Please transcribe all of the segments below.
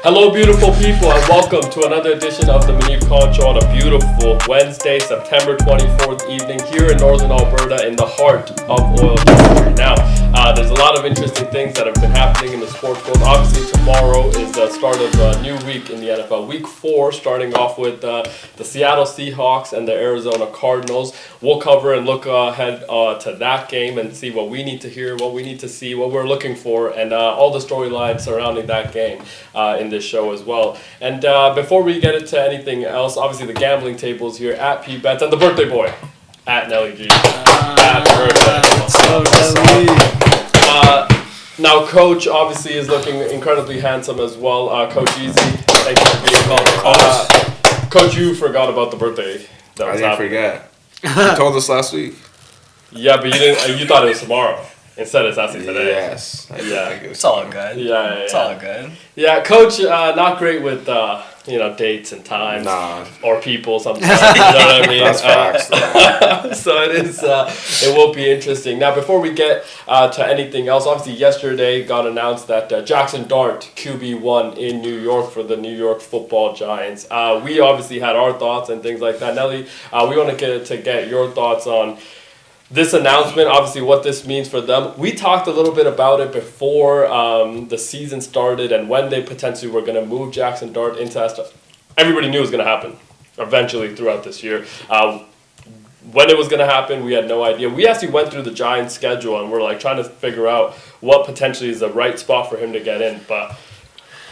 Hello, beautiful people, and welcome to another edition of the Muneeb Show on a beautiful Wednesday, September 24th evening here in Northern Alberta in the heart of oil country. Now, there's a lot of interesting things that have been happening in the sports world. Obviously, tomorrow is the start of a new week in the NFL. Week 4, starting off with the Seattle Seahawks and the Arizona Cardinals. We'll cover and look ahead to that game and see what we need to hear, what we need to see, what we're looking for, and all the storylines surrounding that game in this show as well. And before we get into anything else, obviously the gambling tables here at PBets and the birthday boy at Nelly G. Happy birthday. Now, Coach obviously is looking incredibly handsome as well. Coach Easy, thank you for being on. Coach, you forgot about the birthday. I didn't forget. You told us last week. Yeah, but you didn't. You thought it was tomorrow. Instead, it's actually today. Yes. It's all good. Yeah. It's all good. Yeah, Coach, not great with dates and times. Nah. Or people sometimes. You know what I mean? That's facts. So it is. It will be interesting. Now, before we get to anything else, obviously yesterday got announced that Jackson Dart QB1 in New York for the New York Football Giants. We obviously had our thoughts and things like that. Nelly, we want to get your thoughts on this announcement, obviously what this means for them. We talked a little bit about it before the season started and when they potentially were going to move Jackson Dart into Astro. Everybody knew it was going to happen eventually throughout this year. When it was going to happen, we had no idea. We actually went through the Giants' schedule and we're trying to figure out what potentially is the right spot for him to get in. But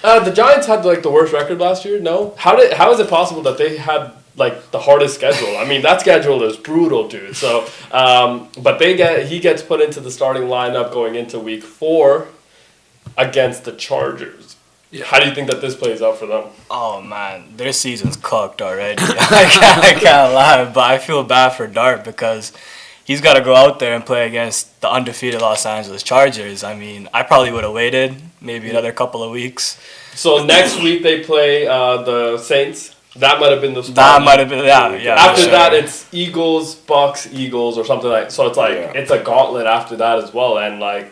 the Giants had the worst record last year. No, how is it possible that they had the hardest schedule? I mean, that schedule is brutal, dude. So, but he gets put into the starting lineup going into week 4 against the Chargers. Yeah. How do you think that this plays out for them? Oh man, their season's cooked already. I can't lie, but I feel bad for Dart because he's got to go out there and play against the undefeated Los Angeles Chargers. I mean, I probably would have waited maybe another couple of weeks. So next week they play the Saints. That might have been the start. That might have been, yeah. After that, it's Eagles, Bucks, Eagles, or something like. So it's it's a gauntlet after that as well, and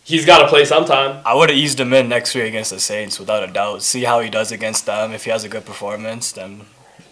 he's got to play sometime. I would have eased him in next week against the Saints without a doubt. See how he does against them. If he has a good performance, then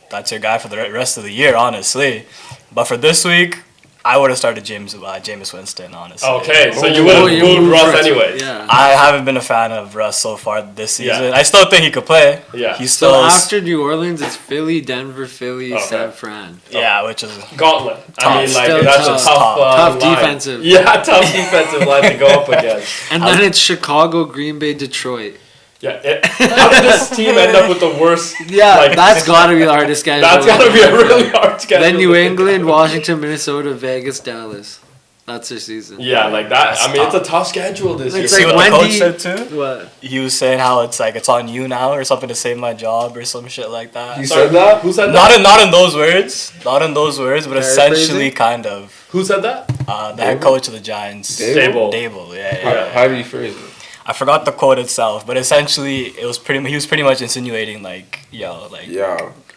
that's your guy for the rest of the year, honestly. But for this week, I would have started Jameis Winston, honestly. Okay, so you would have moved Russ anyways. Yeah. I haven't been a fan of Russ so far this season. Yeah. I still think he could play. Yeah. He's still after New Orleans, it's Philly, Denver, San Fran. Yeah, which is gauntlet. Tough. I mean, that's a tough defensive. Yeah, tough defensive line to go up against. And then it's Chicago, Green Bay, Detroit. Yeah, how did this team end up with the worst? Yeah, that's got to be the hardest schedule. That's got to be a really hard schedule. Then New England, Washington, Minnesota, Vegas, Dallas. That's their season. Yeah, that. That's it's a tough schedule this year. It's see what the coach said too? What? He was saying how it's on you now or something to save my job or some shit like that. You said that? Who said that? Not in those words. Not in those words, but essentially kind of. Who said that? The head coach of the Giants. Dable. Yeah. How do you phrase it? I forgot the quote itself, but essentially he was pretty much insinuating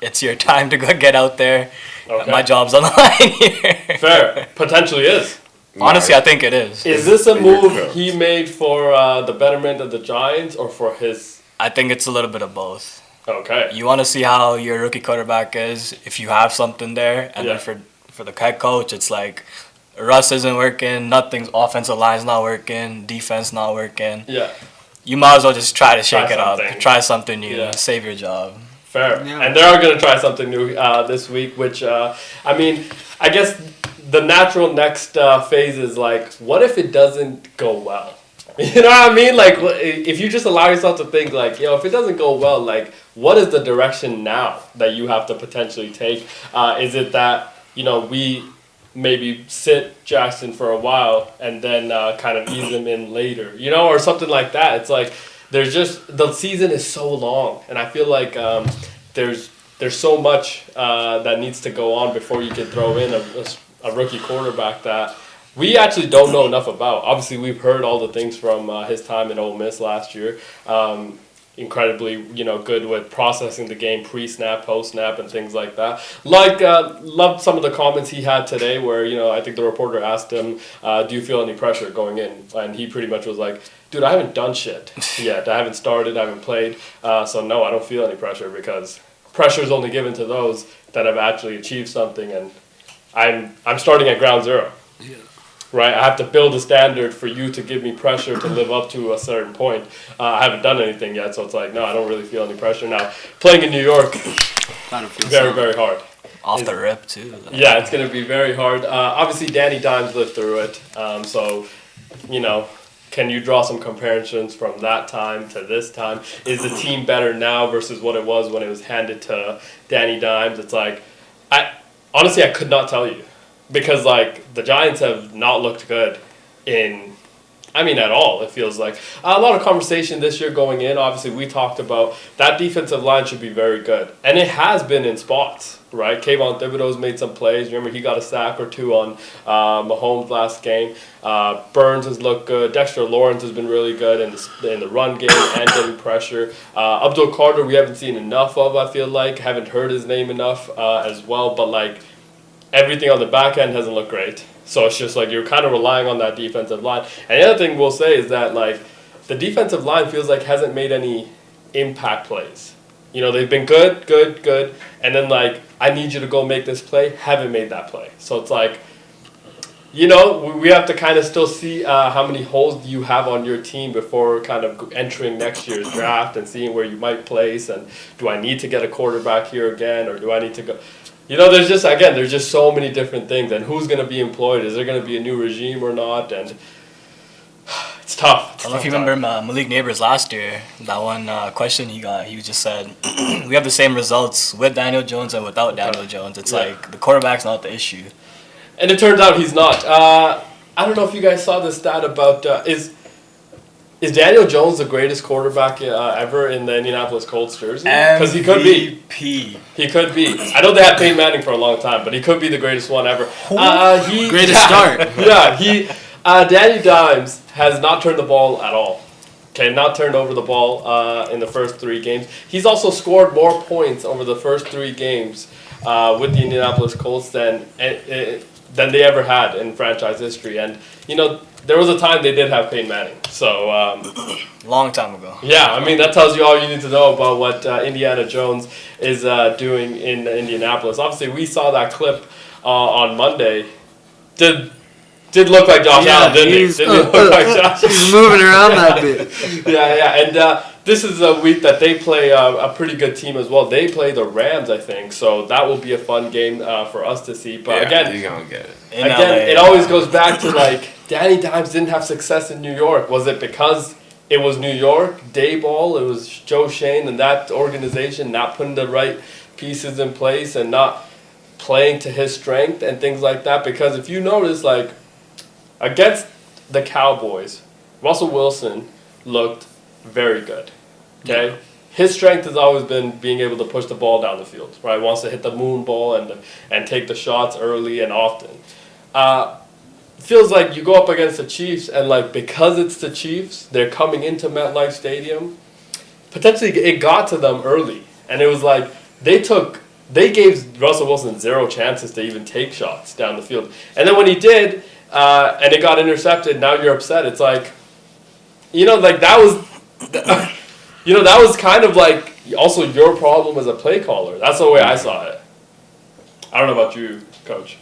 it's your time to go get out there. Okay. My job's on the line here. Fair. Potentially is. Honestly, I think it is. Is this a move he made for the betterment of the Giants or for his? I think it's a little bit of both. Okay. You want to see how your rookie quarterback is if you have something there, and then for the head coach, it's Russ isn't working, nothing's offensive line's not working, defense not working. Yeah. You might as well just try to shake it up, try something new, save your job. Fair. Yeah. And they are going to try something new this week, which, I guess the natural next phase is what if it doesn't go well? You know what I mean? If you just allow yourself to think if it doesn't go well, what is the direction now that you have to potentially take? Is it that, we maybe sit Jackson for a while and then kind of ease him in later, or something like that. It's there's just, the season is so long, and I feel there's so much that needs to go on before you can throw in a rookie quarterback that we actually don't know enough about. Obviously, we've heard all the things from his time in Ole Miss last year. incredibly, good with processing the game pre-snap, post-snap, and things like that. Loved some of the comments he had today where, I think the reporter asked him, do you feel any pressure going in? And he pretty much was like, dude, I haven't done shit yet. I haven't started, I haven't played. So no, I don't feel any pressure because pressure is only given to those that have actually achieved something, and I'm starting at ground zero. Yeah. Right, I have to build a standard for you to give me pressure to live up to a certain point. I haven't done anything yet, so it's like, no, I don't really feel any pressure. Now, playing in New York, very, very hard. Off the rip, too. Yeah, it's going to be very hard. Obviously, Danny Dimes lived through it, so, can you draw some comparisons from that time to this time? Is the team better now versus what it was when it was handed to Danny Dimes? It's like, honestly, I could not tell you. Because, the Giants have not looked good at all, it feels like. A lot of conversation this year going in. Obviously, we talked about that defensive line should be very good. And it has been in spots, right? Kayvon Thibodeau's made some plays. Remember, he got a sack or two on Mahomes last game. Burns has looked good. Dexter Lawrence has been really good in the run game and getting pressure. Abdul Carter, we haven't seen enough of, I feel like. Haven't heard his name enough as well. But, everything on the back end hasn't looked great. So it's just you're kind of relying on that defensive line. And the other thing we'll say is that the defensive line feels like hasn't made any impact plays. They've been good, and then I need you to go make this play, haven't made that play. So it's we have to kind of still see how many holes you have on your team before kind of entering next year's draft and seeing where you might place, and do I need to get a quarterback here again, or do I need to go... there's just so many different things, and who's going to be employed? Is there going to be a new regime or not? And it's tough. I don't know if you remember Malik Neighbors last year, that one question he got, he just said, we have the same results with Daniel Jones and without Daniel Jones. It's the quarterback's not the issue. And it turns out he's not. I don't know if you guys saw this stat about, is Daniel Jones the greatest quarterback ever in the Indianapolis Colts jersey? Because he could be. He could be. I know they had Peyton Manning for a long time, but he could be the greatest one ever. Greatest start. Yeah, Danny Dimes has not turned the ball at all. Okay, not turned over the ball in the first 3 games. He's also scored more points over the first 3 games with the Indianapolis Colts than they ever had in franchise history. And, there was a time they did have Peyton Manning. So long time ago. Yeah, that tells you all you need to know about what Indiana Jones is doing in Indianapolis. Obviously, we saw that clip on Monday. Did look like Josh Allen, didn't he? Did look like Josh? He's moving around that bit. Yeah, and this is a week that they play a pretty good team as well. They play the Rams, I think, so that will be a fun game for us to see. But again, you're gonna get it. It always goes back to Danny Dimes didn't have success in New York. Was it because it was New York, Dayball, it was Joe Shane and that organization not putting the right pieces in place and not playing to his strength and things like that? Because if you notice, against the Cowboys, Russell Wilson looked very good. Okay? Yeah. His strength has always been being able to push the ball down the field, right? Wants to hit the moon ball and take the shots early and often. Feels like you go up against the Chiefs and because it's the Chiefs, they're coming into MetLife Stadium. Potentially it got to them early, and it was they gave Russell Wilson 0 chances to even take shots down the field. And then when he did, and it got intercepted, now you're upset. It's that was, that was kind of also your problem as a play caller. That's the way I saw it. I don't know about you, Coach.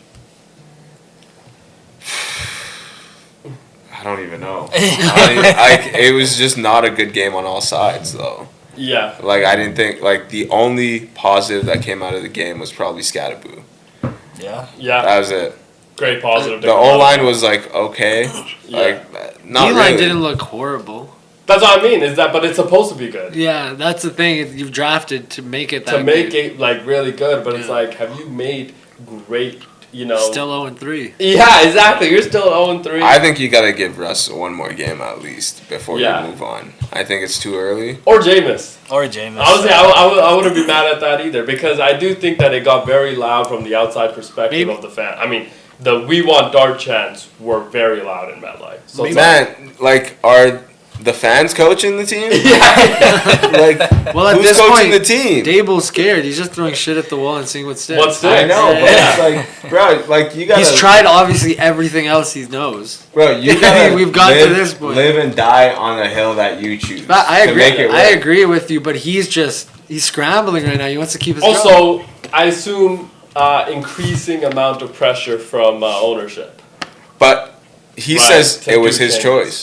I don't even know. It was just not a good game on all sides, though. Yeah. I didn't think, the only positive that came out of the game was probably Scatterboo. Yeah. Yeah. That was it. Great positive. The O-line was, okay. Yeah. Not D-line really. didn't look horrible. That's what I mean, but it's supposed to be good. Yeah, that's the thing. You've drafted to make it that to make good. it, really good, but it's have you made great, Still 0-3. Yeah, exactly. You're still 0-3. I think you got to give Russ one more game at least before you move on. I think it's too early. Or Jameis. Honestly, I wouldn't be mad at that either, because I do think that it got very loud from the outside perspective of the fan. The "We Want Dart" chants were very loud in MetLife. So Man, are The fans coaching the team? Yeah. Well, at who's this coaching point, the team? Dable's scared. He's just throwing shit at the wall and seeing what sticks. What sticks? I know, but Yeah. it's like, bro, like you gotta. He's tried obviously everything else he knows. Bro, you gotta. We've got to live, this point. Live and die on a hill that you choose. But I to agree. make it I work. agree with you, but he's scrambling right now. He wants to keep his job. Also, I assume increasing amount of pressure from ownership But he Right, says to it was do his things. choice.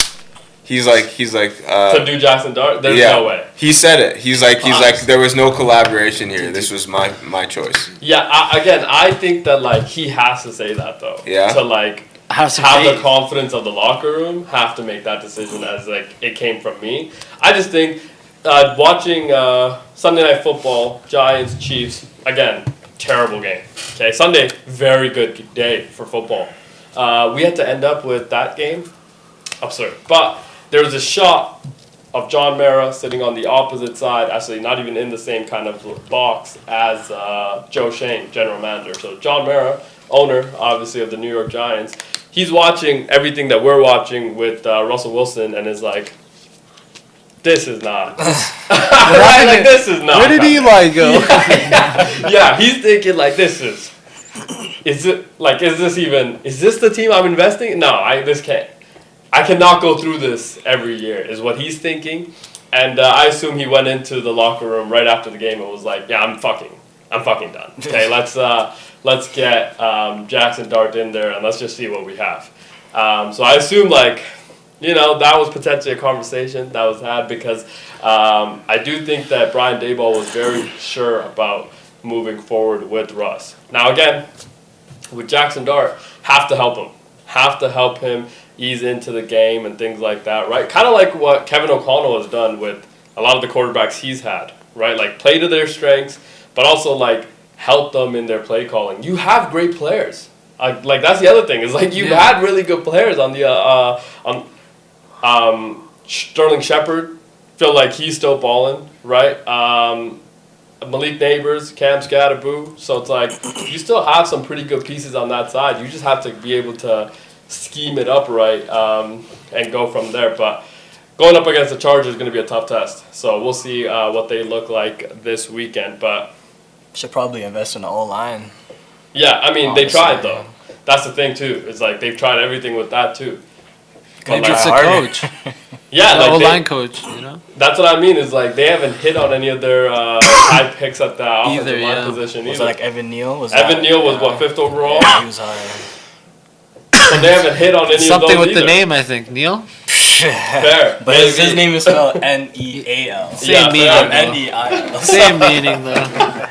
He's like. to do Jackson Dart. There's yeah. no way. He said it. He's like. Honest. There was no collaboration here. This was my choice. Yeah. I think that like he has to say that though. Yeah. To like have some have the faith. confidence of the locker room, have to make that decision as like it came from me. I just think watching Sunday Night Football, Giants, Chiefs, again, terrible game. Okay, Sunday, very good day for football. We had to end up with that game. Absurd. But there was a shot of John Mara sitting on the opposite side, actually not even in the same kind of box as Joe Shane, general manager. So John Mara, owner, obviously, of the New York Giants, he's watching everything that we're watching with Russell Wilson and is like, this is not. Right? Like, this is not. Where did Eli go? Yeah, he's thinking like, is this the team I'm investing in? No, I cannot go through this every year, is what he's thinking. And I assume he went into the locker room right after the game and was like, yeah, I'm fucking done. Okay, let's get Jackson Dart in there and let's just see what we have. So I assume that was potentially a conversation that was had because I do think that Brian Daboll was very sure about moving forward with Russ. Now again, with Jackson Dart, have to help him ease into the game and things like that, right? Kind of like what Kevin O'Connell has done with a lot of the quarterbacks he's had, right? Like play to their strengths, but also like help them in their play calling. You have great players. Like that's the other thing is like you've had really good players on the Sterling Shepard. Feel like he's still balling, right? Malik Neighbors, Cam Scatterboo. So it's like you still have some pretty good pieces on that side. You just have to be able to scheme it up right and go from there. But going up against the Chargers is going to be a tough test. So we'll see what they look like this weekend. But should probably invest in the O-line. yeah, I mean, Honestly, they tried though. That's the thing too. It's like they've tried everything with that too. Maybe But, it's the like, coach. yeah, The like O-line coach, that's what I mean. Is like they haven't hit on any of their high picks at the offensive line position Was either. it like Evan Neal? Evan Neal was what, 5th overall? Yeah, he was higher. So they haven't hit on any Something of those with either. the name, I think. Neil? Fair. But his name is spelled Neal. Same meaning. fair. Neal. Same meaning, though.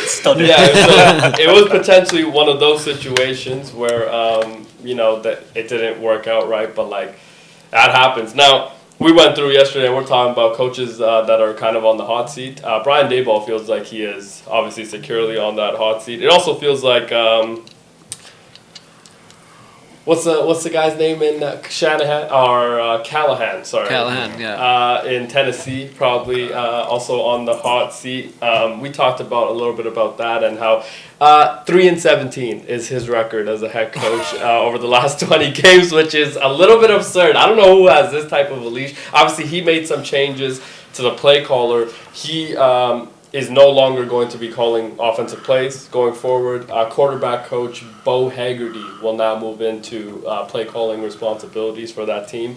Still different. Yeah, so it was potentially one of those situations where that it didn't work out right, but like that happens. Now we went through yesterday, and we're talking about coaches that are kind of on the hot seat. Brian Daboll feels like he is obviously securely on that hot seat. It also feels like what's the guy's name in Shanahan or Callahan? Sorry, Callahan, yeah. in Tennessee, probably also on the hot seat. We talked about a little bit about that and how 3-17 is his record as a head coach over the last 20 games, which is a little bit absurd. I don't know who has this type of a leash. Obviously, he made some changes to the play caller. He is no longer going to be calling offensive plays going forward. Quarterback coach Bo Haggerty will now move into play calling responsibilities for that team.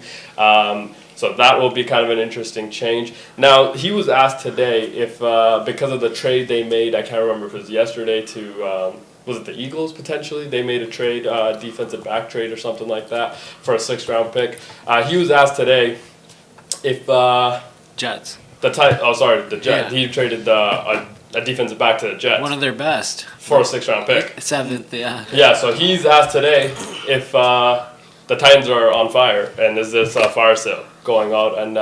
So that will be kind of an interesting change. Now, he was asked today if, because of the trade they made, I can't remember if it was yesterday to, was it the Eagles potentially? They made a trade, defensive back trade or something like that for a 6th-round pick. He was asked today if Jets. the Jets. Yeah. He traded a defensive back to the Jets One of their best. for a 6th-round pick. 7th, yeah. Yeah, so he's asked today if the Titans are on fire and is this a fire sale going out and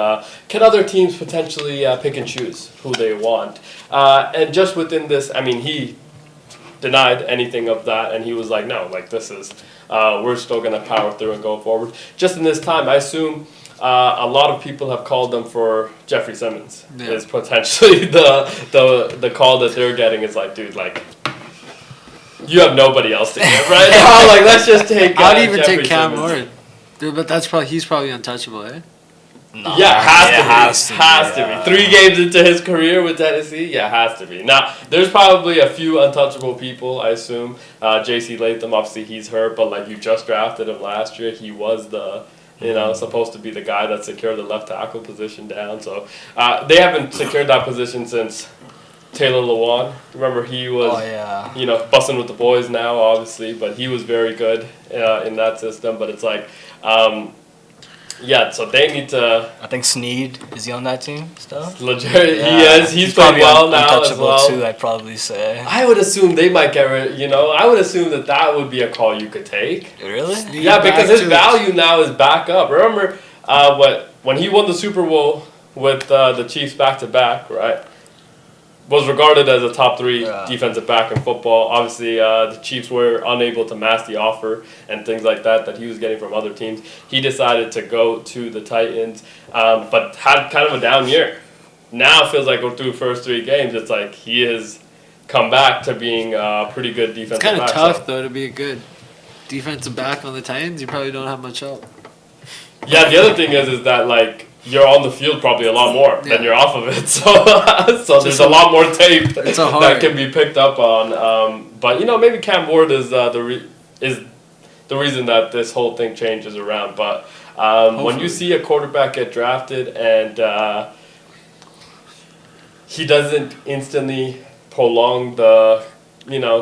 can other teams potentially pick and choose who they want? And just within this, I mean, he denied anything of that and he was like, no, like this is, we're still going to power through and go forward. Just in this time, I assume a lot of people have called them for Jeffrey Simmons. Yeah. Is potentially the call that they're getting is like, dude, like, you have nobody else to give right now. Like, let's just take. I'd even Jeffrey take Cam Simmons. Ward. Dude, but he's probably untouchable, eh? Nah, Yeah, it has to be. 3 games into his career with Tennessee, yeah, has to be. Now, there's probably a few untouchable people, I assume. J.C. Latham, obviously he's hurt, but like you just drafted him last year. He was the, supposed to be the guy that secured the left tackle position down. So they haven't secured that position since Taylor Lewan. Remember, he was, busting with the boys now, obviously, but he was very good in that system. But it's like, so they need to. I think Snead, is he on that team still? Legit, he is. He's played well now as well. Too, I'd probably say. I would assume they might get rid. I would assume that would be a call you could take. Really? Yeah, because his value now is back up. Remember, when he won the Super Bowl with the Chiefs back to back, right? Was regarded as a top 3 defensive back in football. Obviously, the Chiefs were unable to match the offer and things like that he was getting from other teams. He decided to go to the Titans, but had kind of a down year. Now it feels like through the first 3 games, it's like he has come back to being a pretty good defensive back. It's kind of tough, though, to be a good defensive back on the Titans. You probably don't have much help. Yeah, the other thing is that, like, you're on the field probably a lot more than you're off of it. So there's a lot more tape that can be picked up on. But, maybe Cam Ward is the reason that this whole thing changes around. But when you see a quarterback get drafted and he doesn't instantly prolong the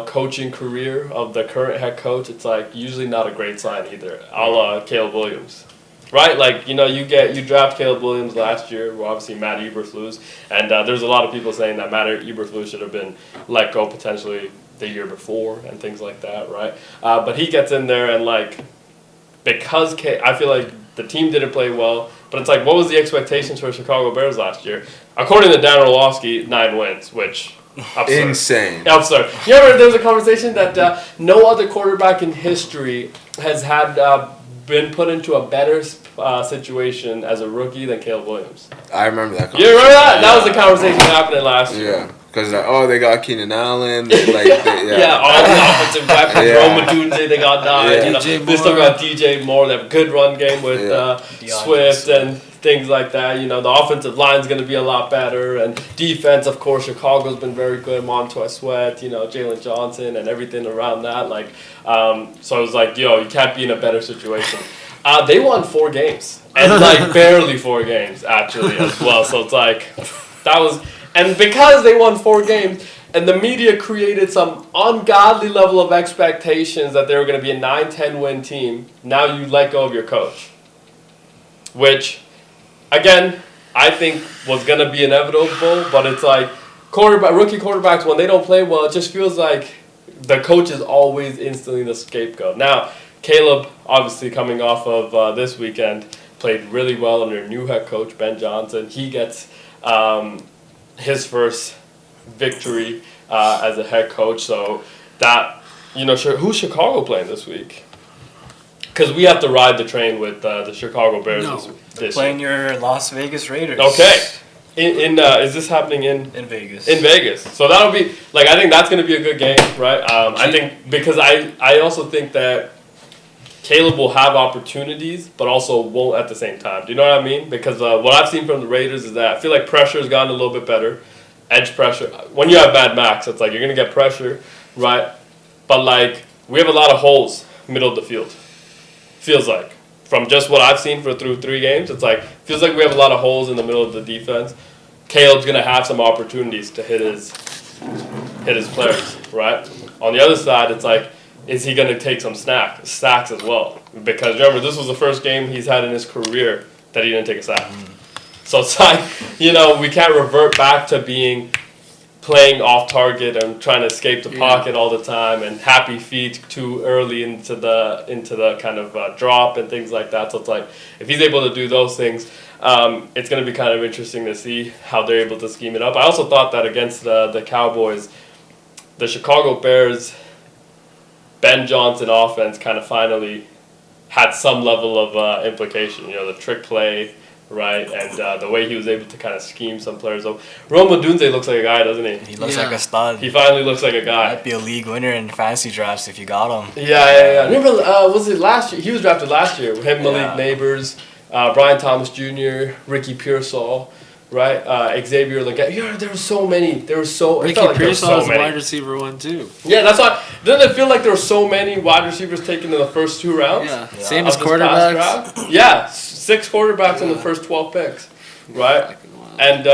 coaching career of the current head coach, it's like usually not a great sign either, a la Caleb Williams. Right, like you draft Caleb Williams last year. Well, obviously Matt Eberflus, and there's a lot of people saying that Matt Eberflus should have been let go potentially the year before and things like that, right? But he gets in there and because I feel like the team didn't play well, but it's like what was the expectations for Chicago Bears last year? According to Dan Orlovsky, 9 wins, which. Absurd. Insane. Absurd. You remember there was a conversation that no other quarterback in history has had. Been put into a better situation as a rookie than Caleb Williams. I remember that conversation. You remember that? That was the conversation happening last year. Yeah, because they got Keenan Allen. All the offensive weapons. Roma Dunze, they got 9. They still got DJ Moore. They have a good run game with Swift and things like that. The offensive line's going to be a lot better. And defense, of course, Chicago's been very good. Montez Sweat, Jalen Johnson and everything around that. So I was like, you can't be in a better situation. They won 4 games. And, barely 4 games, actually, as well. So it's like, that was... And because they won 4 games, and the media created some ungodly level of expectations that they were going to be a 9-10 win team, now you let go of your coach. Which... Again, I think was going to be inevitable, but it's like rookie quarterbacks, when they don't play well, it just feels like the coach is always instantly the scapegoat. Now, Caleb, obviously coming off of this weekend, played really well under new head coach, Ben Johnson. He gets his first victory as a head coach. So that, who's Chicago playing this week? Because we have to ride the train with the Chicago Bears this playing year. Your Las Vegas Raiders. Okay. Is this happening in Vegas? In Vegas. So that'll be I think that's going to be a good game, right? I think because I also think that Caleb will have opportunities, but also won't at the same time. Do you know what I mean? Because what I've seen from the Raiders is that I feel like pressure has gotten a little bit better, edge pressure. When you have Mad Max, it's like you're going to get pressure, right? But we have a lot of holes middle of the field. Feels like. From just what I've seen through 3 games, it's feels like we have a lot of holes in the middle of the defense. Caleb's going to have some opportunities to hit his players, right? On the other side, it's is he going to take some sacks as well? Because remember, this was the first game he's had in his career that he didn't take a sack. So it's we can't revert back to playing off target and trying to escape the pocket all the time and happy feet too early into the kind of drop and things like that. So it's if he's able to do those things, it's going to be kind of interesting to see how they're able to scheme it up. I also thought that against the Cowboys, the Chicago Bears, Ben Johnson offense kind of finally had some level of implication. The trick play, right, and the way he was able to kind of scheme some players up. Roma Dunze looks like a guy, doesn't he? He looks like a stud. He finally looks like a guy. Might be a league winner in fantasy drafts if you got him. Yeah. Remember, was it last year? He was drafted last year. Him, Malik Neighbors, Brian Thomas Jr., Ricky Pearsall, right? Xavier Leggett. Yeah, there were so many. There were so. Ricky Pearsall was wide receiver 1 too. Yeah, that's why. Doesn't it feel like there were so many wide receivers taken in the first 2 rounds? Yeah, same as quarterbacks. Yeah, 6 quarterbacks in the first 12 picks, right? And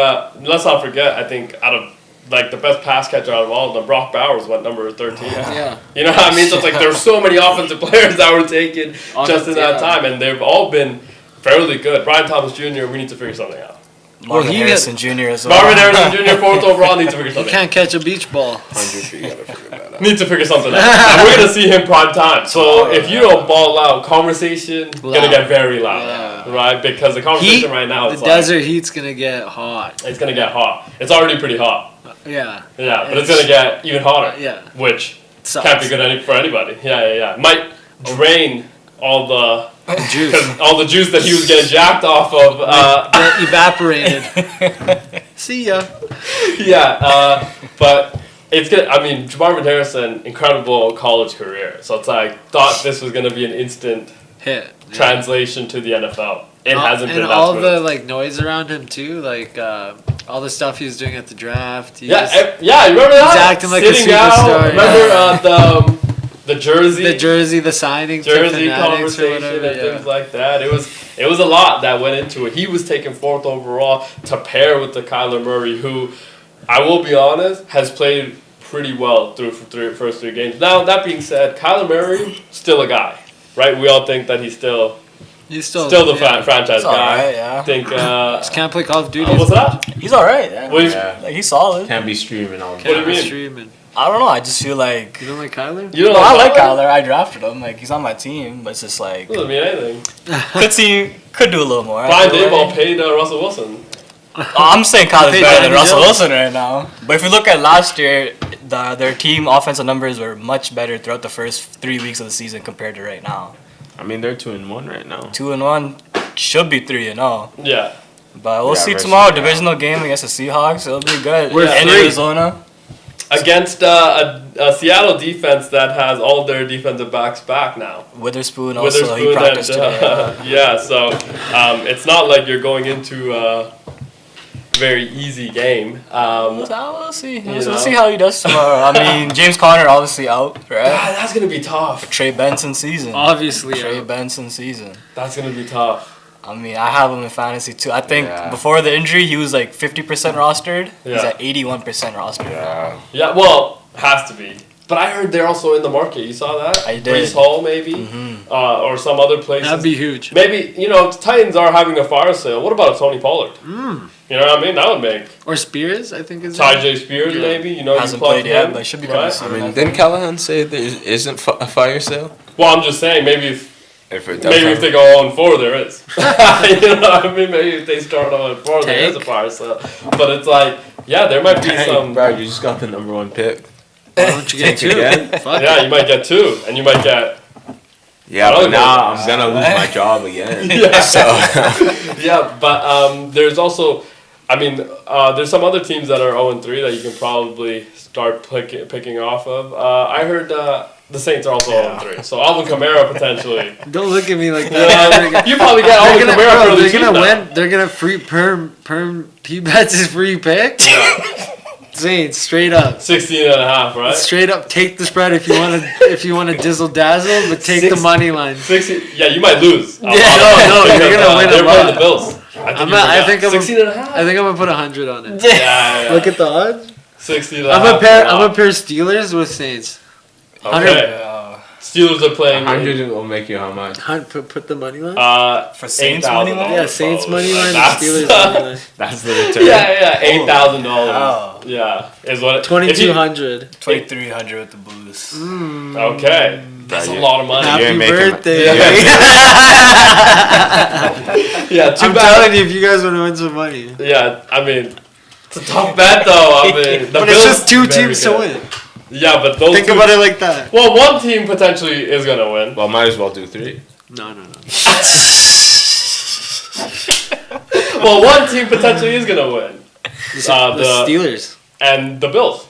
let's not forget, I think out of the best pass catcher out of all of them, Brock Bowers went number 13. Yeah. You know what I mean? So it's like there's so many offensive players that were taken just in that time, and they've all been fairly good. Brian Thomas Jr., we need to figure something out. Marvin Harrison Jr. as well. Marvin Harrison Jr., 4th overall, needs to figure something out. Can't catch a beach ball. 100, you gotta figure that out. Need to figure something out. And we're going to see him prime time. So if you don't ball out, conversation going to get very loud, right? Because the conversation right now is the desert heat's going to get hot. It's going to get hot. It's already pretty hot. Yeah. Yeah, but it's going to get even hotter. Yeah. Which sucks. Can't be good for anybody. Yeah. Might drain all the juice. All the juice that he was getting jacked off of. Get evaporated. See ya. Yeah, but it's good. I mean, Marvin Harrison, incredible college career. So it's like, thought this was going to be an instant hit translation to the NFL. It hasn't been. And all the noise around him too, all the stuff he was doing at the draft. Yeah, you remember that? He's acting like sitting a superstar. Remember the jersey, the signing, conversation, and things like that. It was a lot that went into it. He was taken 4th overall to pair with the Kyler Murray, who, I will be honest, has played pretty well through first 3 games. Now that being said, Kyler Murray still a guy, right? We all think that he's still the franchise guy. Right, yeah. I think just can't play Call of Duty. What's that? He's all right. Yeah. He's solid. Can't be streaming all day. What do you mean? Streaming. I don't know. I just feel like you don't like Kyler. You don't I like Kyler. I drafted him. He's on my team, but it's just like doesn't mean anything. could do a little more. Brian Daboll paid Russell Wilson. I'm saying Kyler's better than Russell Wilson right now. But if you look at last year, their team offensive numbers were much better throughout the first 3 weeks of the season compared to right now. I mean, they're 2-1 right now. 2-1 should be 3-0. Yeah. But we'll see tomorrow. Divisional game against the Seahawks. It'll be good. We're in Arizona. Against a Seattle defense that has all their defensive backs back now. Witherspoon also, he practiced today. Yeah, so it's not like you're going into a very easy game. We'll see. We'll see how he does tomorrow. I mean, James Conner obviously out, right? God, that's going to be tough. Trey Benson season. Obviously, Trey Benson season. That's going to be tough. I mean, I have him in fantasy too. I think before the injury, he was 50% rostered. Yeah. He's at 81% rostered. Yeah, well, has to be. But I heard they're also in the market. You saw that? I did. Breece Hall, maybe? Mm-hmm. Or some other places. That'd be huge. Maybe, Titans are having a fire sale. What about a Tony Pollard? You know what I mean? That would make. Or Spears, I think is Ty Spears, maybe. Hasn't played yet, but should be coming soon. I mean, didn't Callahan say there isn't a fire sale? Well, I'm just saying, maybe if they go 0-4, there is. You know what I mean? Maybe if they start 0-4, there is a fire sale. But it's like, there might be some. Bro, you just got the number 1 pick. Why don't you get 2? Yeah, you might get 2, and you might get. Yeah, but now I'm gonna lose my job again. But there's also, there's some other teams that are 0-3 that you can probably start picking off of. I heard the Saints are also 0-3, so Alvin Kamara potentially. Don't look at me like that. You probably get Alvin Kamara for the They're gonna win. They're gonna free perm P-Bets is free pick. Yeah. Saints straight up 16.5, right? Straight up, take the spread if you want to dizzle dazzle, but take the money line. 60. Yeah, you might lose. No, you're gonna win They're a lot. playing the Bills. I think I'm 16.5. I think I'm gonna put 100 on it. Yeah. Look at the odds. 60.5. I'm gonna pair Steelers with Saints. Okay. Steelers are playing. 100 will make you how much? Put the money line. For Saints money line. Yeah, Saints money line. Steelers money line. That's the return. Yeah, $8,000. Yeah, is what. 2,200. 2,300 with the boost. Okay, that's a lot of money. Happy birthday! Yeah, I'm telling you, if you guys want to win some money. Yeah, it's a tough bet though. But it's just 2 teams to win. Yeah, but those. Think about it like that. Well, one team potentially is gonna win. Well, might as well do 3. No. Well, one team potentially is gonna win. The Steelers and the Bills.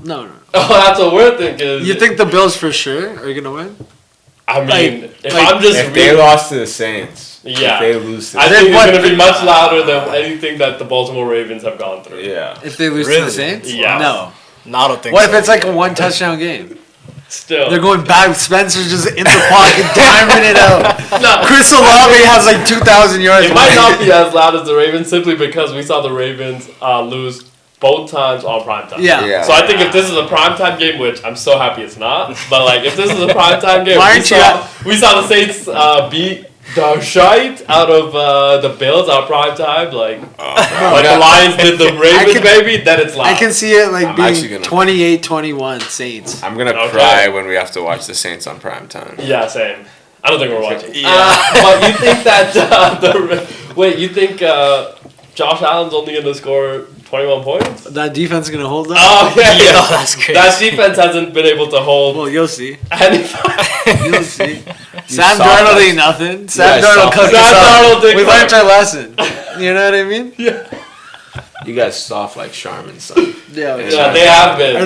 No. Oh, that's what we're thinking. You think the Bills for sure are gonna win? I mean, if like, I'm just If they lost to the Saints, Yeah. if they lose to I the think Then it's going to be what- much louder than anything that the Baltimore Ravens have gone through. yeah. If they lose to Really? the Saints? Yeah. No. No, I don't think What so. if it's like a one touchdown game? Still. They're going back. Spencer's just in the pocket, diming it out. No. Chris Olave has like 2,000 yards. It might not be as loud as the Ravens simply because we saw the Ravens lose both times on primetime. Yeah. Yeah. So I think if this is a primetime game, which I'm so happy it's not, but like if this is a primetime game, Why we aren't you saw, we saw the Saints beat the shite out of the Bills on primetime, like the Lions did the Ravens, can- baby, then it's loud. I can see it like I'm actually being gonna- 28-21 Saints. I'm gonna Okay. cry when we have to watch the Saints on primetime. Yeah, same. I don't think we're watching. Yeah. But you think that you think Josh Allen's only going to score 21 points? That defense is going to hold up? Oh yeah, Yo, that's crazy. That defense hasn't been able to hold Well, you'll see. anybody. You'll see. Sam saw Darnold that. ain't nothing. Sam guys saw Darnold cooked that. us Sam Darnold up. did We cook. learned our lesson. You know what I mean? You guys soft like Charmin, son. Yeah. Yeah, they have been. Are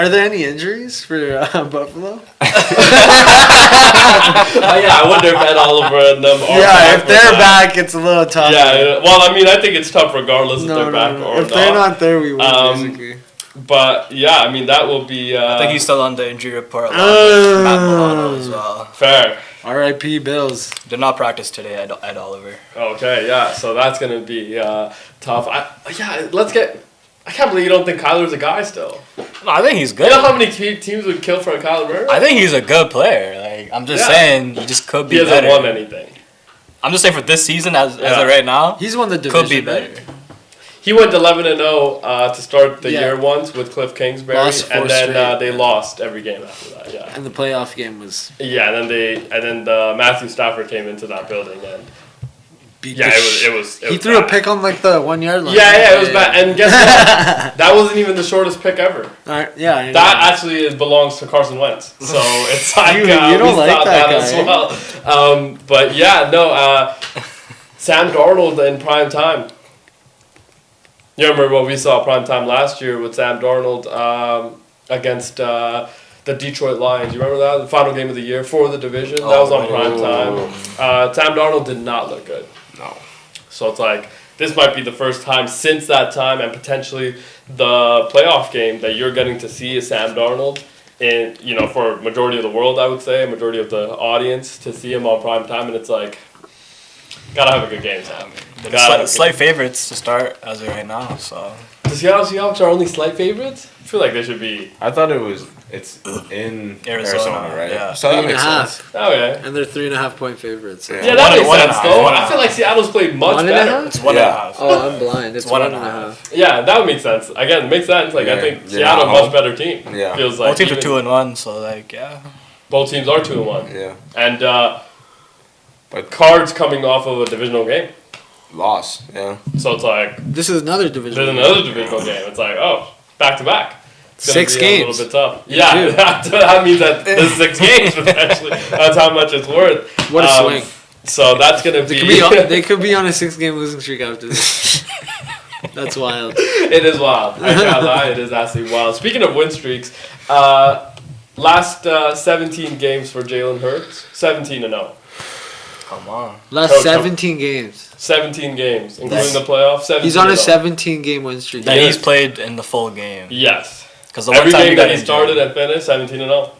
there any injuries for Buffalo? Yeah, I wonder if Ed Oliver and them are Yeah, back if they're or not. back, it's a little tough. Yeah, well, I mean, I think it's tough regardless if they're back or If they're not there, we win, basically. But yeah, I mean, that will be I think he's still on the injury report along with Matt Milano as well. fair. R.I.P. Bills. Did not practice today, Ed Oliver. Okay, yeah, so that's gonna be tough. I can't believe you don't think Kyler's a guy still. No, I think he's You good. know how many teams would kill for a Kyler Murray? I think he's a good player. Like I'm just Yeah. saying, he just could he be hasn't better. won anything. I'm just saying for this season, as Yeah. of right now, He's won the division. could be right? better. He went 11-0 to start the Yeah. year once with Cliff Kingsbury, Lost four and then straight. they lost every game after that. Yeah, And the playoff game was yeah, and then Matthew Stafford came into that building, and beat yeah, the it was. He threw a pick on like the 1 yard line. Yeah, it was bad. And guess what? That wasn't even the shortest pick ever. Yeah, I know. That actually belongs to Carson Wentz. So it's like You we don't like saw that as guy, eh? well. But yeah, no. Sam Darnold in prime time. You remember what we saw prime time last year with Sam Darnold against the Detroit Lions. You remember that? The final game of the year for the division. That was on prime time. Sam Darnold did not look good. No. So it's like, this might be the first time since that time and potentially the playoff game that you're getting to see a Sam Darnold in, for majority of the world, I would say, majority of the audience to see him on prime time. And it's like, gotta have a good game, Sam. They're slight favorites to start as of right now. So The Seattle Seahawks are only slight favorites? I feel like they should be. I thought it's in Arizona, right? yeah. So that 3.5. makes sense. Okay. And they're 3.5 point favorites. Yeah. Yeah, that makes One and sense, a half, though. one and I a feel like Seattle's played much 1.5? better. it's 1.5. Yeah. Oh, I'm blind. It's One 1.5. Yeah, that would make sense. Again, it makes sense. Like, I Yeah. think You're Seattle's a not much home. better team. Yeah. Feels like Both teams are even- 2-1, so like yeah. Both teams are 2-1. Yeah. And But Cards coming off of a divisional game. loss. Yeah. So it's like, This is another division. there's another divisional game. It's like, oh, back to back. It's gonna 6 be games. A little bit tough. Two. Yeah, that means that there's 6 games potentially. That's how much it's worth. What a swing. So that's gonna They be. they could be on a 6-game losing streak after this. That's wild. It is wild. I can't lie. It is absolutely wild. Speaking of win streaks, last 17 games for Jalen Hurts, 17-0. Come on. Last Coach, 17 games. 17 games, including Yes. the playoffs. 17 He's on a 17-game win streak. That Yeah. he's played in the full game. Yes. Because the Every one time game got that he injured- started and finished, 17-0.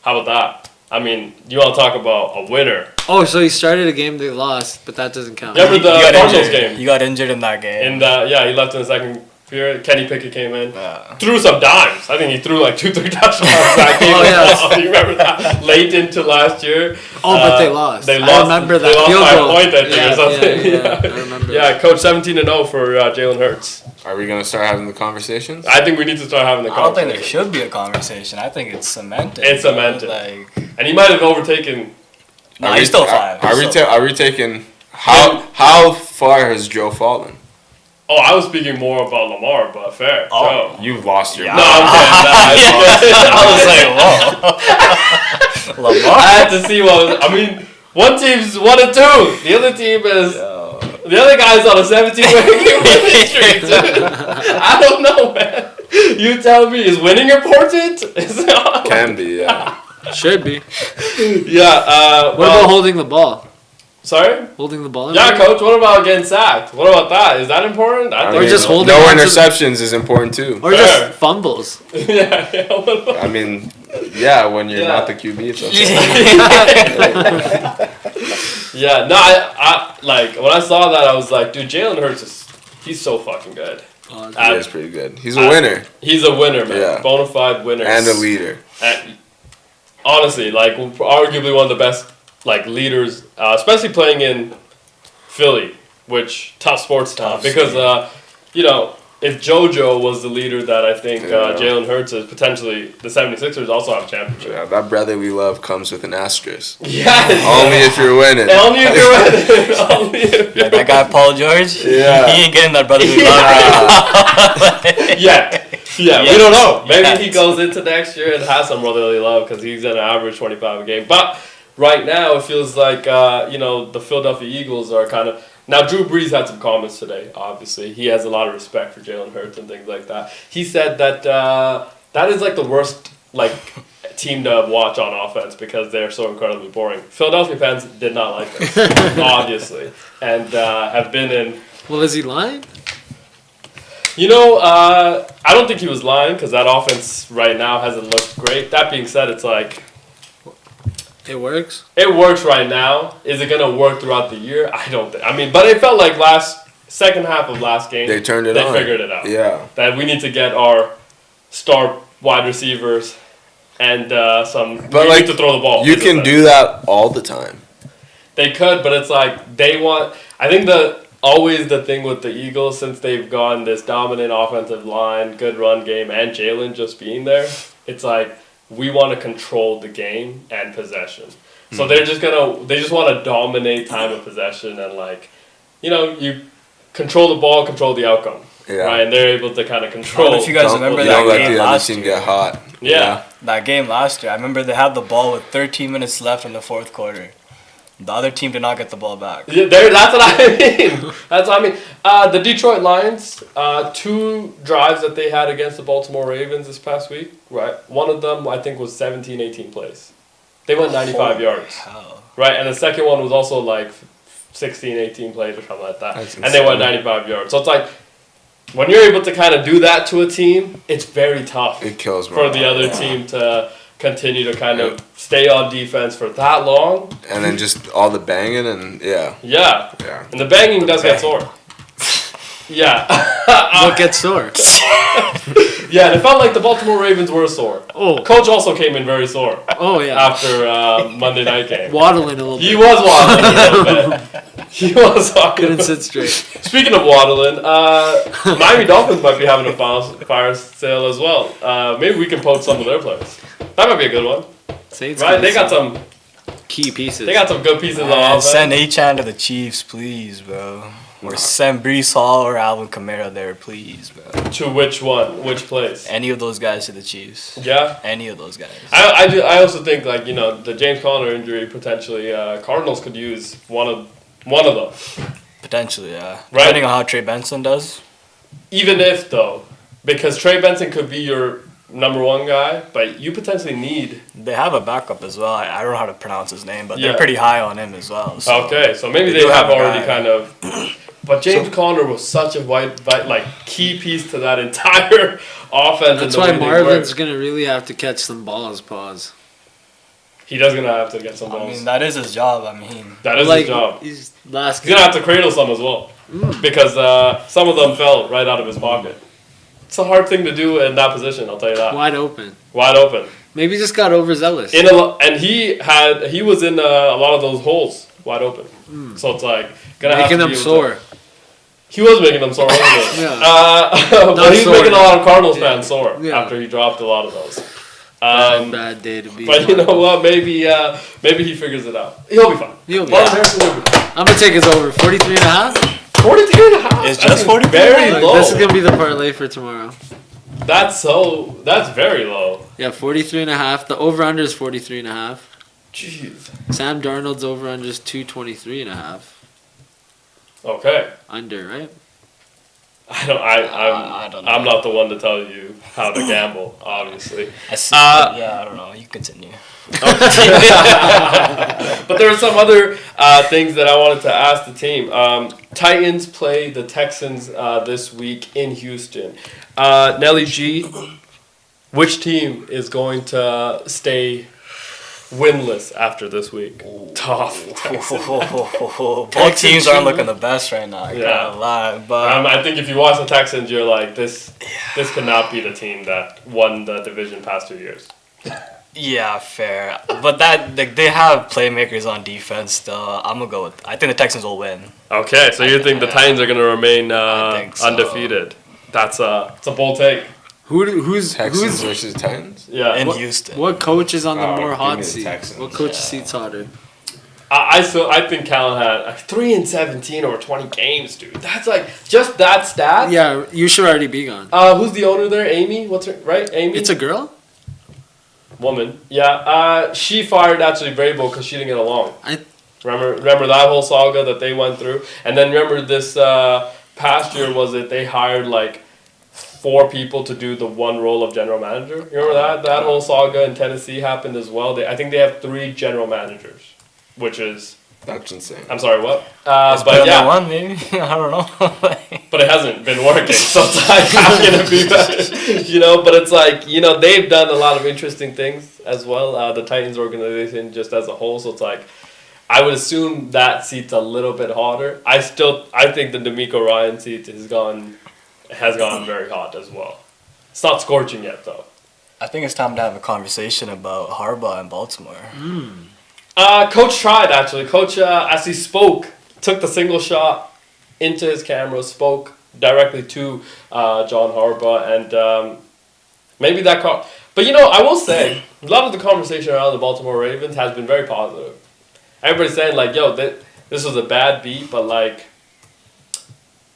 How about that? I mean, you want to talk about a winner? Oh, so he started a game they lost, but that doesn't count. Yeah, but He the got Cardinals injured. game. He got injured in that game. In the he left in the second period. Kenny Pickett came in, Yeah. threw some dimes. I think he threw like 2-3 touchdowns that game. Oh, yeah. You remember that? Late into last year. Oh, but they lost. They I lost. remember They that lost field by goal. a point, I think, or something. Yeah, I remember Yeah, that. coach 17-0 for Jalen Hurts. Are we gonna start having the conversations? I think we need to start having the I don't think conversation. there should be a conversation. I think it's cemented. It's cemented. Like, And he might have overtaken. nah, Are he's we- still 5. Are we taking how far has Joe fallen? Oh, I was speaking more about Lamar, but fair. Oh. Joe. You've lost your Yeah. No, mind. I'm kidding. I was like, whoa. Lamar? I had to see what. I mean, one team's 1-2. The other team is. The other guy's on a 17-game streak. Dude. I don't know, man. You tell me. Is winning important? Is it Can be, yeah. Should be. Yeah. What about holding the ball? Sorry? Holding the ball? Yeah, coach. What about getting sacked? What about that? Is that important? I Or mean, just holding no on to the- interceptions is important too. Or Fair. just fumbles. yeah. What about- I mean, yeah, when you're Yeah. not the QB, it's okay. Yeah. No, I like when I saw that, I was like, dude, Jalen Hurts he's so fucking good. He is pretty good. He's a winner He's a winner, man. Yeah. Bona fide winner. and a leader. And honestly, like arguably one of the best like leaders, especially playing in Philly, which tough sports town. Because if JoJo was the leader that I think Jalen Hurts is, potentially the 76ers also have a championship. Yeah, that brotherly love comes with an asterisk. Yes. Only if you're winning. Only if you're winning. Only if you're Like that guy Paul George. Yeah. He ain't getting that brotherly love. Yeah, we Yes. don't know. Maybe Yes. he goes into next year and has some brotherly love because he's going to average 25 a game. But right now, it feels like, the Philadelphia Eagles are kind of... Now, Drew Brees had some comments today, obviously. He has a lot of respect for Jalen Hurts and things like that. He said that that is like the worst team to watch on offense because they're so incredibly boring. Philadelphia fans did not like this, obviously, and have been in... Well, is he lying? I don't think he was lying because that offense right now hasn't looked great. That being said, it's like... It works? It works right now. Is it going to work throughout the year? I don't think. I mean, but it felt like second half of last game, They turned it they on. figured it out. Yeah. That we need to get our star wide receivers and But we need to throw the ball. You can do that all the time. They could, but it's like they want. I think always the thing with the Eagles, since they've gone this dominant offensive line, good run game, and Jalen just being there, it's like we want to control the game and possession. So they just want to dominate time of possession and you control the ball, control the outcome. Yeah. Right, and they're able to kind of I don't control. know if you guys remember You that don't let game the other last team year. get hot. Yeah. That game last year, I remember they had the ball with 13 minutes left in the fourth quarter. The other team did not get the ball back. Yeah, that's what I mean. That's what I mean. The Detroit Lions, 2 drives that they had against the Baltimore Ravens this past week, right? One of them, I think, was 17, 18 plays. They went 95 yards. Hell. Right, and the second one was also like 16, 18 plays or something like that. That's And they went 95 yards. So it's like, when you're able to kind of do that to a team, it's very tough It kills for the other team to continue to kind of stay on defense for that long. And then just all the banging and Yeah. yeah. And the banging does get sore. Yeah. What gets sore? Yeah, and it felt like the Baltimore Ravens were sore. Oh. Coach also came in very sore Oh, yeah. after Monday night game. Waddling a little He bit. was waddling a little bit. He was waddling. Couldn't sit straight. Speaking of waddling, Miami Dolphins might be having a fire sale as well. Maybe we can poach some of their players. That might be a good one. Saints Right? They got some key pieces. They got some good pieces on Man, offense. send Achan to the Chiefs, please, bro. Or send Brees Hall or Alvin Kamara there, please, bro. To which one? Which place? Any of those guys to the Chiefs. Yeah. Any of those guys. I also think the James Conner injury potentially Cardinals could use one of them. Potentially, yeah. Right. Depending on how Trey Benson does. Even if though, because Trey Benson could be your number 1 guy, but you potentially need. They have a backup as well. I don't know how to pronounce his name, but Yeah. they're pretty high on him as well. So Okay, so maybe they they do have have a already guy. kind of. But James Conner was such a key piece to that entire offense. That's and why the way they Marvin's work. going to really have to catch some balls, pause. He does gonna have to get some I balls. mean, that is his job. I mean, That is his job. He's last He's gonna have to cradle some as well, because some of them fell right out of his pocket. It's a hard thing to do in that position. I'll tell you that. wide open. Wide open. Maybe he just got overzealous. And he was in a lot of those holes wide open. So it's like gonna Making have to them be able sore. To, he was making them sore, wasn't he? Yeah. But Not he's sore. making a lot of Cardinals Yeah. fans sore Yeah. after he dropped a lot of those. Bad day to be. But you know what? Maybe he figures it out. He'll be fine. He'll be Marvin fine. Harrison will be fine. I'm going to take his over. 43 and a half? 43 and a half. It's That's just 43 very and a half? low. This is going to be the parlay for tomorrow. That's very low. Yeah, 43 and a half. The over-under is 43 and a half. Jeez. Sam Darnold's over-under is 223 and a half. Okay. Under, right? I don't know. I'm not the one to tell you how to gamble, obviously. I don't know. You continue. But there were some other things that I wanted to ask the team. Titans play the Texans this week in Houston. Nelly G, which team is going to stay winless after this week? Tough. Both teams aren't looking the best right now. I can't lie, but I think if you watch the Texans, you're like, this could not be the team that won the division past 2 years. yeah, fair. But they have playmakers on defense still. I'm gonna go with. I think the Texans will win. Okay, so you think the Titans are going to remain I think so. undefeated? It's a bold take. Who's Texans versus Titans. Yeah. In Houston. what coach is on the more give hot me the seat? Texans. What coach's seat's hotter? I think Callahan 3-17 over 20 games, dude. That's like just that stat. Yeah, you should already be gone. Who's the owner there? Amy? What's her right? Amy. It's a girl. woman. Yeah. She fired actually Vrabel because she didn't get along. I- Remember that whole saga that they went through, and then remember this past year was it they hired like 4 people to do the one role of general manager. You remember that whole saga in Tennessee happened as well. I think they have 3 general managers, which is That's insane. I'm sorry, what? It's But better yeah, than one, maybe. I don't know. but it hasn't been working, so it's like how can it be better? But it's like they've done a lot of interesting things as well. The Titans organization just as a whole, so it's like I would assume that seat's a little bit hotter. I think the D'Amico Ryan seat has gone very hot as well. It's not scorching yet though. I think it's time to have a conversation about Harbaugh in Baltimore. Coach tried actually. Coach, as he spoke, took the single shot into his camera, spoke directly to John Harbaugh, and maybe that. But I will say a lot of the conversation around the Baltimore Ravens has been very positive. Everybody's saying like, "Yo, this was a bad beat," but like,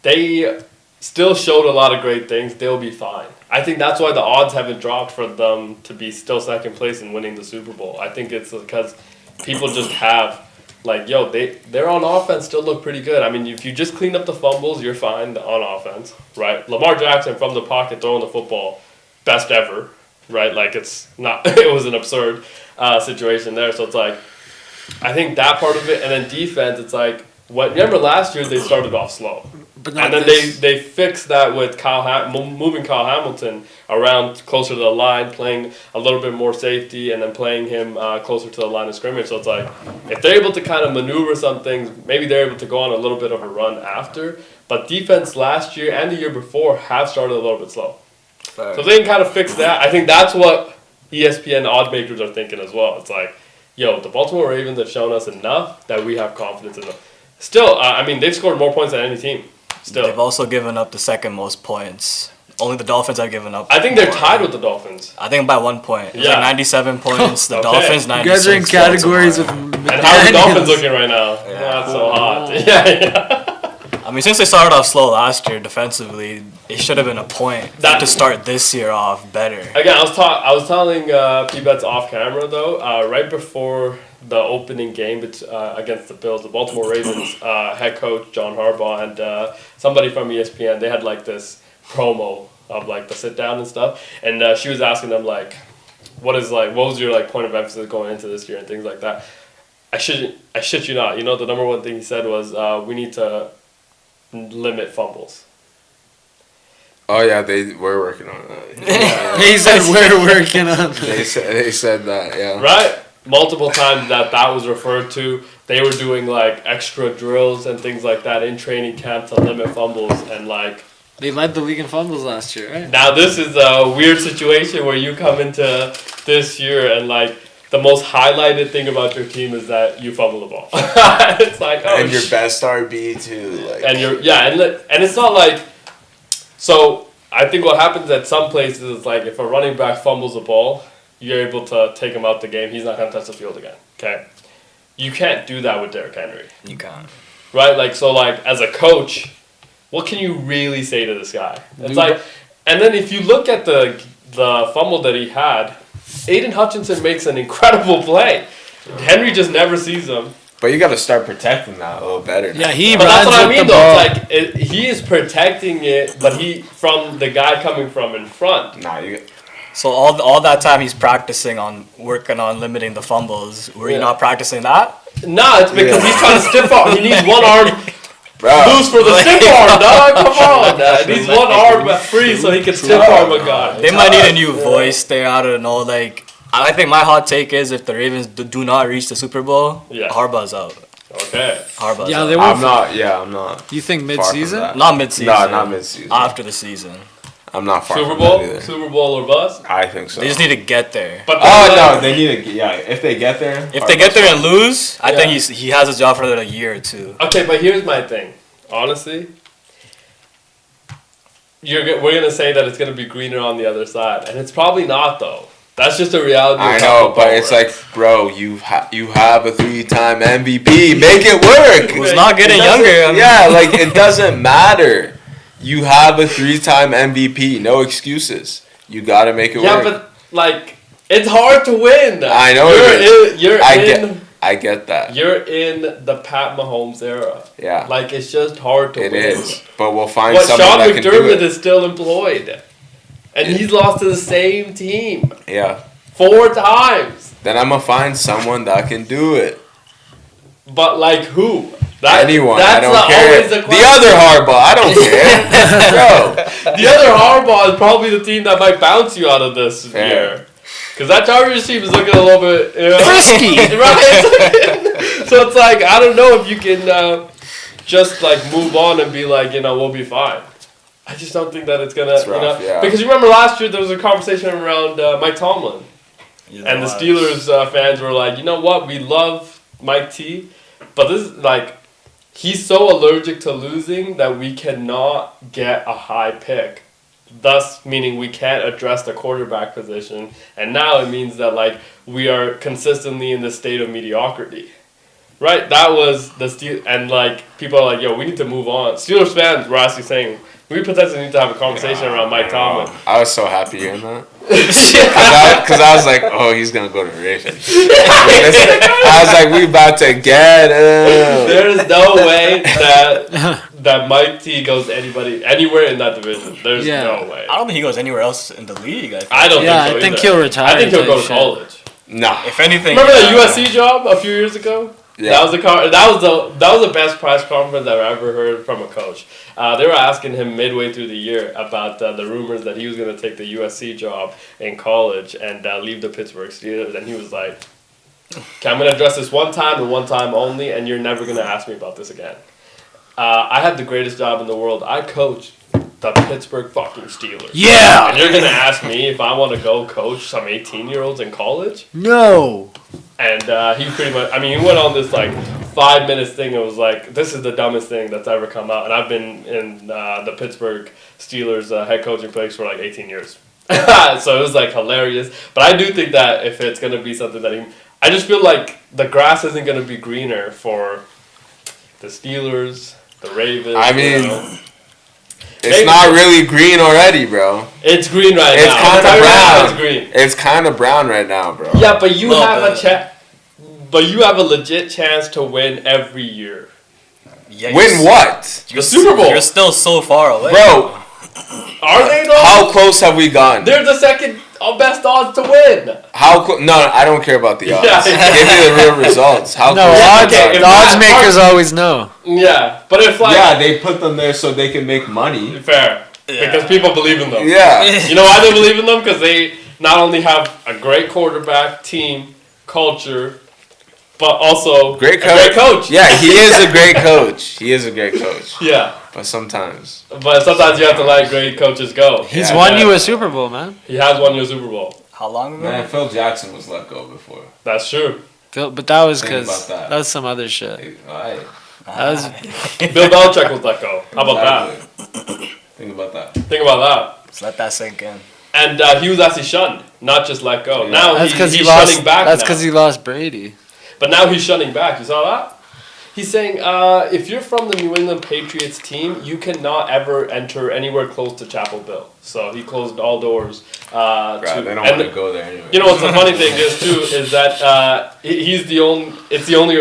they still showed a lot of great things. They'll be fine. I think that's why the odds haven't dropped for them to be still second place and winning the Super Bowl. I think it's because people just have, like, they're on offense still look pretty good. I mean, if you just clean up the fumbles, you're fine on offense, right? Lamar Jackson from the pocket throwing the football, best ever, right? Like, it's not, it was an absurd situation there. So it's like, I think that part of it, and then defense, it's like, remember last year they started off slow. And then they fixed that with moving Kyle Hamilton around closer to the line, playing a little bit more safety, and then playing him closer to the line of scrimmage. So it's like, if they're able to kind of maneuver some things, maybe they're able to go on a little bit of a run after. But defense last year and the year before have started a little bit slow. Fair. So if they can kind of fix that, I think that's what ESPN odd makers are thinking as well. It's like, the Baltimore Ravens have shown us enough that we have confidence in them. Still, they've scored more points than any team. Still. They've also given up the second most points. Only the Dolphins have given up. I think they're tied with the Dolphins. I think by 1 point. It's Yeah. like 97 points. The Okay. Dolphins 96. You guys are in categories with. And how are the Dolphins looking right now? Yeah. Not so hot. Yeah. I mean, since they started off slow last year defensively, it should have been a point to start this year off better. Again, I was telling P-Bets off camera though, right before the opening game against the Bills, the Baltimore Ravens head coach John Harbaugh and somebody from ESPN, they had like this promo of like the sit down and stuff, and she was asking them like, what was your like point of emphasis going into this year and things like that. I shit you not. The number one thing he said was we need to limit fumbles. Oh yeah, they were working on that. He said we're working on. They said that, yeah. Right? Multiple times that was referred to. They were doing like extra drills and things like that in training camp to limit fumbles, and like They led the league in fumbles last year, right? now this is a weird situation where you come into this year and like the most highlighted thing about your team is that you fumble the ball. It's like And your best RB too, like. and and it's not like, so I think what happens at some places is like if a running back fumbles the ball, you're able to take him out the game. He's not going to touch the field again. Okay, you can't do that with Derrick Henry. You can't. Right? Like, so like as a coach, what can you really say to this guy? It's like, and then if you look at the fumble that he had, Aiden Hutchinson makes an incredible play. Henry just never sees him. But you got to start protecting that a little better. Yeah, he But that's runs what I with mean the though. ball. It's like he is protecting it, but from the guy coming from in front. Nah, you. So all that time he's practicing on working on limiting the fumbles. Were you not practicing that? Nah, it's because he's trying to stiff arm. He needs one arm Bro. loose for the stiff arm, dog. Come on. He needs one arm free so he can stiff arm a guy. They might need a new voice there. I don't know. Like, I think my hot take is if the Ravens do not reach the Super Bowl, Harbaugh's out. Okay. Harbaugh's Yeah, out. they were. I'm not. You think far from mid-season? that. Not mid-season. No, not mid-season. After the season. I'm not far Super from Bowl? that either. Super Bowl or bust? I think so. They just need to get there. But no, they need to. Yeah, if they get there. If they get there and lose, I think he has a job for another year or two. Okay, but here's my thing. Honestly, we're gonna say that it's gonna be greener on the other side, and it's probably not though. That's just a reality. I know, but it's like, bro, you have a 3-time MVP. Make it work. Who's not getting younger? I mean. Yeah, like it doesn't matter. You have a 3-time MVP. No excuses. You gotta make it work. Yeah, but like it's hard to win. I know I get that. You're in the Pat Mahomes era. Yeah. Like it's just hard to win. It is, but we'll find But someone Sean that can do McDermott it. is still employed, and he's lost to the same team Yeah. 4 times. Then I'm gonna find someone that can do it. But like who? Anyone. I don't always care. the The other Harbaugh. I don't care. Bro. The other Harbaugh is probably the team that might bounce you out of this year. Because that Chargers team is looking a little bit Frisky. Right? So it's like, I don't know if you can just like move on and be like, we'll be fine. I just don't think that it's going to, Because you remember last year there was a conversation around Mike Tomlin. And the Steelers fans were like, you know what, we love Mike T, but this is like, he's so allergic to losing that we cannot get a high pick. Thus, meaning we can't address the quarterback position. And now it means that, like, we are consistently in the state of mediocrity. Right? That was the Steelers. And, like, people are like, yo, we need to move on. Steelers fans were actually saying, we potentially need to have a conversation around Mike Tomlin. I was so happy hearing that. Because I was like, oh, he's going to go to the Ravens. I was like, we about to get him. There's no way that Mike T goes anywhere in that division. There's no way. I don't think he goes anywhere else in the league. I don't think so I think either. he'll retire. I think he'll go to college. Nah. If anything, remember the USC job a few years ago? Yeah. That was the best press conference I've ever heard from a coach. They were asking him midway through the year about the rumors that he was going to take the USC job in college and leave the Pittsburgh Steelers, and he was like, "Okay, I'm going to address this one time and one time only, and you're never going to ask me about this again. I have the greatest job in the world. I coach the Pittsburgh fucking Steelers. Yeah. And you're going to ask me if I want to go coach some 18-year-olds in college?" No. And he pretty much, he went on this like 5 minutes thing. It was like, this is the dumbest thing that's ever come out. And I've been in the Pittsburgh Steelers head coaching place for like 18 years. So it was like hilarious. But I do think that if it's going to be something that I just feel like the grass isn't going to be greener for the Steelers, the Ravens. It's not really green already, bro. It's green now. It's kind of brown. It's green. It's kind of brown right now, bro. Yeah, but you have a legit chance to win every year. Yeah, win what? The Super Bowl. You're still so far away, bro. Are they though? How close have we gone? They're the second best odds to win. How close? No, I don't care about the odds. Yeah. Give me the real results. How No, close? the odds makers always know. Yeah, but if they put them there so they can make money. Fair. Yeah. Because people believe in them. Yeah. You know why they believe in them? Because they not only have a great quarterback, team, culture, but also a great coach. Yeah, he is a great coach. Yeah. But sometimes you have to let great coaches go. He's won you a Super Bowl, man. He has won you a Super Bowl. How long ago? Man, Phil Jackson was let go before. That's true. But that was Think because about that was some other shit. Alright. That was Bill Belichick was let go. How about that? Think about that. Think about that. Just let that sink in. And he was actually shunned, not just let go. Yeah. Now that's because he's he lost. shunning back. That's now. because he lost Brady. But now he's shunning back. You saw that? He's saying, if you're from the New England Patriots team, you cannot ever enter anywhere close to Chapel Hill. So he closed all doors. They don't want to go there anyway. You know what's the funny thing is too is that he's the only. It's the only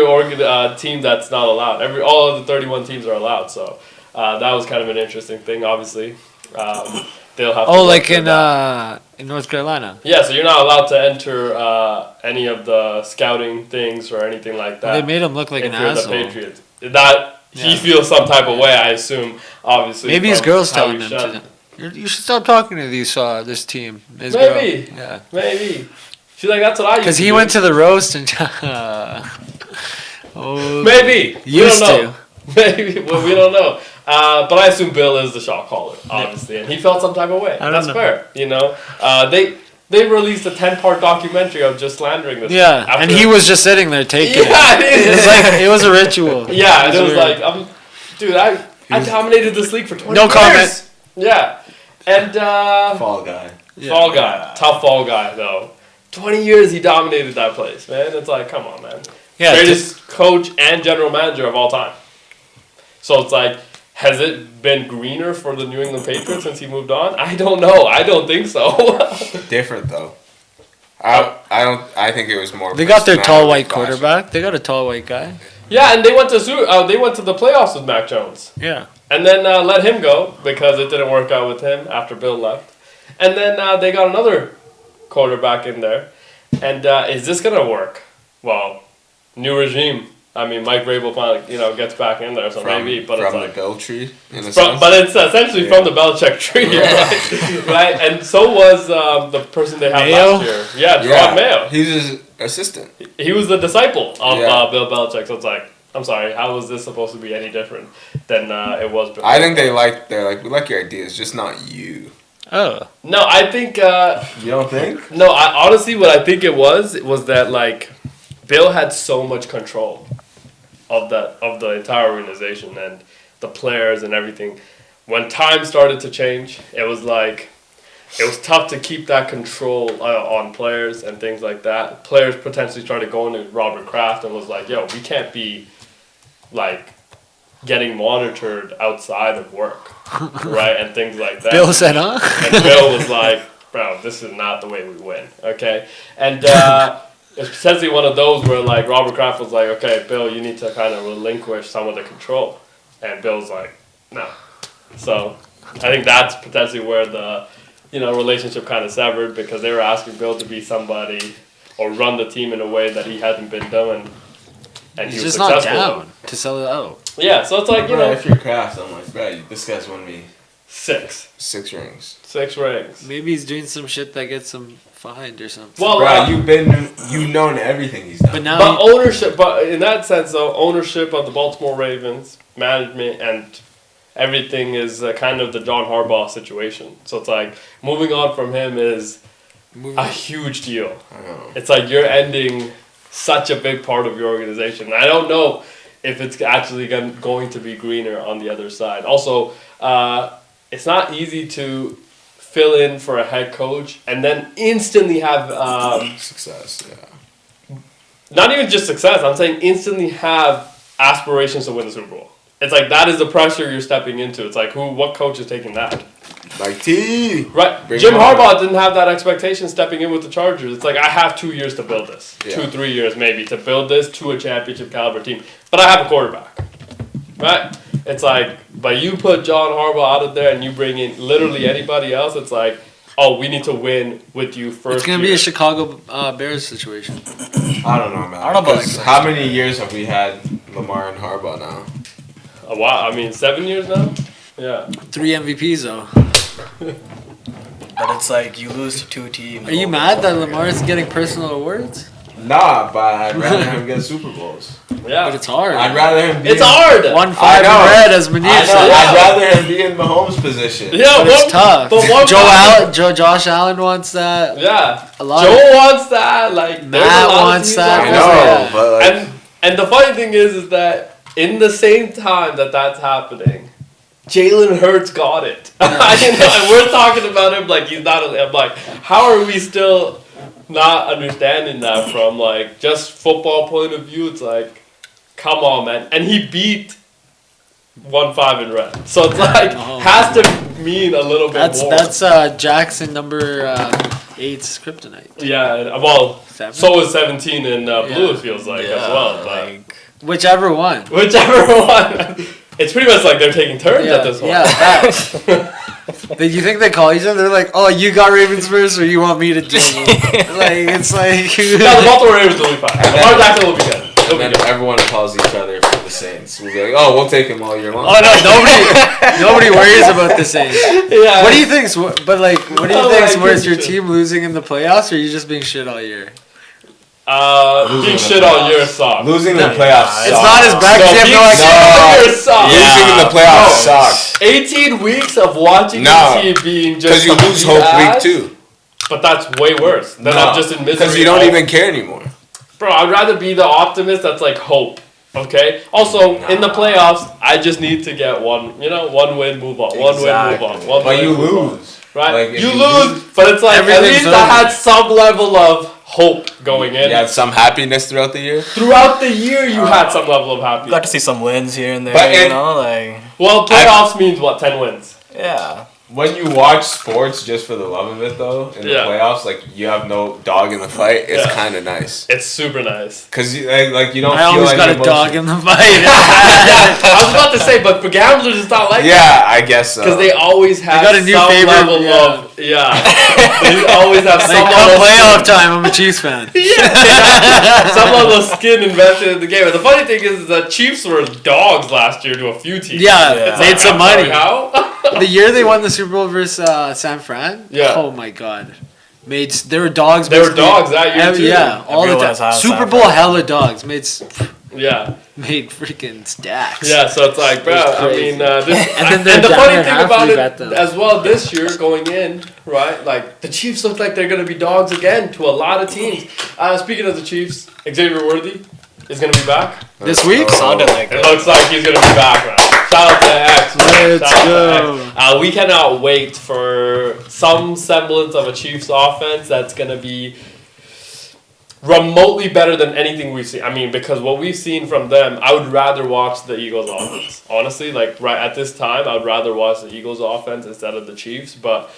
team that's not allowed. All of the 31 teams are allowed. So that was kind of an interesting thing. Obviously, they'll have. Oh, like in in North Carolina. Yeah, so you're not allowed to enter any of the scouting things or anything like that. They made him look like an if you're the asshole. Patriots. That he feels some type of way, I assume. Obviously, Maybe his from girl's how telling he him shoved. to. You should stop talking to this team. His Maybe. girl. Yeah. Maybe. She's like, that's what I used to Because he do. went to the roast and. Oh. Maybe. We Used don't know. to. Maybe. Well, we don't know. But I assume Bill is the shot caller, obviously, and he felt some type of way. I don't That's know. fair, you know. They released a 10-part documentary of just slandering this. Yeah, after- and he was just sitting there taking it. Yeah, It was like it was a ritual. yeah, and it was weird. like, dude, I dominated this league for 20 No years. comment. Yeah, and Fall guy. fall guy, tough fall guy though. 20 years he dominated that place, man. It's like, come on, man. Yeah, Greatest coach and general manager of all time. So it's like, has it been greener for the New England Patriots since he moved on? I don't know. I don't think so. Different though. I think it was more. They got their tall personality white clash. quarterback. They got a tall white guy. Yeah, and they went to the playoffs with Mac Jones, Yeah. and then let him go because it didn't work out with him after Bill left, and then they got another quarterback in there, and is this gonna work? Well, new regime. I mean, Mike Vrabel finally gets back in there, so maybe, but it's from like. the Bill tree, in a From, sense. but it's essentially from the Belichick tree, right? Right? And so was the person they had Mayo? last year. Yeah, Gerard Mayo. He's his assistant. He was the disciple of Yeah. Bill Belichick. So it's like, I'm sorry, how was this supposed to be any different than it was before? I think they're like, we like your ideas, just not you. Oh. No, I think... You don't think? no, honestly, what I think it was that, like, Bill had so much control of the entire organization and the players and everything. When time started to change, it was like it was tough to keep that control on players and things like that. Players potentially started going to Robert Kraft and was like, "Yo, we can't be like getting monitored outside of work, right?" And things like that. Bill said, huh? And Bill was like, "Bro, this is not the way we win." Okay, and. It's potentially one of those where, like, Robert Kraft was like, okay, Bill, you need to kind of relinquish some of the control. And Bill's like, no. So I think that's potentially where the, relationship kind of severed because they were asking Bill to be somebody or run the team in a way that he hadn't been doing. And He's he was just not successful. down to sell it out. Yeah, so it's like, Bro, if you're Kraft, I'm like, bro, this guy's won me 6 rings. rings. Maybe he's doing some shit that gets him fined or something. Well, Bro, you've known everything he's done. But now But ownership, but in that sense, though, ownership of the Baltimore Ravens, management, and everything is kind of the John Harbaugh situation. So it's like moving on from him is a huge deal. I know. It's like you're ending such a big part of your organization. I don't know if it's actually going to be greener on the other side. Also, it's not easy to fill in for a head coach and then instantly have Success, yeah. not even just success. I'm saying instantly have aspirations to win the Super Bowl. It's like that is the pressure you're stepping into. It's like what coach is taking that? Like T. Right. Bring Jim him on. Harbaugh didn't have that expectation stepping in with the Chargers. It's like I have 2 years to build this, Yeah. 2-3 years maybe to build this to a championship caliber team. But I have a quarterback, right? It's like, but you put John Harbaugh out of there and you bring in literally anybody else. It's like, oh, we need to win with you first. it's gonna be year. a Chicago Bears situation. I don't know, man. I don't know about 'Cause like how many years have we had Lamar and Harbaugh now? A while. I mean, 7 years now. Yeah. 3 MVPs though. But it's like you lose to 2 teams. Are you mad that Lamar's getting personal awards? Nah, but I'd rather him get Super Bowls. Yeah. But it's hard. I'd rather him be It's hard. 1-5 I know. in red, as Muneeb I know. said. I'd rather him be in Mahomes' position. Yeah, But it's tough. But one Josh Allen wants that. Yeah. A lot Joe of- wants that. Like there's Matt a lot of wants teams that. like I Yeah. know, but like, And the funny thing is that in the same time that that's happening, Jalen Hurts got it. And we're talking about him like he's not. I'm like, how are we still not understanding that from like just football point of view? It's like, come on, man. And he beat 1-5 in red, so it's like has to mean a little bit more. That's Jackson number 8's kryptonite. Yeah, well, 7? so is 17 in blue. Yeah. It feels like as well, but. Like, Whichever one. Whichever one. It's pretty much like they're taking turns at this point. Yeah, that. You think they call each other? They're like, "Oh, you got Ravens first, or you want me to do it?" Like it's like. No, the Baltimore Ravens will be fine. Lamar Jackson will be good. And then everyone calls each other for the Saints. We'll be like, oh, we'll take him all year long. Oh no, nobody worries about the Saints. Yeah. What do you think's but like what do you Oh, think's I worse, get your you. team losing in the playoffs or you just being shit all year? Being Losing shit the all year playoffs. sucks. Losing the playoffs It's sucks. not as bad because you have no being shit idea. all year sucks. Losing in the playoffs No. sucks. 18 weeks of watching No. your team being just Because you lose complete hope week ass, 2. But that's way worse. Then I'm just in misery. Because you don't even care anymore. Bro, I'd rather be the optimist that's like hope. Okay. Also, in the playoffs, I just need to get one win, move on. One win, move on. One But win, you move on. lose. Right? Like, if you you lose, but it's like at Everything's least I over. had some level of hope going in. You had some happiness throughout the year. Throughout the year, you had some level of happiness. Got to see some wins here and there, But you it- know, like Well, playoffs means what? 10 wins. yeah. When you watch sports just for the love of it, though, in the Yeah. playoffs, like you have no dog in the fight. It's Yeah. kind of nice It's super nice. because you you don't I feel always any got a emotion. dog in the fight. Yeah, I was about to say, but for gamblers, it's not like that. Yeah, I guess so. Because they always have got a new some favorite, level yeah. of they always have some Like come level playoff of time, I'm a Chiefs fan. some level of skin invested in the game. And the funny thing is that Chiefs were dogs last year to a few teams. Yeah, It's made like, some I'm sorry, money. How? The year they won the Super Bowl versus San Fran. Yeah. Oh my God. They were dogs. They were basically dogs that year too. Yeah, all the Everyone time. has had Super San Bowl Fran. hella dogs Yeah, made freaking stacks. yeah. So it's like, bro. It's I crazy. mean, this, And then and they're the down funny at thing half, about we it bet them. as well this year going in, right? Like the Chiefs look like they're gonna be dogs again to a lot of teams. Speaking of the Chiefs, Xavier Worthy is gonna be back. This week? Sounded like It it. looks like he's gonna be back, man. Shout out to X. Man. Let's Shout out go. to X. We cannot wait for some semblance of a Chiefs offense that's gonna be remotely better than anything we've seen. I mean, because what we've seen from them, I would rather watch the Eagles offense. Honestly, like right at this time, I would rather watch the Eagles offense instead of the Chiefs. But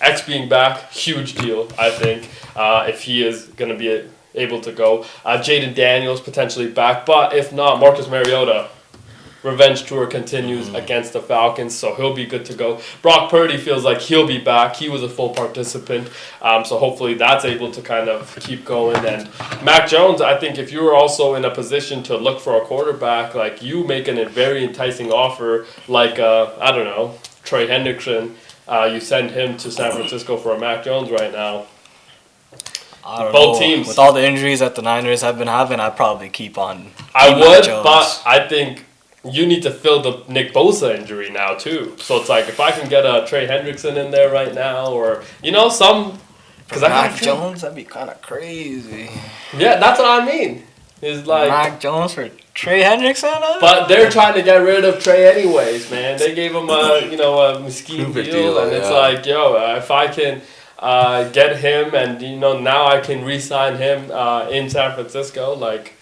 X being back, huge deal, I think, if he is gonna be able to go. Jaden Daniels potentially back, but if not, Marcus Mariota. Revenge tour continues against the Falcons, so he'll be good to go. Brock Purdy feels like he'll be back. He was a full participant, so hopefully that's able to kind of keep going. And Mac Jones, I think if you were also in a position to look for a quarterback, like you making a very enticing offer, like, I don't know, Trey Hendrickson, you send him to San Francisco for a Mac Jones right now. I don't Both know. teams. With all the injuries that the Niners have been having, I'd probably keep on. I keep would, Jones. but I think you need to fill the Nick Bosa injury now too. So it's like if I can get a Trey Hendrickson in there right now, or some, because I Mac got Jones. Jones, that'd be kind of crazy. Yeah, that's what I mean. Is like, Mac Jones for Trey Hendrickson? but they're trying to get rid of Trey anyways, man. They gave him a mesquite Stupid deal, deal, and it's yeah. like, if I can get him, and now I can re-sign him in San Francisco, like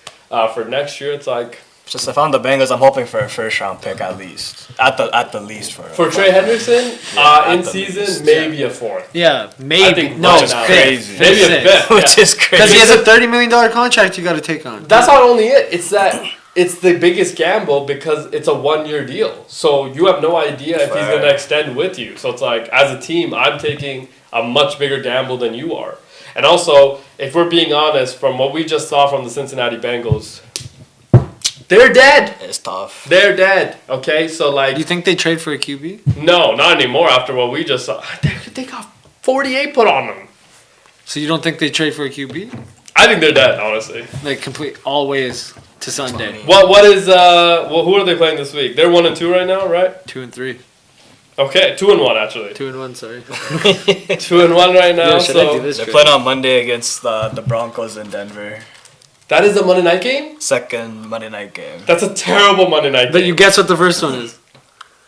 for next year, it's like. Just if I'm the Bengals, I'm hoping for a first round pick at least. At the least For Trey Hendrickson, Yeah, in at the season, least, maybe a fourth. Yeah, I maybe. think No, right now- crazy. Maybe a Fifth, fifth. which yeah. is crazy. Because he has a $30 million contract you got to take on. That's not only it. It's that it's the biggest gamble because it's a 1-year deal. So you have no idea if he's going to extend with you. So it's like, as a team, I'm taking a much bigger gamble than you are. And also, if we're being honest, from what we just saw from the Cincinnati Bengals, they're dead. It's tough. They're dead. Okay, so Do like, you think they trade for a QB? no, not anymore. After what we just saw, they got 48 put on them. So you don't think they trade for a QB? I think they're dead, honestly. Like complete all ways to Sunday. What is who are they playing this week? They're 1-2 right now, right? 2 and 3. Okay, 2-1 actually. 2 and 1, sorry. 2-1 right now. Yeah, should I do So this? They're playing on Monday against the Broncos in Denver. that is a Monday night game. Second Monday night game. That's a terrible Monday night But game. you guess what the first one is.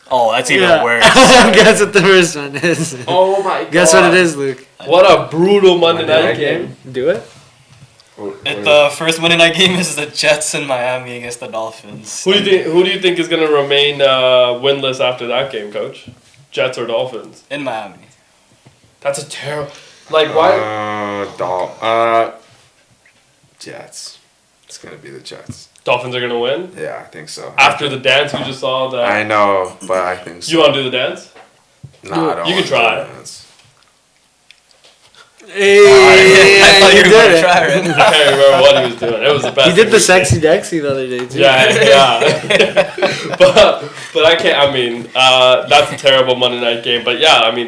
Oh, that's even worse. Guess what the first one is. Oh my god. Guess what it is, Luke. What a brutal Monday Monday night night game. Do it. The first Monday night game is the Jets in Miami against the Dolphins. Who do you think is going to remain winless after that game, Coach? Jets or Dolphins? In Miami. That's a terrible. Like why? Jets. It's gonna be the Jets. Dolphins are going to win Yeah, I think so. after the dance you just saw. I know, but I think so. You want to do the dance? Nah, I don't. You can try. Hey, I thought you were did going to it. try right I can't remember what he was doing. It was the best. He did the thing we sexy Dexy the other day too. Yeah. but I can't. I mean, that's a terrible Monday night game. But yeah, I mean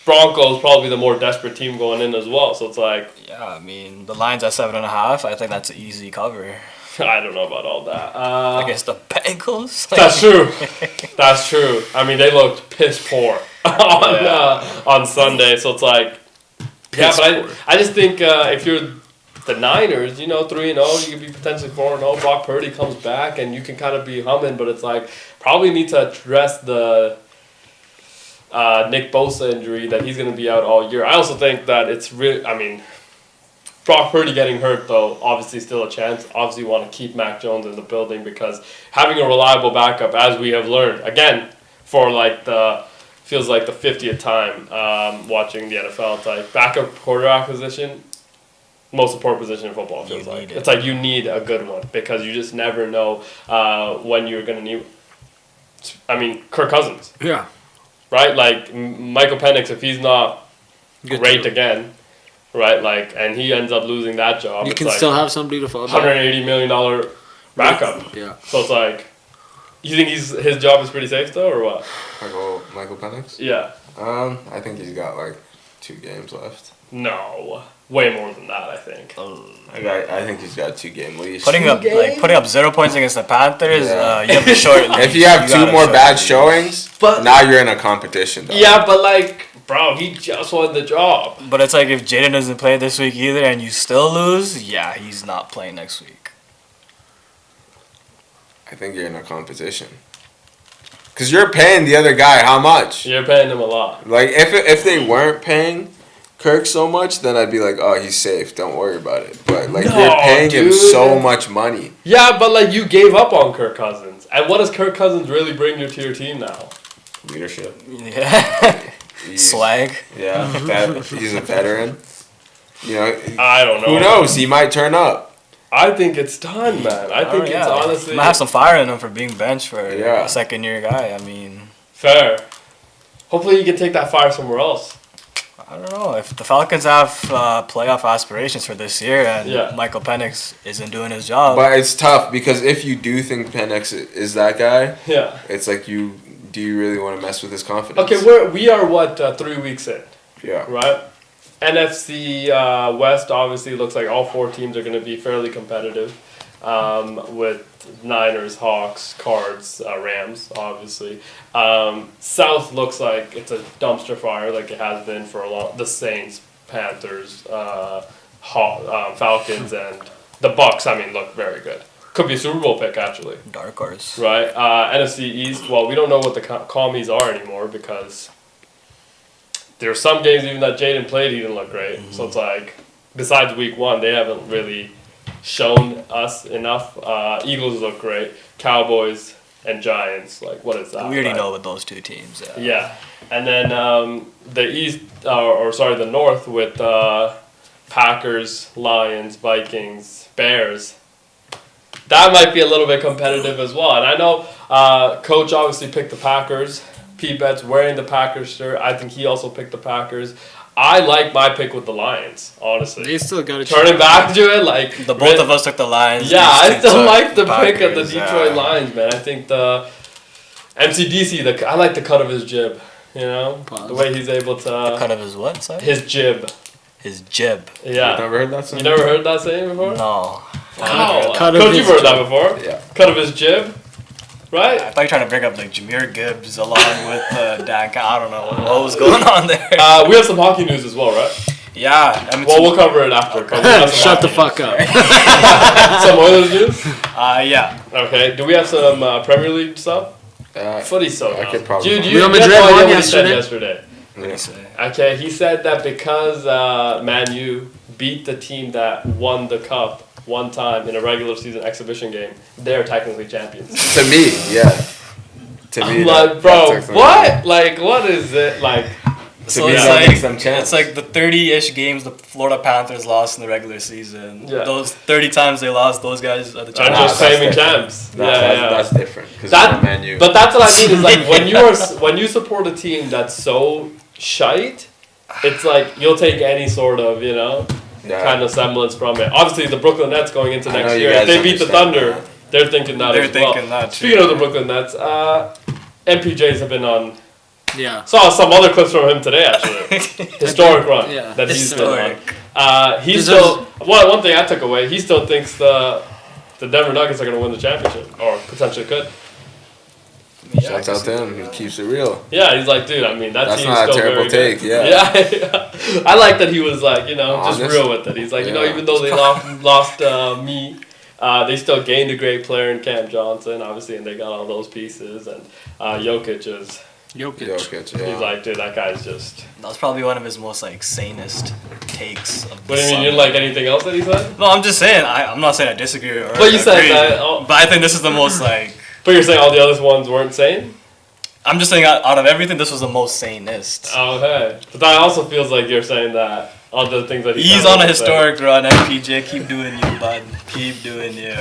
Broncos probably the more desperate team going in as well. So it's like Yeah, I mean, the line's at 7.5. I think that's an easy cover. I don't know about all that. Against the Bengals. That's true. That's true. I mean, they looked piss poor on Sunday. So it's like, Piss but poor. I just think if you're the Niners, 3-0, you could be potentially 4-0. Brock Purdy comes back and you can kind of be humming, but it's like probably need to address the Nick Bosa injury that he's going to be out all year. I also think that it's really, I mean, Brock Purdy getting hurt, though, obviously still a chance. Obviously, you want to keep Mac Jones in the building because having a reliable backup, as we have learned, again, for feels like the 50th time watching the NFL, it's like backup quarterback position, most important position in football, feels like. It's like you need a good one because you just never know when you're going to need. I mean, Kirk Cousins, Yeah. right? Like, Michael Penix, if he's not great again. Right, and he ends up losing that job. You it's can like still have somebody to fall back. $180 million backup. Yeah. So it's like, you think his job is pretty safe though, or what? Michael Penix? Yeah. I think he's got like 2 games left. No, way more than that. I think. I think he's got 2-game leash. Putting up 0 points against the Panthers, Yeah. you have a short leash. If you have 2 gotta more short bad leash. showings, But- now you're in a competition. Though. Yeah, but bro, he just won the job. But it's like if Jaden doesn't play this week either and you still lose, yeah, he's not playing next week. I think you're in a competition. Because you're paying the other guy how much? You're paying him a lot. Like, if they weren't paying Kirk so much, then I'd be like, oh, he's safe. Don't worry about it. But, No, you're paying him dude. so much money. Yeah, but you gave up on Kirk Cousins, and what does Kirk Cousins really bring you to your team now? Leadership. Yeah. Swag. Yeah, he's a veteran. I don't know. Who knows? He might turn up. I think it's done, man. I think it's honestly Might have some fire in him for being benched for Yeah. a second-year guy. I mean, fair. Hopefully, you can take that fire somewhere else. I don't know. If the Falcons have playoff aspirations for this year and Yeah. Michael Penix isn't doing his job, But it's tough because if you do think Penix is that guy, Yeah. it's like do you really want to mess with his confidence? Okay, we are what 3 weeks in, Yeah. right? NFC West obviously looks like all 4 teams are going to be fairly competitive, with Niners, Hawks, Cards, Rams, obviously. South looks like it's a dumpster fire, like it has been for a long. The Saints, Panthers, Falcons, and the Bucks. I mean, look very good. Could be a Super Bowl pick actually. dark horse. Right. NFC East. Well, we don't know what the commies are anymore because there's some games even that Jaden played, he didn't look great. Mm-hmm. So it's like, besides week 1, they haven't really shown us enough. Eagles look great. Cowboys and Giants. What is that? We already right? know with those 2 teams. Yeah. And then the East, the North with Packers, Lions, Vikings, Bears. That might be a little bit competitive as well. And I know Coach obviously picked the Packers. P-Bet's wearing the Packers shirt. I think he also picked the Packers. I like my pick with the Lions, honestly. They still got to Turning back to it, The both of us took the Lions. Yeah, I these two still took like the pick of the Packers, Detroit Lions, man. I think the MCDC, I like the cut of his jib, Pause. The way he's able to... The cut of his what, sorry? His jib. His jib. Yeah. You never heard that saying? You never heard that saying before? No. Wow. Cut of Coach, his you've heard that jib. before? Yeah. Cut of his jib? Right? I thought you were trying to bring up Jameer Gibbs along with Dan. I don't know what was going on there. We have some hockey news as well, right? Yeah. Well, we'll cover it after. but we have some Shut the hockey fuck up. news. Some Oilers news? Yeah. Okay. Do we have some Premier League stuff? Footy's so I dumb. could probably. Dude, Real you have Madrid no idea won what he said yesterday. What do you say? Okay, he said that because Man U beat the team that won the cup one time in a regular season exhibition game, they're technically champions. To me, yeah. To me, I'm like, bro, what? What is it? So me, it's that like makes them champs. it's like the 30-ish games the Florida Panthers lost in the regular season. Yeah. Those 30 times they lost, those guys are the Are champions. just that's claiming different. champs. That's different. Because That- Man U. But that's what I mean is like when you support a team that's so shite, it's like you'll take any sort of kind of semblance from it. Obviously, the Brooklyn Nets going into I know next you year, if guys they beat the understand Thunder, that. they're thinking that They're as well. thinking that too. Speaking of the Brooklyn Nets, MPJs have been on. Yeah. Saw some other clips from him today actually. Historic run Yeah. that he's been on. Historic. He This still one thing I took away. He still thinks the Denver Nuggets are going to win the championship or potentially could. Shouts out to him. He keeps it real. Yeah, he's like, dude. I mean, that That's team's not a still terrible very take, good. yeah. Yeah. I like that he was like, just Honest. real with it. He's like, Yeah. even though they lost me, they still gained a great player in Cam Johnson, obviously, and they got all those pieces. And Jokic is. Jokic, yeah. He's like, dude, that guy's just. That was probably one of his most like sanest takes. Of the What do you mean? You didn't summer. like anything else that he said? No, I'm just saying. I'm not saying I disagree or. But you said agree, that. Oh, But I think this is the most like. but you're saying all the other ones weren't sane? I'm just saying out of everything, this was the most sanest. Okay. But that also feels like you're saying that all the things that He's on a historic run, MPJ. Keep doing you, bud. Keep doing you.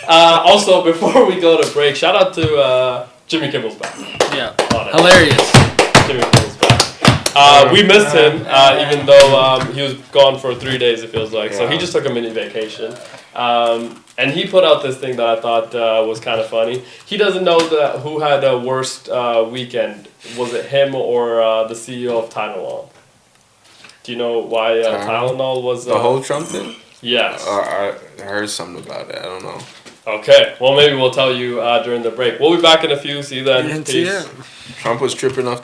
Also, before we go to break, shout out to Jimmy Kimmel's back. Yeah. On it. Hilarious. Jimmy Kimmel's back. We missed him, even though he was gone for 3 days, it feels like. So he Yeah. just took a mini vacation. And he put out this thing that I thought was kind of funny. He doesn't know who had the worst weekend. Was it him or the CEO of Tylenol? Do you know why Tylenol was... The whole Trump thing? Yes. I heard something about it. I don't know. Okay. Well, maybe we'll tell you during the break. We'll be back in a few. See you then. Peace. Yeah. Trump was tripping off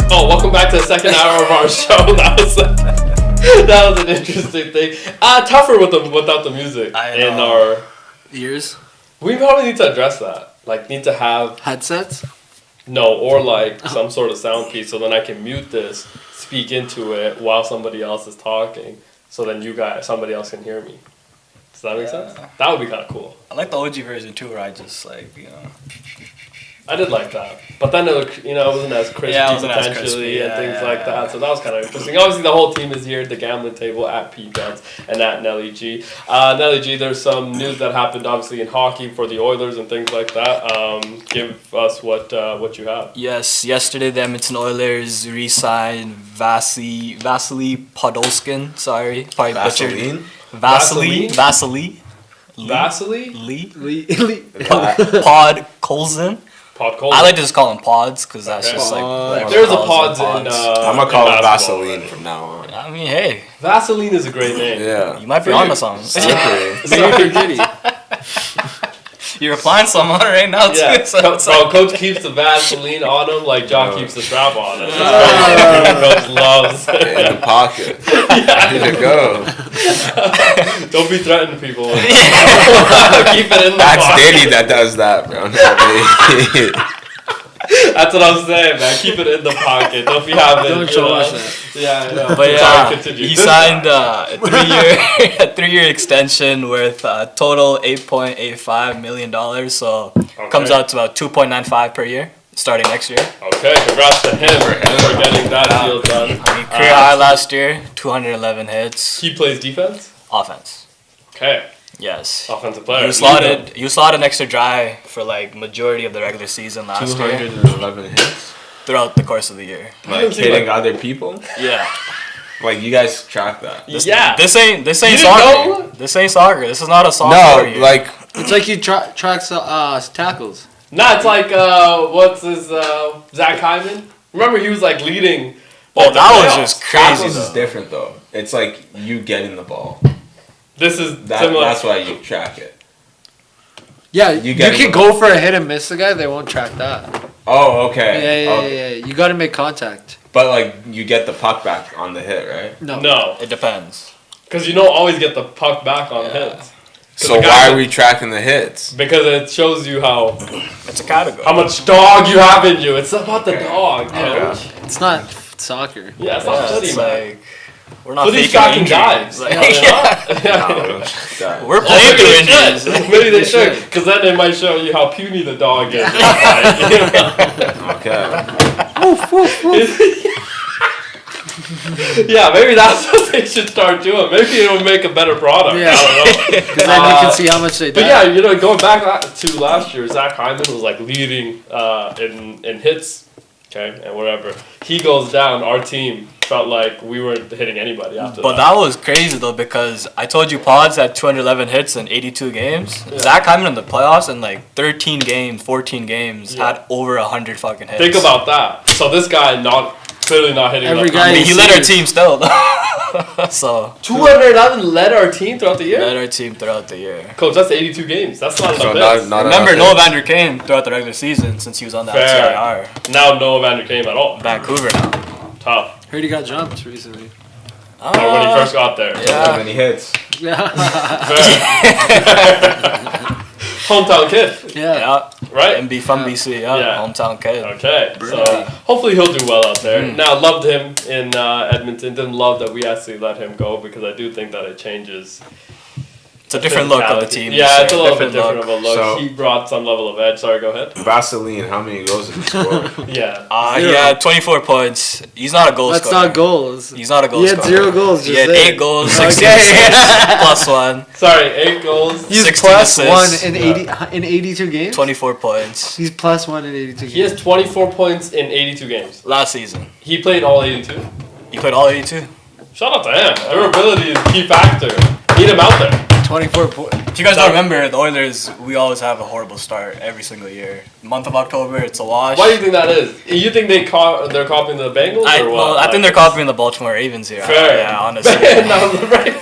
Oh, welcome back to the second hour of our show. That was an interesting thing. Tougher without the music in our Ears? We probably need to address that. Like, need to have Headsets? no, or like some sort of sound piece, so then I can mute this, speak into it while somebody else is talking, so then somebody else can hear me. Does that make sense? That would be kind of cool. I like the OG version too, where I just I did like that, but then it wasn't as crispy potentially crispy, and things like that. So that was kind of interesting. Obviously, the whole team is here at the gambling table at P-Bets and at Nelly G. Nelly G, there's some news that happened obviously in hockey for the Oilers and things like that. Give us what you have. Yes, yesterday the Edmonton Oilers re-signed Vasily Podolskin. Sorry, probably butchered. Vasily. Vasily? Pod Colson. Pod Cole. I like to just call him Pods because that's just like there's a Pods in. I'm gonna call him basketball, Vaseline right? from now on. I mean, hey, Vaseline is a great name. Yeah. you might be on to something. Slippery. Diddy. You're applying someone right now too. Yeah, So it's like, Coach keeps the Vaseline on him like John keeps the strap on him. Coach loves. In the pocket. Ready to go. Don't be threatening people. Keep it in the That's pocket. Diddy that does that, bro. That's what I'm saying, man. Keep it in the pocket. Don't be having. Don't show us that. Yeah, I know. but yeah, Sorry, continue. he This signed guy. a 3-year extension worth total $8.85 million. So comes out to about $2.95 per year starting next year. Okay, congrats to him for getting that deal done. I mean, career high last year, 211 hits. He plays defense. Offense. Okay, Yes. offensive player. You slotted next to dry for like majority of the regular season last year 211 hits. throughout the course of the year. Like hitting other people. Yeah. Like you guys track that. Yeah. This ain't You didn't soccer. know? This ain't soccer. This is not a soccer. No, like It's like you track tackles. Nah, it's like what's his Zach Hyman? Remember he was like leading. Oh, like, the that was playoffs. just crazy. tackles is Though. different though. It's like you getting the ball. This is similar. That's why you track it. Yeah, You you get can it. go for a hit and miss the guy. They won't track that. Oh, okay. Yeah, Okay. You got to make contact. But like you get the puck back on the hit, right? No, It depends. because you don't always get the puck back on hits. So the guy why that- are we tracking the hits? Because it shows you how It's a category. much dog you have in you. It's about the dog, coach. It's not soccer. Yeah, it's not Yeah, funny, it's man. like we're not For these faking shocking injuries. guys. Like, No, they're not. No, that- we're Well, playing maybe through they injuries. should. Maybe they should, because then it might show you how puny the dog is. okay. Yeah, maybe that's what they should start doing. Maybe it'll make a better product. Yeah. I don't know. Because then you can see how much they But did. yeah, going back to last year, Zach Hyman was like leading in hits, okay, and whatever. He goes down. Our team felt like we weren't hitting anybody after But that was crazy though because I told you Pods had 211 hits in 82 games. Yeah. Zach Hyman in the playoffs in like 13 games, 14 games had over 100 fucking hits. Think about that. So this guy clearly not hitting. Every enough. guy I mean, he is led our serious. team still. So 211 led our team throughout the year. led our team throughout the year. Coach, that's 82 games. That's not So enough hits. not Remember enough Noah hits. Vander Kane throughout the regular season since he was on that Fair. TIR. Now no Vander came at all. Vancouver now. Tough. Heard he got jumped recently. Or when he first got there. How many hits? Yeah. Hometown kid, Yeah. right? MB from BC, Yeah. hometown kid. Okay, so hopefully he'll do well out there. Now, loved him in Edmonton. Didn't love that we actually let him go because I do think that it changes. It's a different look of the team. Yeah, this it's a year. little bit different of a look. So- He brought some level of edge. Sorry, go ahead. Vaseline, how many goals did he score? Yeah. He Zero. had 24 points. He's not a goal That's scorer. not goals. He's not a goal He had scorer. 0 goals. He Just had saying. 8 goals, 16 Okay. assists, plus 1, Sorry, 8 goals. He's 16 plus assists. 1 in 82 games. 24 points He's plus 1 in 82 games. He has 24 points in 82 games. last season. He played all 82. He played all 82. Shout out to him. Durability is a key factor. Need him out there. 24 points. If you guys don't remember, the Oilers, we always have a horrible start every single year. Month of October, it's a wash. Why do you think that is? You think they're copying the Bengals or what? I think they're copying the Baltimore Ravens here. Fair. Yeah, honestly. No, right.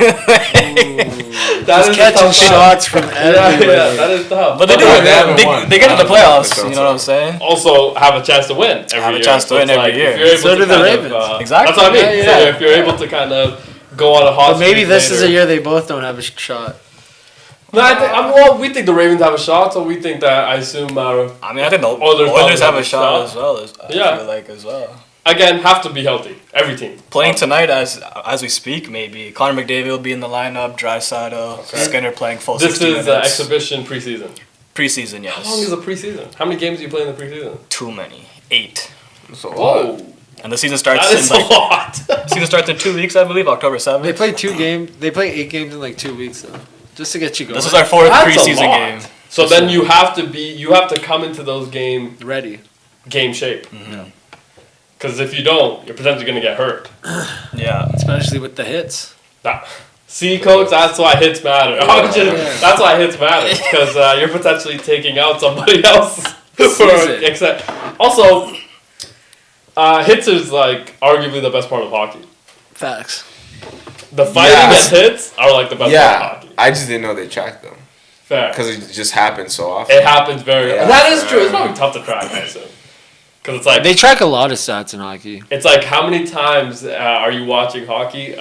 That is a catching tough time. shots from Yeah, everywhere. that is tough. But they do Yeah, it. they haven't won. They get to the playoffs. That's You know what I'm saying? Also have a chance to win every Have a year. chance to win it's every like, year. If you're able So to do the kind Ravens. Of, Exactly. That's what I mean. Yeah, So yeah. if you're able to kind of go on a hot But maybe streak this is a later- year they both don't have a shot. No, well, we think the Ravens have a shot, so we think that I assume. I mean, I think the Oilers Oilers have probably a shot as well. I Yeah. feel like as well. Again, have to be healthy. Every team Playing tonight as we speak, maybe Connor McDavid will be in the lineup. Draisaitl, Skinner playing full This 60 is minutes. exhibition preseason. Preseason, yes. How long is a preseason? How many games do you play in the preseason? Too many. 8. That's a lot. Whoa, And the season starts that is in a lot. season starts in 2 weeks, I believe, October 7th. They play 2 games. They play 8 games in like 2 weeks though, just to get you going. This is our 4th That's a preseason lot. game. So then you have to come into those game ready. shape. Because if you don't, you're potentially going to get hurt. Yeah. Especially with the hits. See, coach, that's why hits matter. Yeah. That's why hits matter because you're potentially taking out somebody else. Season. Also, hits is like arguably the best part of hockey. Facts. The fighting Yes. and hits are like the best part of Yeah, hockey. I just didn't know they tracked them Fair. because it just happens so often. It happens very. Yeah. That is true. It's probably tough to track, I assume. Because it's like They track a lot of stats in hockey. it's like how many times are you watching hockey?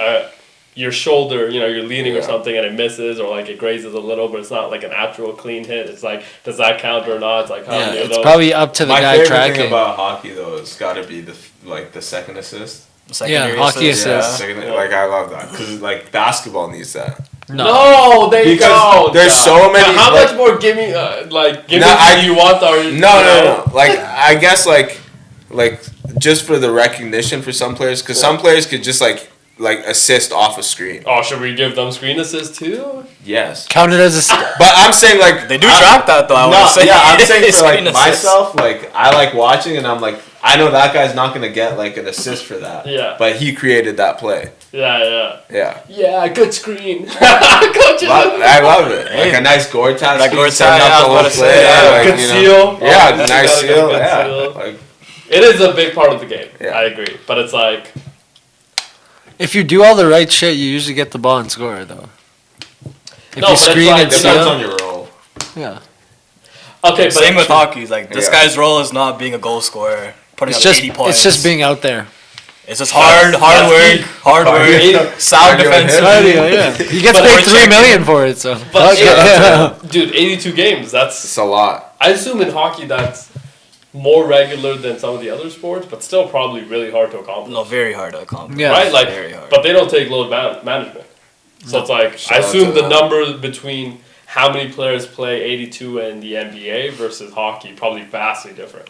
Your shoulder, you're leaning or Yeah. something and it misses or like it grazes a little, but it's not like an actual clean hit. It's like, does that count or not? It's like how Yeah, many of it's those? probably up to the My guy favorite tracking. thing about hockey though has got to be the second assist. Secondary hockey assist, assist. yeah. Second, like I love that because like basketball needs that. No, they Because don't. there's so many, How like- much more gimme No, do you want? Or No. Like I guess like just for the recognition for some players, because some players could just like assist off a screen. Oh, should we give them screen assist too? Yes, Counted as a stat. but I'm saying like They do track that though, I want to say. yeah, I'm saying for like Screen assist. myself, like I like watching and I'm like I know that guy's not gonna get like an assist for that. Yeah. but he created that play. Yeah. Yeah, Good screen. Coaches. I love it. Like a nice Gortat That screen, Gortat, setting I up the was whole about to play. say, yeah, like, Good you know. seal. Yeah, Oh, nice you gotta get seal. a good Yeah, seal. like It is a big part of the game. Yeah. I agree, but it's like If you do all the right shit, you usually get the ball and score though. If No, you but it's screen like- and Depends seal, on your role. yeah. okay, but Same with hockey. Like this Yeah. guy's role is not being a goal scorer, putting It's up just 80 points. it's just being out there. It's just hard That's work, key. sound Cardio defense. Cardio, yeah. He gets But paid we're $3 checking. million for it, so. But Fuck it. dude, 82 games. That's it's a lot. I assume in hockey that's more regular than some of the other sports, but still probably really hard to accomplish. No, very hard to accomplish. Yeah. Right? Like, very hard. but they don't take load management. So it's like Shout I out assume to the them. number between how many players play 82 in the NBA versus hockey probably vastly different.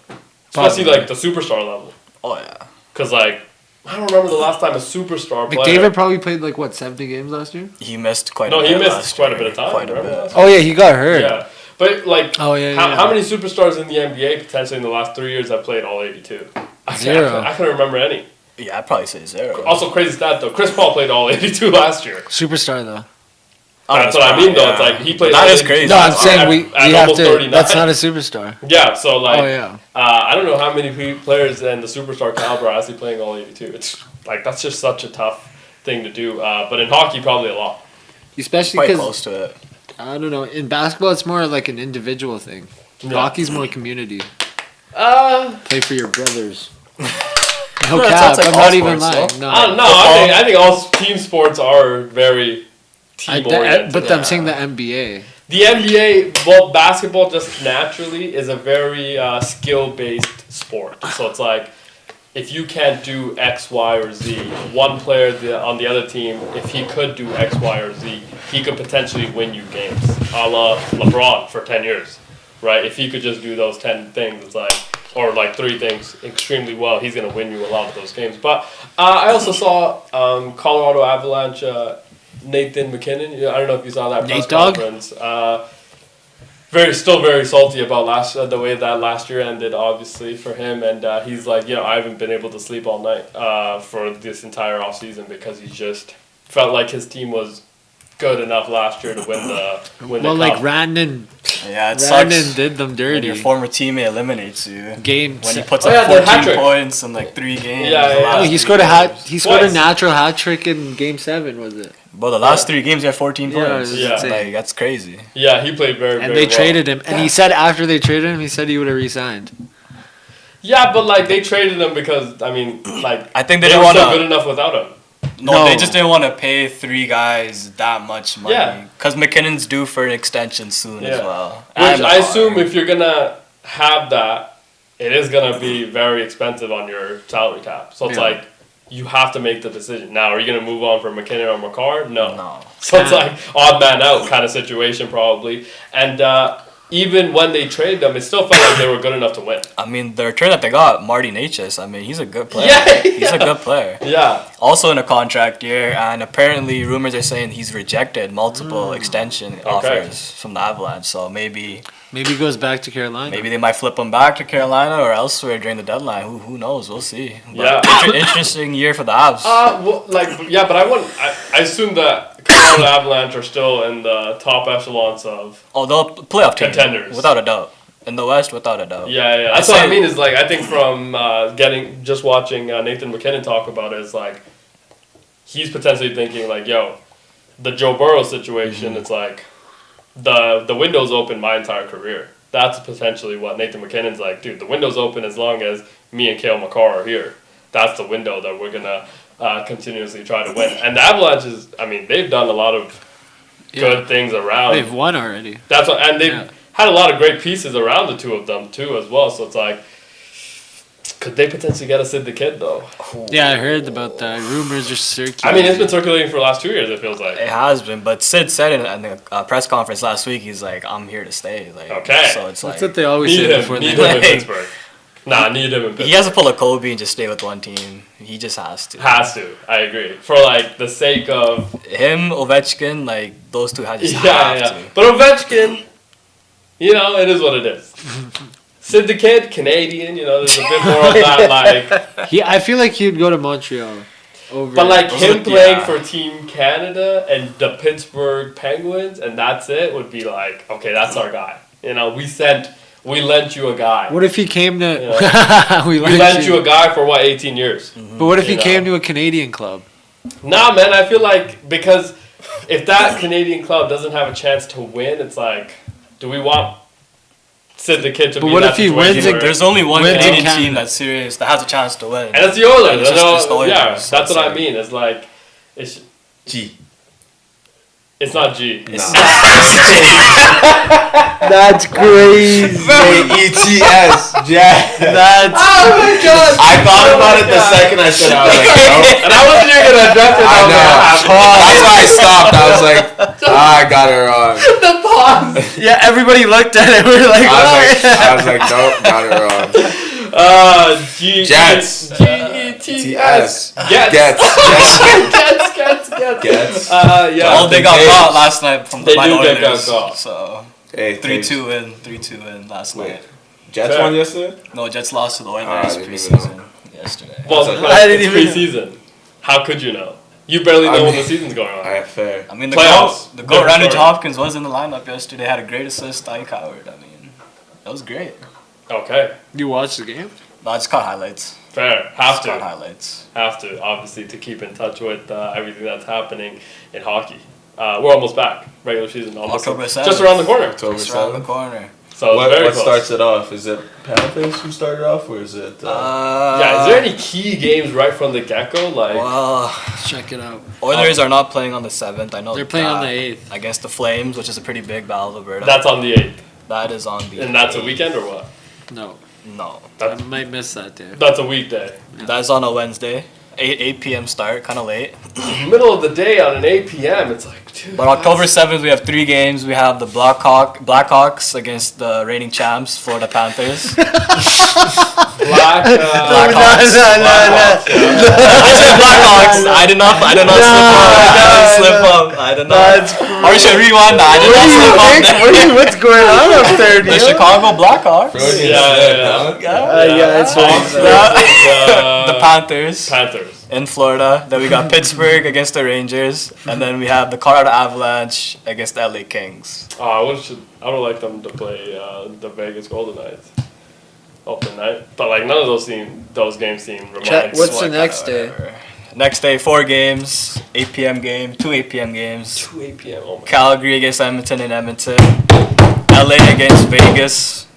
Especially Probably. like the superstar level, Oh yeah. because like I don't remember the last time a superstar player. McDavid probably played like what 70 games last year. He missed quite No, a bit. he missed last quite a year. bit of time, Quite a remember bit. that? Oh yeah, he got hurt. Yeah, but like Oh yeah. how many superstars in the NBA potentially in the last 3 years have played all 82? Zero. I can't remember any. Yeah, I'd probably say 0. Also, crazy stat though. Chris Paul played all 82 last year. Superstar though. Oh, That's what I mean though. It's yeah. like he played. That all is 82 crazy. No, I'm at- saying we at have almost to. 39. That's not a superstar. Yeah, so like, Oh yeah. I don't know how many players in the superstar caliber are actually playing all 82. It's like that's just such a tough thing to do. But in hockey, probably a lot. Especially Quite because close to it. I don't know. In basketball, it's more like an individual thing. Yeah. Hockey's more community. Uh, Play for your brothers. No That cap. sounds like I'm all not even sports, lying. though. No. I don't know. I think all team sports are very team oriented. But I'm saying the NBA. The NBA, well, basketball just naturally is a very skill-based sport. So it's like, if you can't do X, Y, or Z, one player on the other team, if he could do X, Y, or Z, he could potentially win you games. A la LeBron for 10 years, right? If he could just do those 10 things, it's like, or like 3 things extremely well, he's going to win you a lot of those games. But I also saw Colorado Avalanche Nathan McKinnon. I don't know if you saw that press Nate Dogg? conference. Still very salty about the way that last year ended, obviously for him, and he's like, I haven't been able to sleep all night for this entire off season because he just felt like his team was good enough last year to win the Well, cup. like Randon Yeah, it Randon sucks did them when dirty. your former teammate eliminates you. Game. When he se- puts Oh, up yeah, the hat 14 trick. points in like 3 games. Yeah, the yeah, last Oh, he three scored a hat. games. He scored a Twice. natural hat trick in Game 7, was it? But the last 3 games, he had 14 Yeah, points. it was Yeah. insane. Like, that's crazy. Yeah, he played very, And very they well. traded him, and he said after they traded him, he said he would have resigned. Yeah, but like they traded him because I mean, like I think they they were didn't still want good to. enough without him. No, they No. just didn't want to pay 3 guys that much money. Yeah. Because McKinnon's due for an extension soon as Yeah. well. Which And I Lamar. assume if you're gonna have that, it is gonna be very expensive on your salary cap. So it's Yeah. like you have to make the decision. Now, are you gonna move on from McKinnon or McCarr? No. No. So it's like odd man out kind of situation probably. And even when they traded them, it still felt like they were good enough to win. I mean, the return that they got, Marty Natchez, I mean, he's a good player. Yeah, He's a good player. Yeah. Also in a contract year, and apparently rumors are saying he's rejected multiple extension offers from the Avalanche. So maybe Maybe he goes back to Carolina. they might flip him back to Carolina or elsewhere during the deadline. Who knows? We'll see. Yeah. Interesting year for the Avs. Well, like, yeah, but I wouldn't. I assume that Colorado Avalanche are still in the top echelons of. Oh, they'll playoff team. Contenders. Without a doubt. In the West, without a doubt. Yeah, yeah. That's what I mean. Is like I think from just watching Nathan McKinnon talk about it, is like he's potentially thinking like, yo, the Joe Burrow situation. It's like the window's open my entire career. That's potentially what Nathan McKinnon's like, dude. The window's open as long as me and Cale McCarr are here. That's the window that we're gonna continuously try to win. And the Avalanche is, I mean, they've done a lot of good things around. They've won already. That's what, and they've Yeah. had a lot of great pieces around the two of them too as well. So it's like, could they potentially get a Sid the Kid though? Yeah, I heard about that. Rumors are circulating. I mean, it's been circulating for the last 2 years. It feels like. It has been, but Sid said in the press conference last week, he's like, "I'm here to stay." Like, Okay. So it's like That's what they always Need say him. before Need they him in Like- Pittsburgh. Nah, need him in Pittsburgh. he has to pull a Kobe and just stay with one team. He just has to. Has to. I agree. For like the sake of. Him, Ovechkin, like those two just Yeah, have yeah. to. But Ovechkin, you know, it is what it is. Sid the Kid, Canadian. You know, there's a bit more of that like. I feel like he'd go to Montreal. Over. But like Those him are- playing yeah. for Team Canada and the Pittsburgh Penguins and that's it would be like, okay, that's our guy. You know, we lent you a guy. What if he came to? We lent you a guy for what, 18 years? But what if he You know. came to a Canadian club? Nah, man, I feel like because if that Canadian club doesn't have a chance to win, it's like, do we want Sid the Kid to But be what in if that he situation wins where- There's only one Wins in Canadian Canada. team that's serious that has a chance to win. and it's the Oilers. It's I know, just the Oilers, yeah, so that's it's what I like- mean. It's like, it's G. it's not G. It's That's crazy. ETS. Jack. That's Oh my god! I thought about it the second I said it. I was like, nope. And I wasn't even gonna address it. I was know. like, That's why I stopped. I was like, I got it wrong. the pause. yeah. Everybody looked at it. We're like, I was like, nope, got it wrong. Jets. G-E-T-S. Gets. Gets. Gets. Gets. Yeah. Well, they got Taves. caught last night from the They by do get Oilers. caught. So Hey, 3-2 in, 3-2 in last Wait. night. Jets Fair. won yesterday? No, Jets lost to the I Oilers didn't even preseason yesterday. Well, That's but I it's didn't even- preseason. How could you know? You barely know I when mean- the season's going on. Alright, fair. I mean, the Playoffs, goal, different Randy story. Hopkins was in the lineup yesterday. Had a great assist. Ike Howard. I mean, that was great. Okay. you watched the game? No, I just caught highlights. Fair. Have Just caught to. highlights. Have to. Obviously, to keep in touch with everything that's happening in hockey. We're almost back. Regular season almost. October 7th. Just around the corner. October Just around the 7th. corner. So it's very What close. starts it off? Is it Panthers who started off, or is it? Yeah, is there any key games right from the get-go? Like, Well, Check it out. Oilers are not playing on the 7th. I know They're playing on that. the 8th. Against the Flames, which is a pretty big battle, Alberta. that's on the 8th. That is on the And that's a 8th. weekend or what? No, No. I might miss that day. That's a weekday. That's on a Wednesday. 8 p.m. start, kind of late. Middle of the day on an 8 p.m. It's like, dude. But October 7th, we have 3 games. We have the Blackhawks against the reigning champs, Florida Panthers. Black. Blackhawks. Blackhawks, yeah. I said Blackhawks. I did not slip up. I didn't slip up. I I did not. That's Or we should rewind that. I did What not do you slip up think? there. What's going on up there, The Neil? Chicago Blackhawks. Freudian Yeah, slip, yeah, huh? Yeah, it's Hawks right. versus, The Panthers Panthers. in Florida. Then we got Pittsburgh against the Rangers, and then we have the Colorado Avalanche against the LA Kings. I would like them to play the Vegas Golden Knights open night, but like none of those games seem Check- remind. what's the What next kind of day? whatever. Next day, 4 games, 8 p.m. game, 2 8 p.m. games. 2 8 p.m. Oh my. Calgary against Edmonton in Edmonton. LA against Vegas.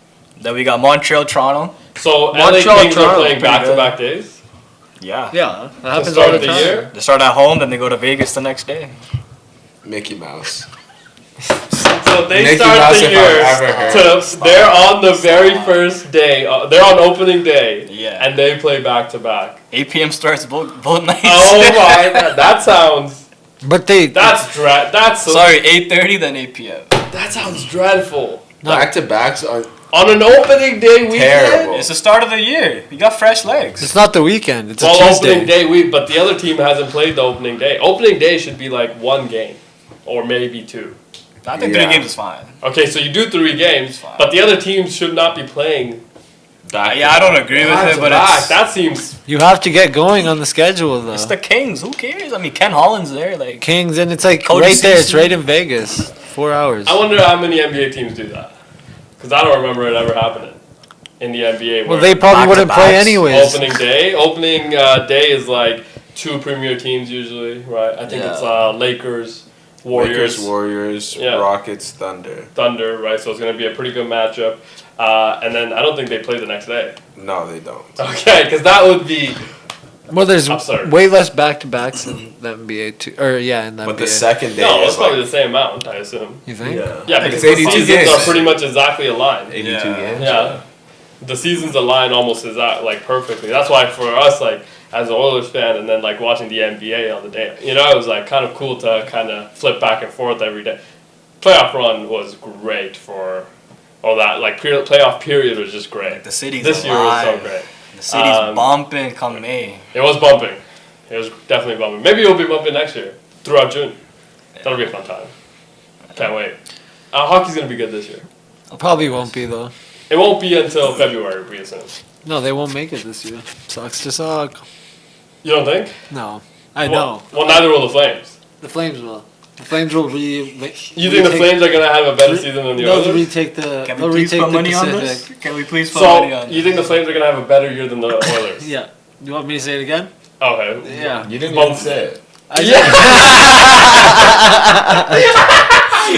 Then we got Montreal, Toronto. So LA Montreal, Kings are Toronto, playing pretty good. back-to-back days. Yeah. Yeah, that happens start all the of the time. year? They start at home, then they go to Vegas the next day. Mickey Mouse. So they Mickey start Mouse the if year I've ever heard. they're on the very first day. They're on opening day. Yeah. And they play back-to-back. 8 p.m. starts both nights. Oh my! That sounds. But That's so, Sorry, 8:30 then 8 p.m. That sounds dreadful. Back to backs are On an opening day weekend. Terrible. It's the start of the year. You got fresh legs. it's not the weekend. It's a Well, Tuesday. opening day week, but the other team hasn't played the opening day. Opening day should be like 1 game, or maybe 2. I think Yeah. 3 games is fine. Okay, so you do 3 games, Fine. but the other teams should not be playing back. Yeah, I don't agree with back it, to but back. it's, That seems. You have to get going on the schedule though. it's the Kings. Who cares? I mean, Ken Holland's there. Like, Kings, and it's like Cody right there. It's Simpson. right in Vegas. 4 hours. I wonder how many NBA teams do that, because I don't remember it ever happening in the NBA. Well, where they probably wouldn't play Back-to-backs. anyways. opening day is like 2 premier teams usually, right? I think it's Lakers, Warriors, Warriors, Yeah. Rockets, Thunder. Thunder, right? So it's going to be a pretty good matchup. And then I don't think they play the next day. No, they don't. Okay, because that would be. Well, there's Absurd. way less back-to-backs in the NBA too. Or yeah, in the But NBA. the second day No, it's is probably like the same amount, I assume. You think? Yeah, Like because it's the 82 seasons games. are pretty much exactly aligned. 82 Yeah. games. Yeah. The seasons align almost like perfectly. That's why for us, like as an Oilers fan, and then like watching the NBA on the day, it was like kind of cool to kind of flip back and forth every day. Playoff run was great for all that. Like playoff period was just great. the city's This year was so alive. great. The city's Um, bumping come May. It was bumping. It was definitely bumping. Maybe it'll be bumping next year throughout June. That'll be a fun time. Can't wait. Hockey's gonna be good this year. Probably won't be though. It won't be until February, we assume. No, they won't make it this year. Sucks to suck. You don't think? No, I know. Well, neither will the Flames. The Flames will. The Flames will You think the Flames are gonna have a better season than the They'll Oilers? retake the. Can they'll we please retake put the money on Pacific. this? Can we please put money So on you think the Flames are gonna have a better year than the Oilers? Yeah. You want me to say it again? Okay. Yeah. You didn't Well, even say it. You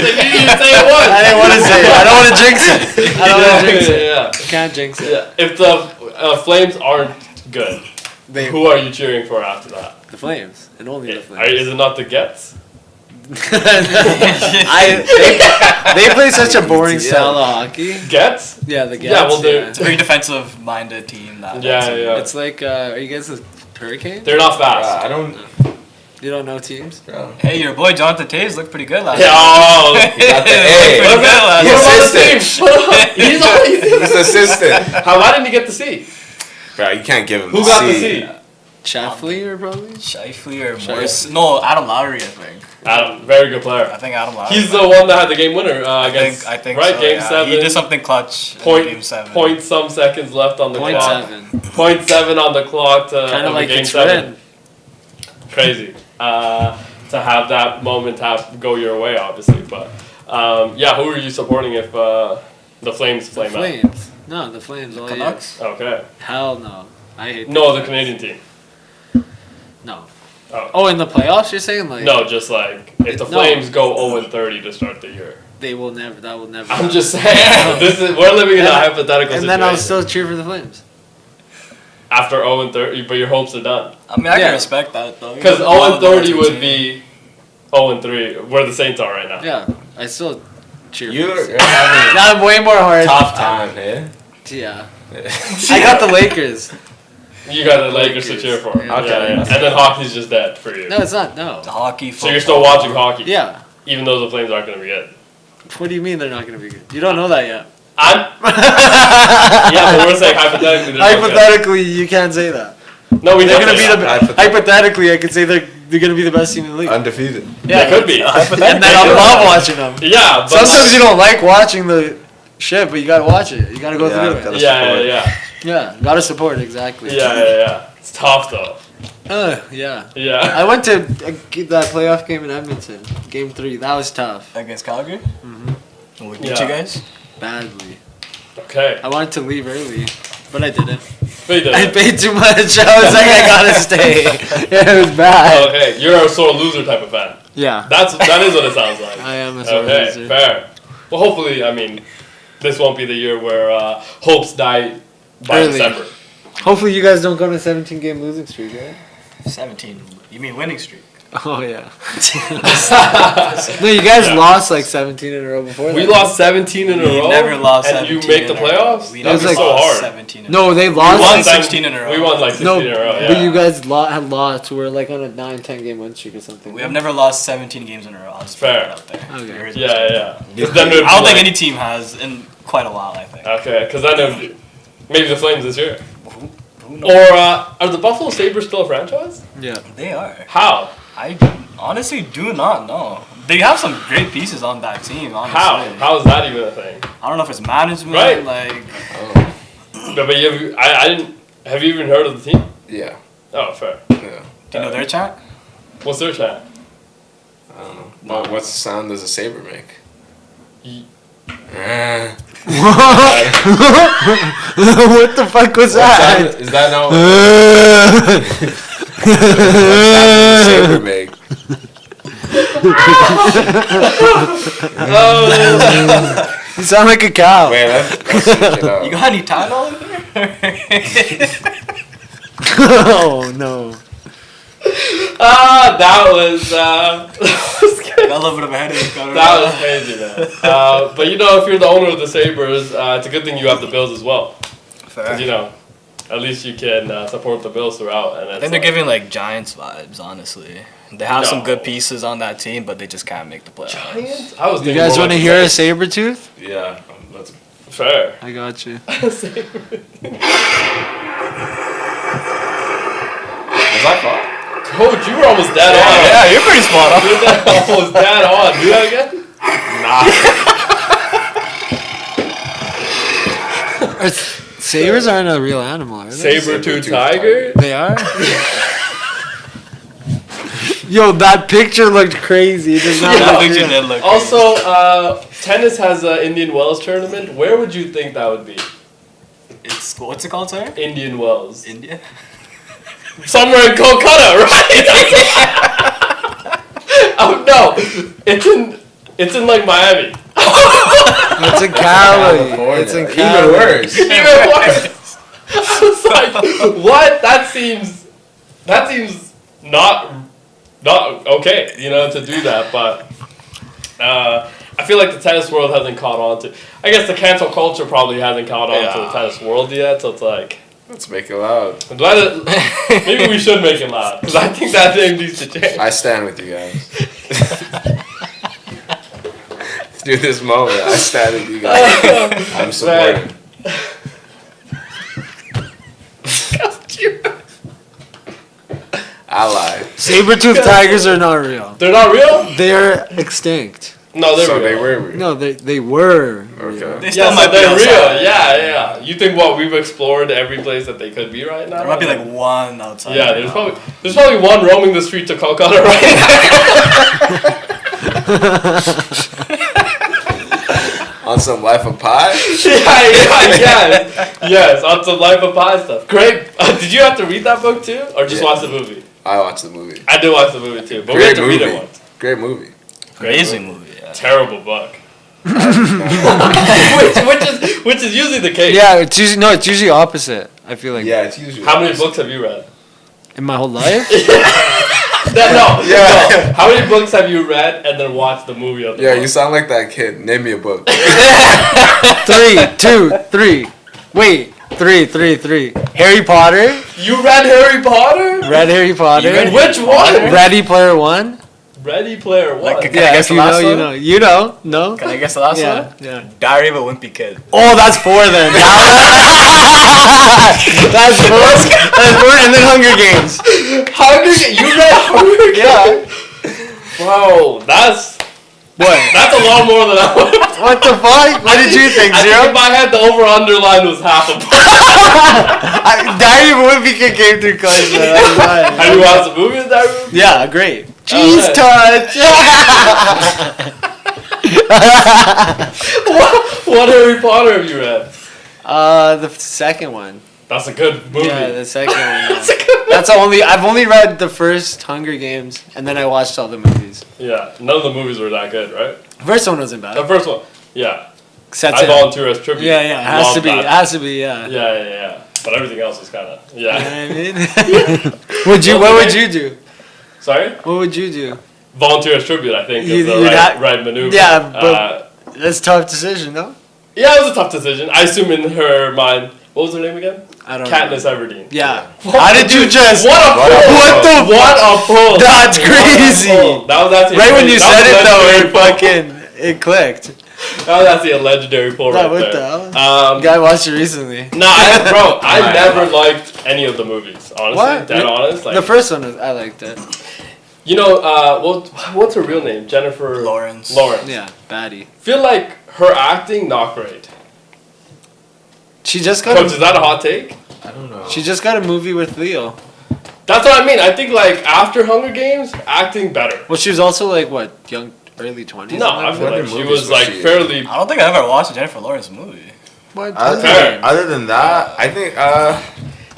didn't say it once. I didn't want to say it. I don't want to jinx it. I don't want to jinx it. Yeah. Can't jinx it. Yeah. If the Flames aren't good, They, who are you cheering for after that? the Flames and only the Flames. Is it not the Gets? They play such a boring style of hockey. Gets? Yeah, the Gets. Yeah, well, they're- It's a very defensive-minded team. Yeah. It's like, are you guys the Hurricanes? They're not fast. I don't. You don't know teams? Hey, your boy Jonathan Taves looked pretty good last Yeah, year. oh, He got the looked A. pretty good last Yes. year. what about the team? He's always. He's assistant. Why didn't he get the C? Bro, you can't give him Who the got C. the C? Chaffley or probably? Shifley or Morris? No, Adam Lowry, I think. Adam, very good player. I think Adam Lowry. He's the one that had the game winner against. I think right, so, game yeah. 7. He did something clutch Point- in game 7. Point some seconds left on the Point clock. 7. 0.7 on the clock to Kind of like game it's 7. red. Crazy to have that moment go your way, obviously. But yeah, who are you supporting if the Flames The flame Flames. No, the Flames. All Canucks? out? Okay. Hell no. I hate No, the Canadian team. No. Oh. Oh, in the playoffs, you're saying? Like, No, just like if the No. Flames go 0-30 to start the year. they will never. That will never. I'm just saying, we're living in a hypothetical And situation. then I'll still cheer for the Flames. After 0-30, but your hopes are done. I mean, I Yeah. can respect that, though. Because You're one of the 0-30 two would teams. be 0-3, where the Saints are right now. Yeah, I still cheer. You're for the having Now I'm way more hard. a tough time, eh? Yeah. I got the Lakers. You got the Lakers to cheer for. Yeah. Yeah. And then hockey's just dead for you. No, it's not. No. The hockey, So you're still watching hockey, Yeah. even though the Flames aren't going to be good. What do you mean they're not going to be good? You don't know that yet. Yeah, but we're saying hypothetically. they're not good. Hypothetically, you can't say that. No, we They're don't gonna say be that. the hypothetically. I could say they're they're gonna be the best team in the league. Undefeated. Yeah, it could be. And then I love watching them. Yeah, but Sometimes you don't like watching the shit, but you gotta watch it. You gotta go through it. gotta Yeah, support. yeah, Yeah, gotta support exactly. yeah. It's tough though. Yeah. Yeah. I went to that playoff game in Edmonton, Game 3. That was tough, Against Calgary? Mm-hmm. We beat Yeah. you guys? badly. Okay. I wanted to leave early, but I didn't. But you did I it. paid too much. I was like, I gotta stay. Yeah, it was bad. Okay, you're a sore loser type of fan. Yeah, That is what it sounds like. I am a sore Okay, loser. fair. Well, hopefully, I mean, this won't be the year where hopes die by Early. December. Hopefully, you guys don't go on a 17-game losing streak, right? 17. You mean winning streak? Oh yeah. No, you guys Yeah. lost like 17 in a row before. We that. lost 17 in a We row. never lost and 17 you make the in a row. playoffs. We That was never so lost hard. 17 in a No, they We lost. won won 16 in a row. We won like 16 No, in a row. Yeah. but you guys had lost. We're like on a 9-10 game win streak or something. We have never lost 17 games in a row. I'll just put Fair. that out there. Okay. You heard it. Yeah. 'Cause then it would I don't be think like- any team has in quite a while, I think. Okay, because then it would- maybe the Flames this year. Who knows? Or are the Buffalo Sabres still a franchise? Yeah. They are. How? I honestly do not know. They have some great pieces on that team, honestly. How is that even a thing? I don't know if it's management, Right. like... But I didn't. Have you even heard of the team? Yeah. Oh, fair. Yeah. Do you know their chant? What's their chant? I don't know. What's the sound does a saber make? Ye- What the fuck was that? Is that not what does a saber make? You sound like a cow. Wait, let's switch it up. You got any Tylenol in here? Oh no. That was Got a little bit of a headache. that was crazy, man. But if you're the owner of the Sabres, it's a good thing you have the Bills as well. Fair. 'Cause, at least you can support the Bills throughout. And I think they're giving like Giants vibes, honestly. They have some No. good pieces on that team, but they just can't make the playoffs. Giants. I was You thinking guys more want to like hear the a saber tooth? Yeah. Let's. Fair. I got you. Was that far? Coach, you were almost dead on. Yeah, you're pretty spot on. You're almost dead on. Do that again? Sabers aren't a real animal, are they? Saber-tooth tiger? They are? Yo, that picture looked crazy. It does not That look picture real. did look Also, tennis has an Indian Wells tournament. Where would you think that would be? It's what's it called, sir? Indian Wells. India. Somewhere in Kolkata, right? Oh no, it's in like Miami. It's in Cali. California. It's in Even Cali. worse. Even worse. I was like, what? That seems not okay, to do that. But I feel like the tennis world hasn't caught on to. I guess the cancel culture probably hasn't caught on to the tennis world yet. So it's like, Let's make it loud. maybe we should make it loud because I think that name needs to change. I stand with you guys. Through this moment, I stand with you guys. I'm supporting. Ally. Saber-toothed tigers are not real. They're not real? They're extinct. No, they're So real. they were real. No, they were. Okay. They still Yeah, so might be they're real. outside. Yeah. You think we've explored every place that they could be right now? There might be like one outside. Yeah, right there's now. probably one roaming the streets of Kolkata right On some Life of Pi? yes, on some Life of Pi stuff. Great. Did you have to read that book too, or just Yeah. watch the movie? I watched the movie. I did watch the movie too, but we Great had to read movie. it once. Great movie. Amazing movie. Yeah. Terrible book. which is usually the case. Yeah, it's usually opposite. I feel like Yeah, it's usually. How many books have you read? in my whole life. No. Yeah. How many books have you read and then watched the movie of the Yeah, book? you sound like that kid. Name me a book. 3, 2, 3. Wait, 3. Harry Potter. You read Harry Potter? Read Harry Potter. You read Which one? Ready Player One. Ready Player One. Like, Can I Yeah, guess if the you know, last you one? know. You know? No? Can I guess the last Yeah, one? yeah. Diary of a Wimpy Kid. Oh, that's 4 then. That's 4. That's 4, and then Hunger Games. Hunger Games. You read Hunger Games? Yeah. Bro, that's What? a lot more than I would. What the fuck? What did you think, I think Zero? in my head the over/under line was half a point. Diary of a Wimpy Kid came through clutch. Have you watched the movie with that room? Yeah, great. Cheese Okay. touch. What Harry Potter have you read? The second one. That's a good movie. Yeah, the second one. Yeah. That's a good That's only. I've only read the first Hunger Games, and then I watched all the movies. Yeah, none of the movies were that good, right? First one wasn't The bad. first one, yeah. Sets I it. volunteer as tribute. Yeah, yeah. It has Love to be. that. It has to be. Yeah. Yeah. But everything else is kind of, You know yeah. what I mean? What would you do? Sorry? What would you do? Volunteer as tribute, I think, is You'd the ha- right maneuver. Yeah, but that's a tough decision, no? Yeah, it was a tough decision. I assume in her mind, what was her name again? I don't Katniss Everdeen. Yeah. How did you just? What a pull! What a pull! That's What a crazy. pull. That was actually Right when you that said was it a though, legendary pull. it clicked. That was actually a legendary pull right What there. the hell? Guy watched it recently. I never liked any of the movies. Honestly, What? dead honest. Like, The first one, I liked it. you know, what's her real name? Jennifer Lawrence. Yeah, baddie. Feel like her acting not great. She just got. Coach, is that a hot take? I don't know. She just got a movie with Leo. That's what I mean. I think like after Hunger Games, acting better. Well, she was also like what, early 20s. No, I feel What like other she movies was was like she in? fairly. I don't think I've ever watched a Jennifer Lawrence movie. What? Fair. Other than that, I think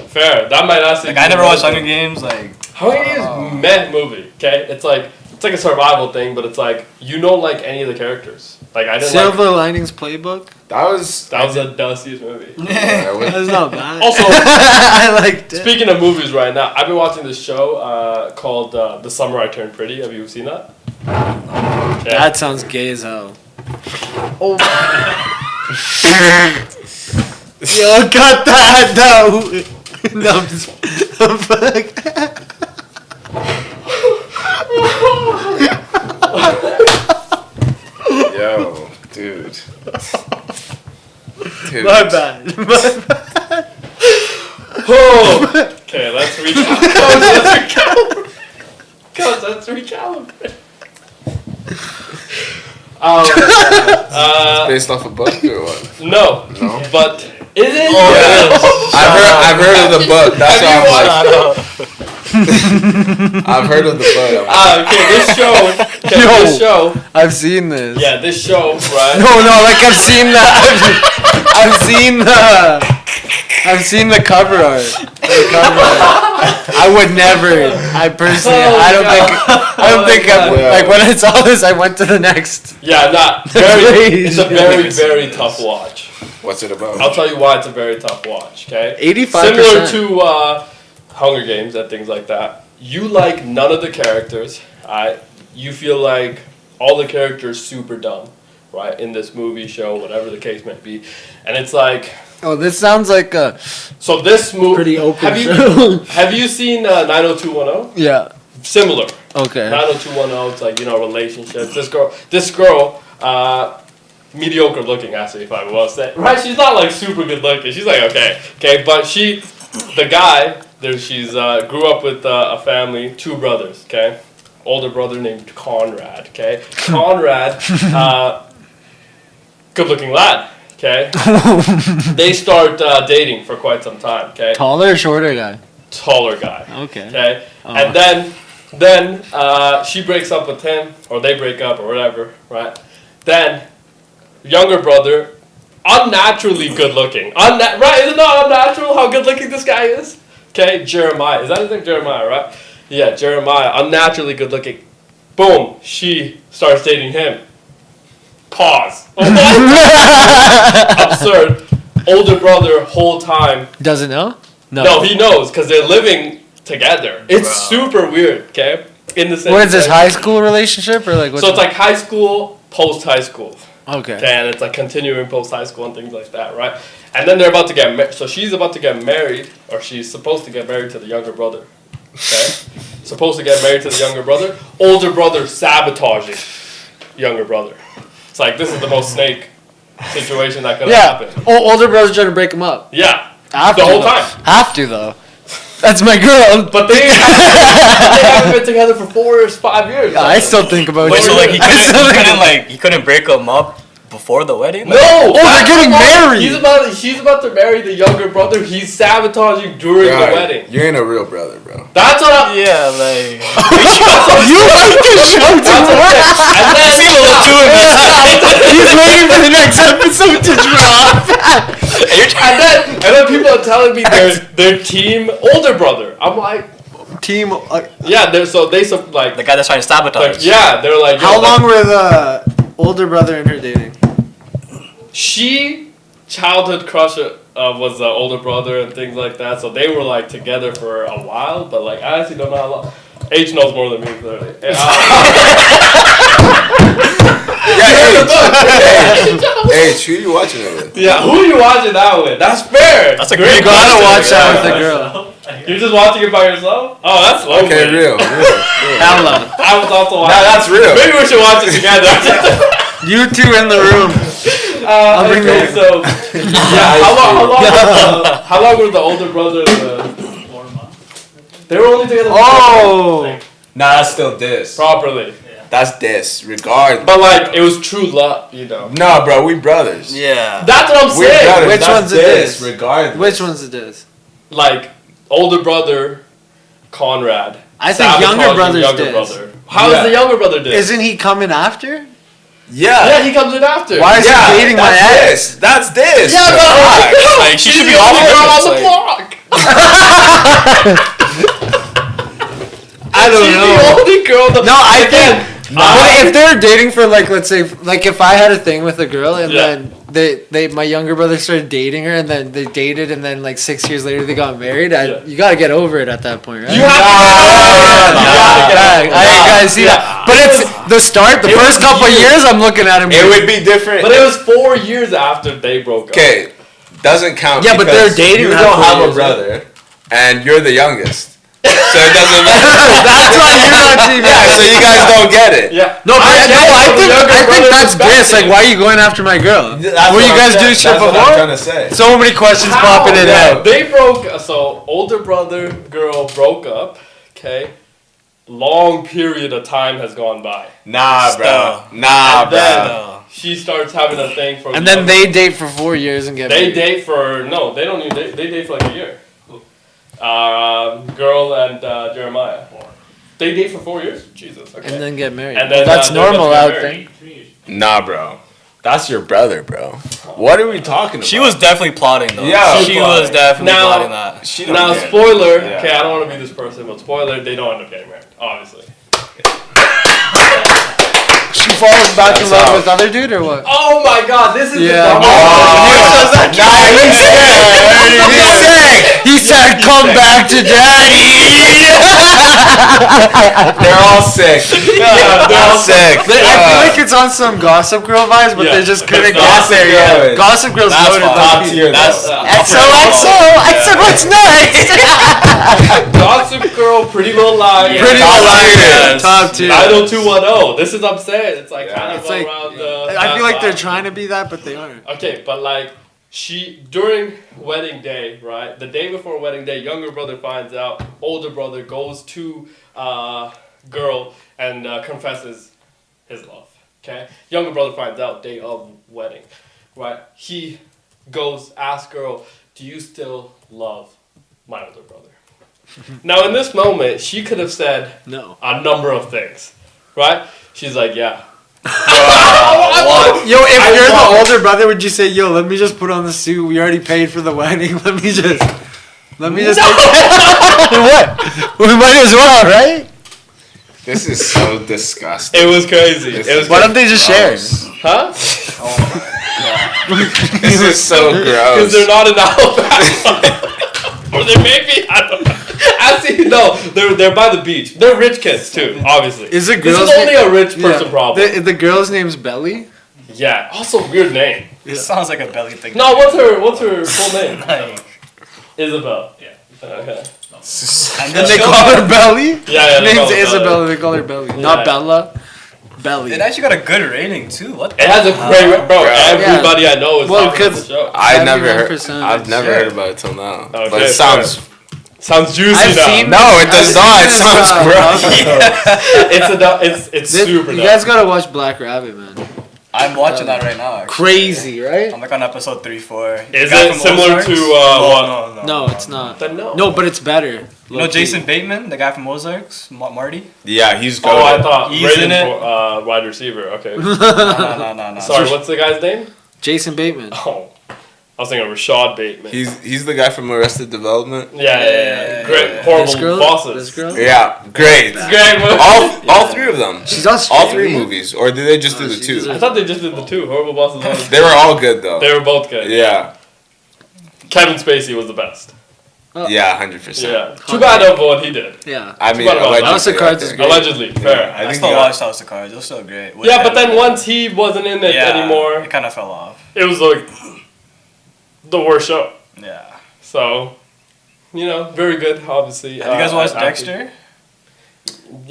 Fair. That might actually. Like I never watched Hunger Games. Like Hunger Games meh movie. Okay, it's like a survival thing, but it's like you don't like any of the characters. Like I didn't Silver like. Linings Playbook. that was That was the dustiest movie. That's not bad. Also, I liked it. speaking of movies right now, I've been watching this show called The Summer I Turned Pretty. Have you seen that? Yeah. That sounds gay as hell. Oh. Yo, cut that! No! No, I'm just. Fuck. yo, dude. Dude. My bad. My bad. Oh. Okay, let's recalibrate. Coach, let's recalibrate. Based off a book or what? No. No. But is it? I've heard of the book. That's why I'm like, I've heard of the book. Okay, this show. Okay, Yo. this show. I've seen this. Yeah, this show, right? No, like I've seen that. I've seen the cover art. The cover art. I would never. I personally. I don't think. Like when I saw this, I went to the next. Yeah, not That's very. crazy. It's a very, very tough watch. What's it about? I'll tell you why it's a very tough watch. Okay. 85%. Similar to Hunger Games and things like that. You like none of the characters. You feel like all the characters super dumb, right? In this movie, show, whatever the case may be, and it's like. Oh, this sounds like a So this movie. pretty open Have you show. have you seen 90210? Yeah. Similar. Okay. 90210. It's like relationships. This girl, mediocre looking actually, if I was say. Right? She's not like super good looking. She's like okay, but the guy there, she's grew up with a family, 2 brothers. Okay, older brother named Conrad. Okay, Conrad, good looking lad. Okay, they start dating for quite some time. Okay, Taller or shorter guy? taller guy. Okay. Okay, Oh. and then she breaks up with him, or they break up, or whatever, right? Then younger brother, unnaturally good looking. Right? Isn't it unnatural how good looking this guy is? Okay, Jeremiah. Is that his name? Jeremiah, right? Yeah, Jeremiah, unnaturally good looking. Boom, she starts dating him. Pause. Absurd. Older brother, whole time. Doesn't know? No, he knows because they're living together. It's super weird. Okay, in the same. What is this, place. high school relationship or like what's So it's like high school, post high school. Okay. Okay, and it's like continuing post high school and things like that, right? And then they're about to get married. So she's about to get married, or she's supposed to get married to the younger brother. Okay, supposed to get married to the younger brother. Older brother sabotaging younger brother. It's like this is the most snake situation that could have happened. Older brother's trying to break him up. Yeah, Have the to, whole though. time. Have to though. That's my girl. But they haven't been together for 4 or 5 years. I still think about Wait, you. so like I he couldn't break them up before the wedding? No! Oh, they're getting married! She's about to marry the younger brother. He's sabotaging during the wedding. You ain't a real brother, bro. That's what I'm... Yeah, like You like the show too much. And then, seem a little too invested. He's waiting for the next episode to drop. and then people are telling me their team older brother. I'm like, Team. yeah, they're like The guy that's trying to sabotage. yeah, they're like, yo, How like, long were the older brother and her dating? she childhood crush was the older brother and things like that, so they were like together for a while, but like I actually don't know how long. H knows more than me clearly. H, who you watching it with? Yeah, who are you watching that with? That's fair. That's a great great Gotta question. watch that with the girl. You're just watching it by yourself? Oh, that's lonely. Okay, real. Hella. I was also watching. Nah, that's real. Maybe we should watch it together. You two in the room. bring Okay, it. so yeah, how long were the older brothers? 4 months. They were only together. for Oh. Nah, that's still this. properly, That's this, regardless. but like it was true love, you know. Nah, bro, we brothers. Yeah. That's what I'm We're saying. brothers. Which That's one's it this? Regardless. Which one's it is? Like older brother, Conrad. I think younger sabotaging brother's younger this. brother. How is Yeah. the younger brother did? Isn't he coming after? Yeah, he comes in after. Why is he dating my that's ex? this. That's this. Yeah, but Like, she she's should be the off only girl on limits, the block. I don't She's know. the only girl. No, I Again, think. But if they're dating for like, let's say, like if I had a thing with a girl and Yeah. then they my younger brother started dating her and then they dated and then like 6 years later they got married, Yeah. you gotta get over it at that point, right? You have to get over it. You gotta get over it. I gotta see that. But it's the start, the It first was couple of years. years, I'm looking at him. It would be different. But it was 4 years after they broke up. Okay, doesn't count. Yeah, but because they're dating You that don't 4 have a years, brother, and you're the youngest, so it doesn't matter. That's why you're not TV. Yeah, so you guys don't get it. Yeah. No, but I get it, I but the think younger brother that's was this. Like, back why are you going after my girl? That's Were you what guys I'm doing saying. shit That's what I'm before? trying to say. So many questions How? popping in No, head. they broke. So older brother girl broke up. Okay. Long period of time has gone by. Nah, bro. Still. Nah, And bro. then she starts having a thing for. And then they date for 4 years and get They married. date for no. They don't even date. They date for like a year. Girl and Jeremiah. They date for 4 years. Jesus. Okay. And then get married. And then, Well, that's they're about to normal get out married. there. Nah, bro. That's your brother, bro. What are we talking about? She was definitely plotting though. Yeah, she plotting. was definitely Now- plotting that. She don't Now, get it. spoiler. Yeah. Okay, I don't want to be this person, but spoiler: they don't end up getting married. Obviously. She falls back in That's love how- with other dude or what? Oh my God! This is Yeah. the dumbest. He said, "Come back to daddy." They're all sick. They're all sick. I feel like it's on some Gossip Girl vibes, but Yeah. they just couldn't That's get Gossip there Girl. yet. Gossip Girl's That's loaded. fine. Top tier. That's though. XOXO, what's next? Gossip Girl, Pretty Little Liars. Pretty Top Little Liars. tier. Top tier. 90210. This is upset. It's like Yeah. kind of It's like- around. I feel like they're that trying to be that, but they aren't. vibe. Okay, but like during wedding day, right? The day before wedding day, younger brother finds out. Older brother goes to girl and confesses his love. Okay, younger brother finds out day of wedding, right? He goes ask girl, "Do you still love my older brother?" Now in this moment, she could have said No. a number of things, right? She's like, "Yeah." What? Yo, if I you're want- the older brother, would you say, "Yo, let me just put on the suit. We already paid for the wedding. Let me just what? We might as well, right? This is so disgusting. It was crazy. This It was is Why don't they just share? gross. huh? This is so Because gross. they're not in Alabama. Or they may be. I don't know. Actually, no. They're by the beach. They're rich kids too, obviously. Is it This girls? is only a rich person problem. The girl's name's Belly. Yeah. Also, weird name. It sounds like a belly thing. No, what's her full name? Like, Isabel. Yeah. Okay. No, And And the they show, call her Belly. Yeah, Her name's call her Isabella. They call her Belly, Yeah. not Bella. Belly. it actually got a good rating too. What? It has a great bro. Everybody I know is Well, talking about the 'cause show. I never heard. 71%. I've never Sure. heard about it till now. Okay, But it sounds. Sounds juicy I've now. seen- No, it does I've not. seen It this, sounds gross. It's super. You dumb. guys gotta watch Black Rabbit, man. I'm watching that right now. Actually. Crazy, right? I'm like on episode 3, 4. Is The guy it from similar Ozarks? to what? No, it's not. Then no. No, but it's better. You know Low-key. Jason Bateman, the guy from Ozarks, Marty. Yeah, he's good. Oh, I thought He's Raiden in it. wide receiver. Okay. No. Sorry, what's the guy's name? Jason Bateman. Oh, I was thinking Rashad Bateman. He's the guy from Arrested Development. Yeah. Great, yeah. horrible This girl. bosses. This girl. Yeah, great. Great movie. All three of them. She's Australian. All three movies, or did they just do the she's two? I thought they just did the two. Horrible bosses. Only. They were all good though. They were both good. Yeah, Kevin Spacey was the best. yeah, 100%. Yeah. Too bad of what he did. Yeah. I mean, What about allegedly, House of Cards I is think. great. Allegedly. Fair. I think still he watched House of Cards. It was so great. With Yeah, but him. then once he wasn't in it anymore, it kind of fell off. it was like the worst show. Yeah. So, very good, obviously. Have you guys watched acting. Dexter?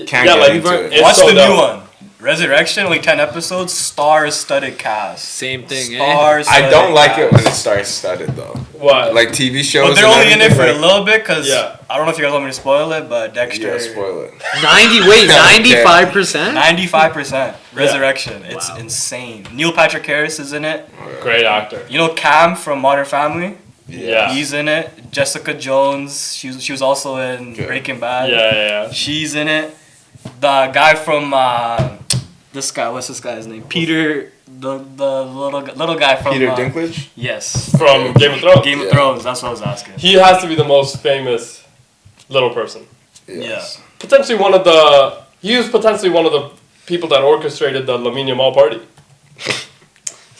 Can't Yeah, get like, into it. it's Watch so the dumb. new one. Resurrection, only 10 episodes, star-studded cast. Same thing, eh? Star-studded I don't like it cast. when it starts studded though. What? Like TV shows. But they're and only in it everything, for a like- little bit, because Yeah. I don't know if you guys want me to spoil it, but Dexter, Yeah, spoil it. 95%? 95%. Resurrection. It's insane. Neil Patrick Harris is in it. Great actor. You know Cam from Modern Family? Yeah. He's in it. Jessica Jones, she was also in Okay. Breaking Bad. Yeah. She's in it. The guy from this guy, what's this guy's name? Peter, the little guy from Peter Dinklage. Yes, From Game of Thrones. Game of Yeah. Thrones. That's what I was asking. He has to be the most famous little person. Yes. Potentially he was potentially one of the people that orchestrated the Lamine Yamal party.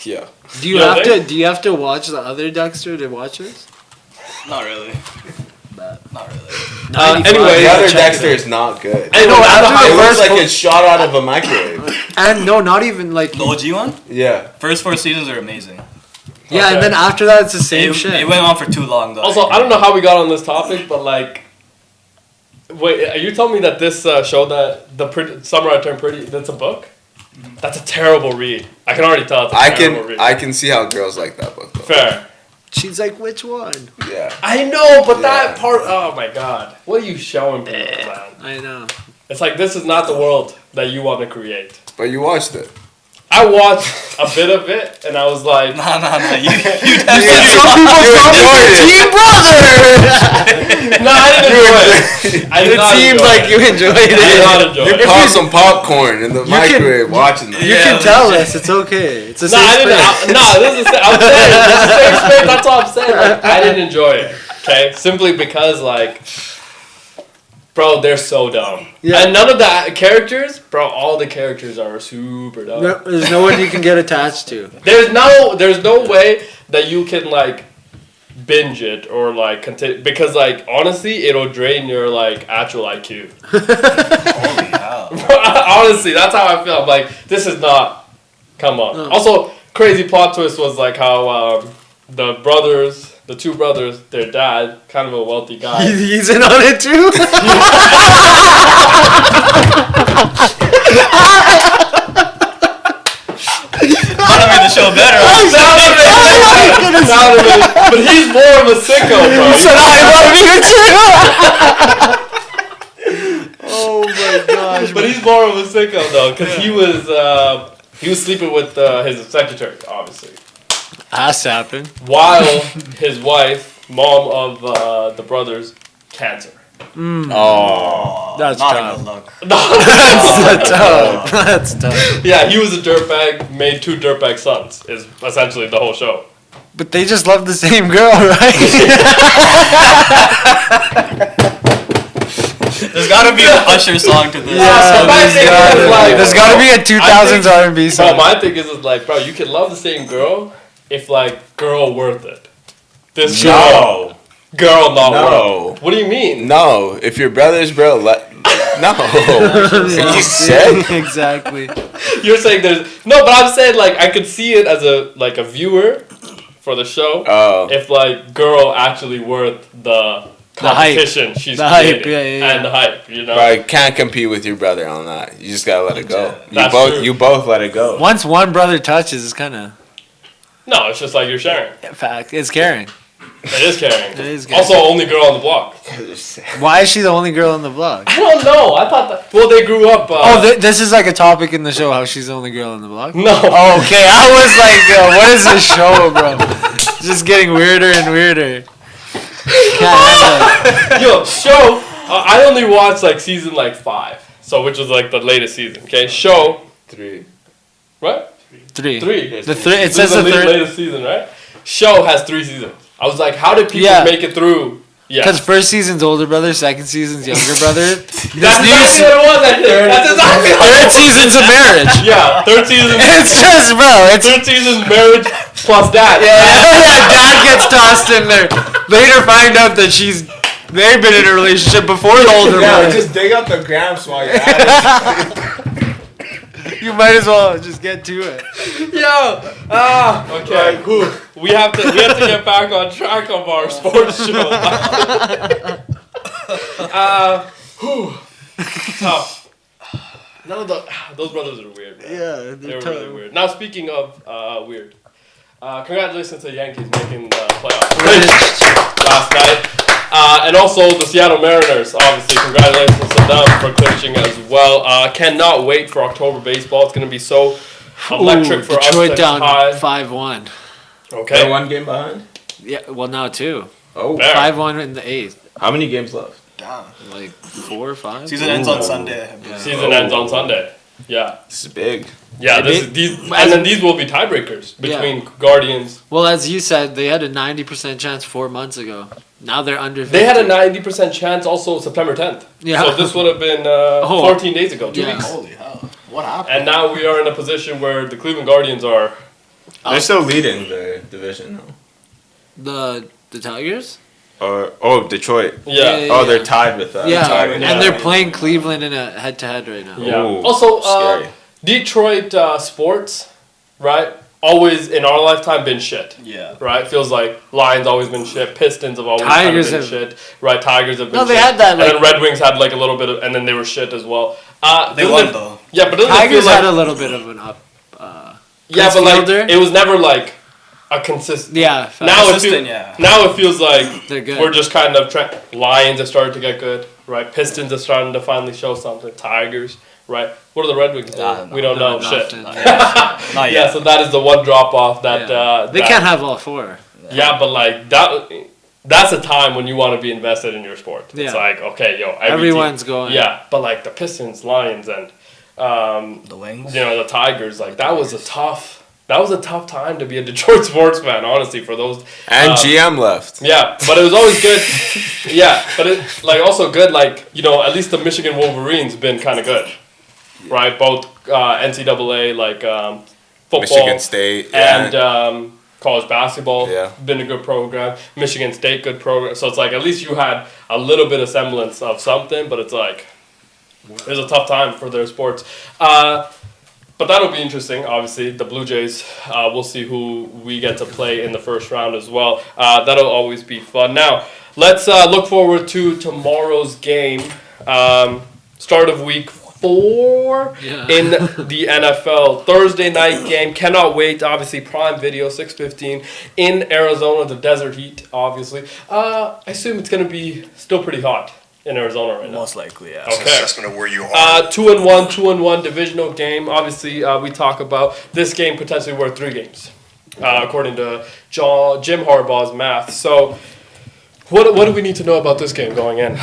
Yeah. Do you You don't have think? to watch the other Dexter to watch this? Not really. Not really. Anyway, The other check Dexter is not good. I know, after It the looks first like it's shot out of a microwave. And no, not even like The OG one? Yeah. First 4 seasons are amazing. yeah, Okay. and then after that it's the same It, shit. it went on for too long though. Also, I don't know how we got on this topic, but wait, are you telling me that this show that Summer I Turned Pretty, that's a book? That's a terrible read. I can already tell it's a terrible read. I can see how girls like that book though. Fair. She's like, which one? Yeah. I know, but Yeah. that part, oh my god. What are you showing people, man? I know. It's like, this is not the world that you want to create. But you watched it. I watched a bit of it, and I was like, Nah. You You Some people call enjoyed me it. Team Brothers! no, I didn't enjoy it. I did It not seems enjoy like it. you enjoyed I did not it. enjoy You it. popped some popcorn in the can- microwave watching that. You Yeah, can but- tell us, it's okay. It's a No, I safe didn't. space. No, this is. I'm saying this is safe space. That's all I'm saying. Like, I didn't enjoy it. Okay, simply because bro, they're so dumb. Yeah. And none of the characters, bro, all the characters are super dumb. No, there's no one you can get attached to. There's no way that you can binge it or continue, because honestly it'll drain your actual IQ. Holy hell. Honestly, that's how I feel. I'm like, this is not. Come on. No. Also, crazy plot twist was how the two brothers, their dad, kind of a wealthy guy. He's in on it too? That'll make the show better. But he's more of a sicko, bro. Oh my gosh. But he's more of a sicko though, because he was sleeping with his secretary, obviously, Has happened. while his wife, mom of the brothers, cancer. Oh. That's Not a tough. good look. That's tough. That's tough. Yeah, he was a dirtbag, made 2 dirtbag sons. Is essentially the whole show. But they just love the same girl, right? There's gotta be an Usher song to this. Yeah, my thing is, There's gotta be a 2000s R&B Bro, song. my thing is bro, you can love the same girl if girl worth it. This No. girl not No. worth it. What do you mean? No, if your brother's bro, no. You said. Exactly. You're saying no, but I'm saying I could see it as a viewer for the show. Oh. If girl actually worth the competition she's The hype, creating. yeah. And the hype, you know. But I can't compete with your brother on that. You just gotta let it go. That's true. You both let it go. Once one brother touches, it's kind of No, it's just like you're sharing. fact. It's caring. It is caring. It is caring. Also, only girl on the block. Why is she the only girl on the block? I don't know. I thought that. Well, they grew up. This is like a topic in the show. How she's the only girl on the block. No. Oh, okay, I was like, what is this show, bro? It's just getting weirder and weirder. Can't handle it. Yo, show. I only watched like season like 5, so which was like the latest season. Okay, show. 3. What? Three. 3. The three. It This says is the the third. latest season, right? Show has 3 seasons. I was like, how did people Yeah. make it through? Yeah. Because first season's older brother, second season's younger brother. That's exactly what it was. That's exactly what it Third was. season's a marriage. Yeah, third season. It's just, bro. It's Third season's marriage plus dad. yeah. Dad gets tossed in there. Later, find out that they've been in a relationship before the older brother. just dig up the grams while you're at it. You might as well just get to it. Okay. We have to get back on track of our sports show. Tough. None of those brothers are weird. Man. Yeah, They're really weird. Now speaking of weird, congratulations to the Yankees making the playoffs last night. And also the Seattle Mariners, obviously, congratulations to them for clinching as well. Cannot wait for October baseball. It's going to be so electric for Detroit us to down tie. 5-1. Okay. They're 1 game behind. Yeah, well now 2. Oh, Fair. 5-1 in the 8th. how many games left? Like 4 or 5. Season ends on Sunday. Season ends on Sunday. Yeah. This is big. Yeah, and then these will be tiebreakers between Guardians. Well, as you said, they had a 90% chance 4 months ago. Now they're under 50. They had a 90% chance also September 10th. Yeah. So this would have been 14 days ago, 2 Yeah. weeks. Holy hell. What happened? And now we are in a position where the Cleveland Guardians are. They're still leading the division. No? The Tigers? Detroit. Yeah. Yeah. Oh, they're tied with that. Yeah, Tied. and they're playing Cleveland in a head-to-head right now. Yeah. Ooh, Also, scary. Detroit sports, right? Always in our lifetime been shit. Yeah. Right? Feels like Lions always been shit. Pistons have always Tigers been have- shit. Right? Tigers have been No, they shit. had that, And like- then Red Wings had like a little bit of, and then they were shit as well. They doesn't won it- though. Yeah, but doesn't it feel Tigers like had a little bit of an up. yeah, but like Fielder? it was never like a consistent. Yeah, facts. Now it Consistent, feels yeah. now it feels like They're good. we're just kind of Lions have started to get good, right? Pistons are starting to finally show something. Tigers, right? What are the Red Wings doing? We don't know shit. Nothing. Not Yeah, yet. so that is the one drop off that Yeah. They that- can't have all 4. Yeah, but like that. That's a time when you want to be invested in your sport. It's Yeah. like okay, yo, every Everyone's team, going. Yeah, but like the Pistons, Lions, and The Wings. you know the Tigers, like that was a tough time to be a Detroit sports fan, honestly, for those. And GM left. Yeah, but it was always good. Yeah, but it like also good, like you know, at least the Michigan Wolverines been kind of good, right? Both NCAA like football, Michigan State. Yeah. and college basketball. Yeah. Been a good program. Michigan State, good program. So it's like at least you had a little bit of semblance of something, but it's like it was a tough time for their sports. But that'll be interesting. Obviously, the Blue Jays. We'll see who we get to play in the first round as well. That'll always be fun. Now, let's look forward to tomorrow's game. Start of week 4 Yeah. in the NFL. Thursday night game. Cannot wait. Obviously, Prime Video, 6:15 in Arizona, the desert heat, obviously. I assume it's going to be still pretty hot in Arizona right now. Most likely, yeah. Okay. Assessment of where you are. 2-1 divisional game. Obviously, we talk about this game potentially worth 3 games, according to Jim Harbaugh's math. So, what do we need to know about this game going in?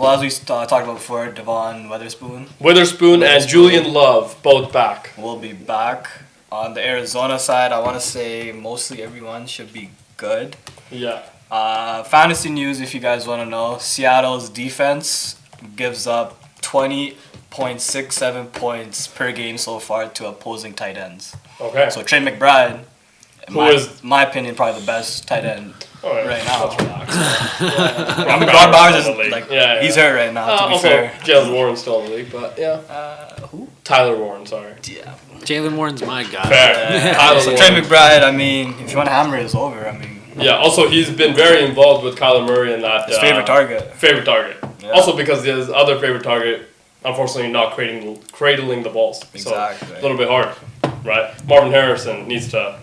Well, as we talked about before, Devon Witherspoon Witherspoon and Julian Love both back. will be back. On the Arizona side, I want to say mostly everyone should be good. Yeah. Fantasy news, if you guys want to know, Seattle's defense gives up 20.67 points per game so far to opposing tight ends. Okay. So Trey McBride, in Who my, is- my opinion, probably the best tight end All right now. Let's relax. I mean, Broad Bowers in the is league. like Yeah, he's yeah. hurt right now. To be Also, fair, Jalen Warren's still in the league, but yeah. who? Tyler Warren, sorry. Yeah. Jalen Warren's my guy. Fair. Tyler So Warren. Trey McBride, I mean, if you want to hammer his over, I mean, Yeah. Also, he's been very involved with Kyler Murray in that. His favorite target. Favorite target. Yeah. Also, because his other favorite target, unfortunately, not cradling the balls. Exactly. So a little bit hard, right? Marvin Harrison needs to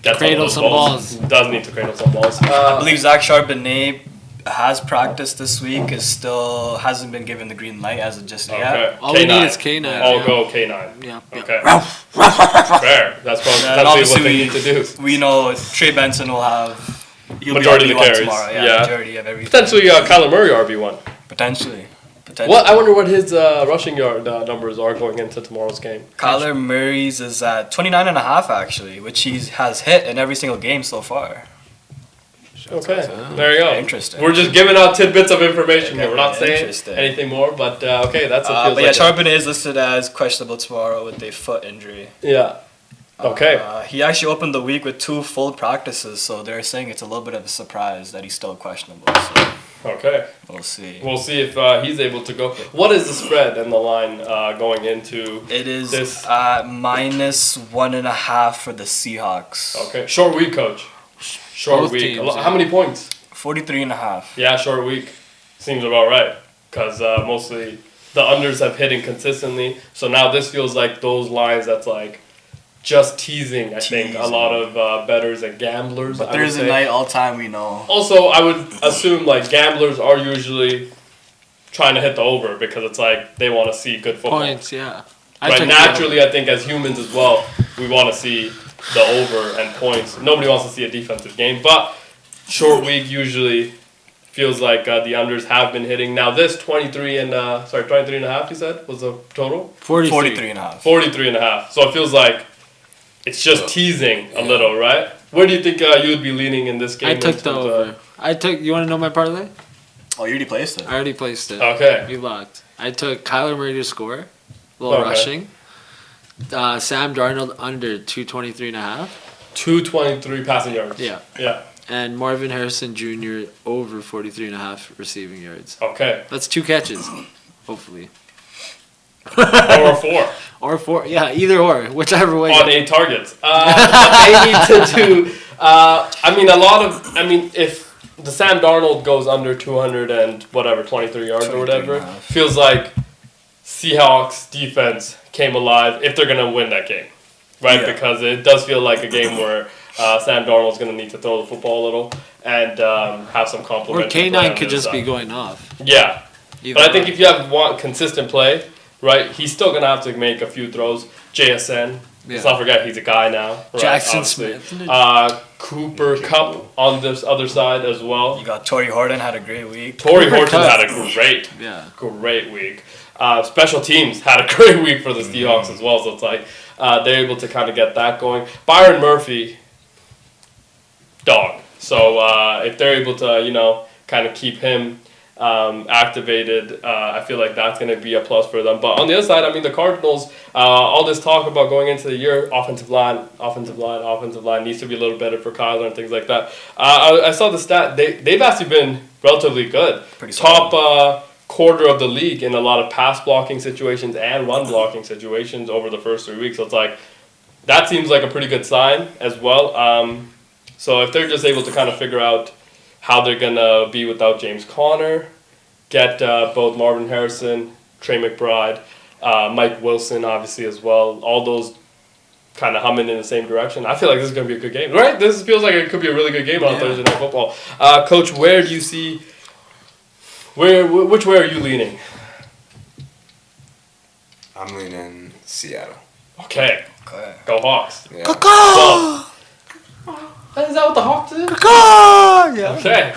get Cradle some some of those balls. Does need to cradle some balls. I believe Zach Charbonnet has practiced this week. Is still hasn't been given the green light as of just yet. Okay. All we K9. need is K9. All yeah. go K9. Yeah. Okay. Fair. That's probably And what obviously they need to do. We know Trey Benson will have. He'll Majority be of the RB1 carries. tomorrow. Yeah. Majority of everything. Potentially Kyler Murray RB1. Potentially. What I wonder what his rushing yard numbers are going into tomorrow's game. Kyler Murray's is at 29.5 actually, which he has hit in every single game so far. Okay, there you go. Interesting. We're just giving out tidbits of information here. We're not saying Interesting. anything more, but okay, that's what feels But yeah, like. Charbonnet is listed as questionable tomorrow with a foot injury. Yeah. Okay. He actually opened the week with 2 full practices, so they're saying it's a little bit of a surprise that he's still questionable. So Okay. we'll see. We'll see if he's able to go. What is the spread and the line going into? It is this- -1.5 for the Seahawks. Okay. Short week, coach. Short Both week. teams, How many points? 43.5. Yeah, short week. Seems about right. Because mostly the unders have hit consistently. So now this feels like those lines that's like just teasing, I think, a lot of bettors and gamblers. But I would Thursday say. night, all time we know. Also, I would assume like gamblers are usually trying to hit the over because it's like they want to see good football. Points, yeah. Right, naturally, I think as humans as well, we want to see the over and points. Nobody wants to see a defensive game, but short week usually feels like the unders have been hitting. Now this 23 and a half, you said, was the total? 43.5. 43 and a half. So it feels like it's just teasing a little, right? Where do you think you would be leaning in this game? I in took the terms of- over. You want to know my parlay? Oh, you already placed it. I already placed it. Okay. We locked. I took Kyler Murray to score, a little Okay. rushing. Sam Darnold under 223.5. 223 passing yards. Yeah. Yeah. And Marvin Harrison Jr. over 43.5 receiving yards. Okay. That's 2 catches, hopefully. Or 4. Or 4. Yeah, either or. Whichever way. On 8 targets. What they need to do. If the Sam Darnold goes under 200 and whatever, 23 yards or whatever, 23.5. feels like Seahawks defense came alive if they're going to win that game. Right? Yeah. Because it does feel like a game where Sam Darnold's going to need to throw the football a little and have some Or complementary play K9 on could his just side. be going off. Yeah. Either But I think or. if you have one consistent play, right, he's still going to have to make a few throws. JSN, let's not forget he's a guy now. Right, Jackson obviously. Smith. Cooper Cup on this other side as well. You got Torrey Horton had a great week. Torrey Cooper Horton Kupp. had a great Yeah. week. Special teams had a great week for the Seahawks as well, so it's like they're able to kind of get that going. Byron Murphy, dog. So if they're able to, kind of keep him activated, I feel like that's going to be a plus for them. But on the other side, the Cardinals, all this talk about going into the year, offensive line needs to be a little better for Kyler and things like that. I saw the stat. They've actually been relatively good. Pretty Top quarter of the league in a lot of pass blocking situations and run blocking situations over the first 3 weeks. So it's like, that seems like a pretty good sign as well. So if they're just able to kind of figure out how they're going to be without James Conner, get both Marvin Harrison, Trey McBride, Mike Wilson obviously as well, all those kind of humming in the same direction, I feel like this is going to be a good game, right? This feels like it could be a really good game on Thursday Night Football. Coach, where do you see, which way are you leaning? I'm leaning Seattle. Okay, Okay. go Hawks. Yeah. So, is that what the Hawks do? Yeah. Okay.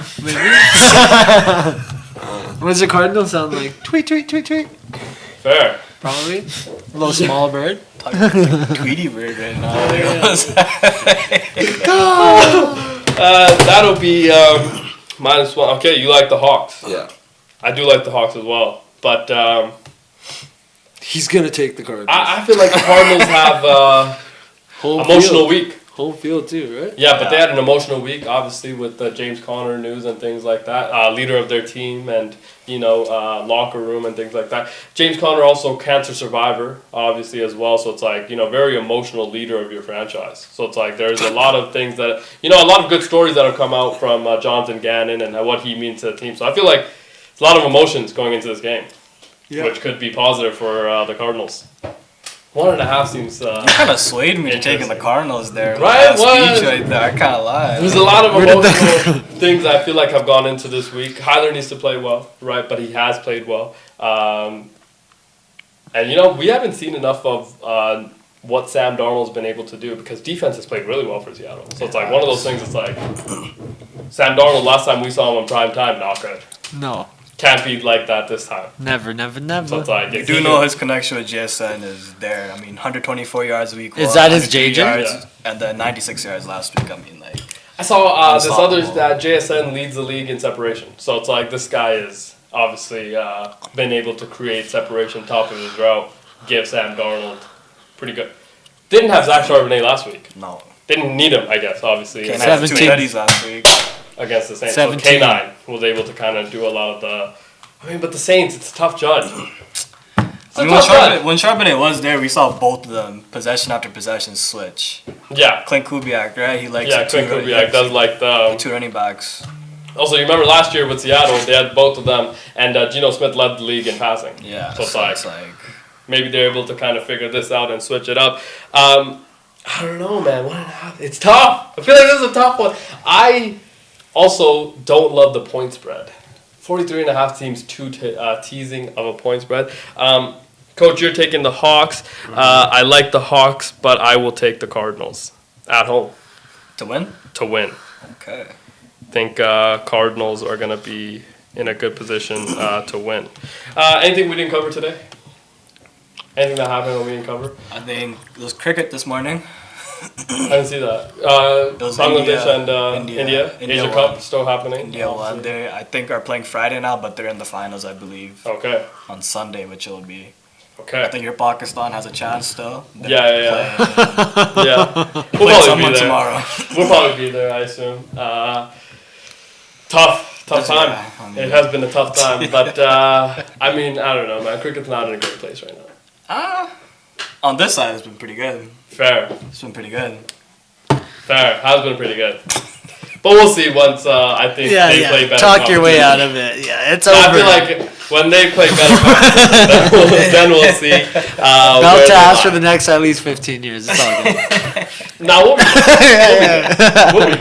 What does the Cardinal sound like? Tweet, tweet, tweet, tweet. Fair. Probably. A little small bird. Tweety bird right now. That'll be -1. Okay, you like the Hawks. Yeah. I do like the Hawks as well. But He's going to take the Cardinals. I feel like the Cardinals have Home emotional field. week. home field too, right? Yeah, but they had an emotional week, obviously, with the James Conner news and things like that. Leader of their team and, locker room and things like that. James Conner also cancer survivor, obviously, as well. So it's like, very emotional leader of your franchise. So it's like there's a lot of things that, a lot of good stories that have come out from Jonathan Gannon and what he means to the team. So I feel like it's a lot of emotions going into this game, which could be positive for the Cardinals. 1.5 seems. You kind of swayed me to taking the Cardinals there. Right? Speech right there. I can't lie. There's a lot of emotional things I feel like have gone into this week. Hyler needs to play well, right? But he has played well. And we haven't seen enough of what Sam Darnold's been able to do because defense has played really well for Seattle. So it's like one of those things. It's like Sam Darnold. Last time we saw him in prime time, not good. No. Can't be like that this time. Never. So it's like You do know his connection with JSN is there. I mean, 124 yards a week. Is that his JJ? Yards, and then 96 yards last week. I mean, like. I saw this other Unstoppable. that JSN leads the league in separation. So it's like this guy is obviously been able to create separation top of his route. Give Sam Darnold pretty good. Didn't have Zach Charbonnet last week. No. Didn't need him, I guess, obviously. Can't have 2 tutties last week. Against the Saints. 17. So K9 was able to kind of do a lot of the... but the Saints, it's a tough judge. When Charbonnet was there, we saw both of them possession after possession switch. Yeah. Clint Kubiak, right? He likes Clint Kubiak does like the... 2 running backs. Also, you remember last year with Seattle, they had both of them, and Geno Smith led the league in passing. Yeah. So it's like maybe they're able to kind of figure this out and switch it up. I don't know, man. 1.5. It's tough. I feel like this is a tough one. I also don't love the point spread. 43.5 seems too teasing of a point spread. Coach, you're taking the Hawks. I like the Hawks, but I will take the Cardinals at home. To win? To win. Okay. I think Cardinals are going to be in a good position to win. Anything we didn't cover today? Anything that happened that we didn't cover? I think it was cricket this morning. I didn't see that. was Bangladesh India. and India. India Asia won. Cup still happening. India won. They, I think, are playing Friday now, but they're in the finals, I believe, Okay. on Sunday, which will be. Okay. I think your Pakistan has a chance still. They're Yeah. Yeah. We'll Playing probably someone be there. tomorrow. We'll probably be there, I assume. Tough time. Yeah, I mean- It has been a tough time, but I don't know, man. Cricket's not in a great place right now. On this side, it's been pretty good. Fair. It's been pretty good. Fair. Has been pretty good. But we'll see once I think they play better. Talk your way out competition. of it. Yeah, it's No, over. I feel like when they play better competition, then we'll see. Belt where to they ask lie. for the next at least 15 years. It's all good. No, we'll be good. We'll be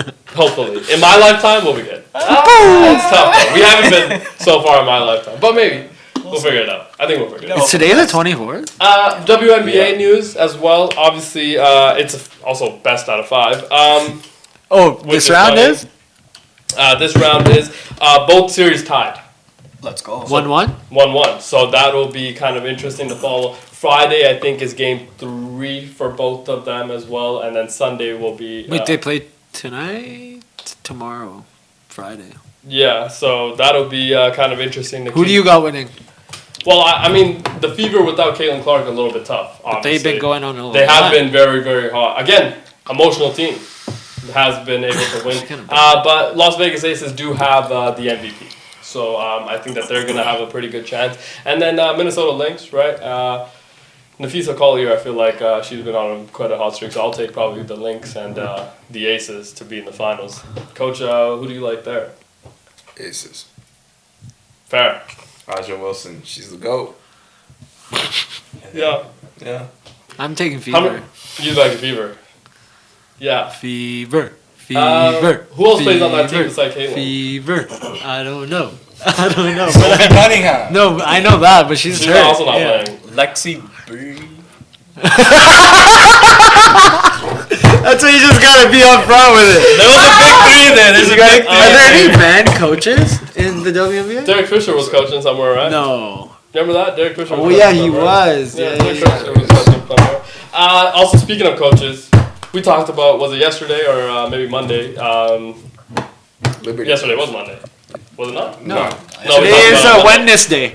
good. Hopefully. In my lifetime, we'll be good. It's tough, though. We haven't been so far in my lifetime. But maybe. We'll figure it out. I think we'll figure it out. Is today the 24th? WNBA news as well. Obviously, it's also best out of 5. Oh, Which this round funny. is? This round is both series tied. Let's go. 1-1? 1-1. So that'll be kind of interesting to follow. Friday, I think, is game 3 for both of them as well. And then Sunday will be... Wait, they play tonight? Tomorrow. Friday. Yeah, so that'll be kind of interesting. To Who do you got winning? Well, I mean, the Fever without Caitlin Clark a little bit tough, But obviously. they've been going on a little They have time. been very, very hot. Again, emotional team has been able to win. But Las Vegas Aces do have the MVP. So I think that they're going to have a pretty good chance. And then Minnesota Lynx, right? Nafisa Collier, I feel like she's been on quite a hot streak. So I'll take probably the Lynx and the Aces to be in the finals. Coach, who do you like there? Aces. Fair. Aja Wilson, she's the GOAT. Yeah. Yeah. I'm taking How Fever. many- You like the Fever. Yeah. Fever. Who else plays on that team besides Caitlin? Fever. I don't know. I don't know. Sophie Cunningham. No, I know that, but she's She's hurt. also not Yeah. playing. Lexi Bree. That's why you just gotta be up front with it. There was a big 3 there. There's a big 3. Are there any band coaches in the WNBA? Derek Fisher was coaching somewhere, right? No. Remember that? Derek Fisher was Oh coaching yeah, he somewhere. was. Yeah, Derek yeah. Fisher was coaching somewhere. Also, speaking of coaches, we talked about, was it yesterday or maybe Monday? Liberty. Yesterday was Monday. Was it not? No. No, Today is Wednesday.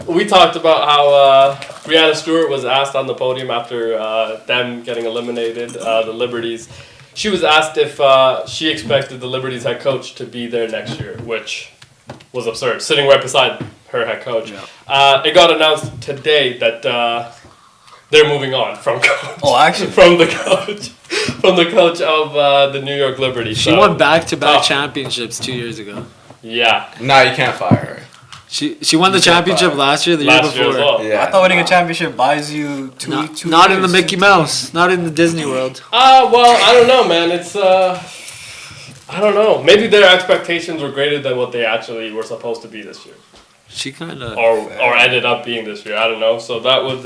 We talked about how Brianna Stewart was asked on the podium after them getting eliminated, the Liberties. She was asked if she expected the Liberties head coach to be there next year, which was absurd, sitting right beside her head coach. Yeah. It got announced today that they're moving on from coach. Oh, actually, From the coach of the New York Liberties. She won back-to-back championships 2 years ago. Yeah. Nah, you can't fire her. She won the championship last year, the year Last before. year as well. Yeah, I thought winning a championship buys you two Not in the years. Mickey Mouse, not in the Disney World. Well, I don't know, man. It's I don't know. Maybe their expectations were greater than what they actually were supposed to be this year, She kind of. or ended up being this year. I don't know. So that was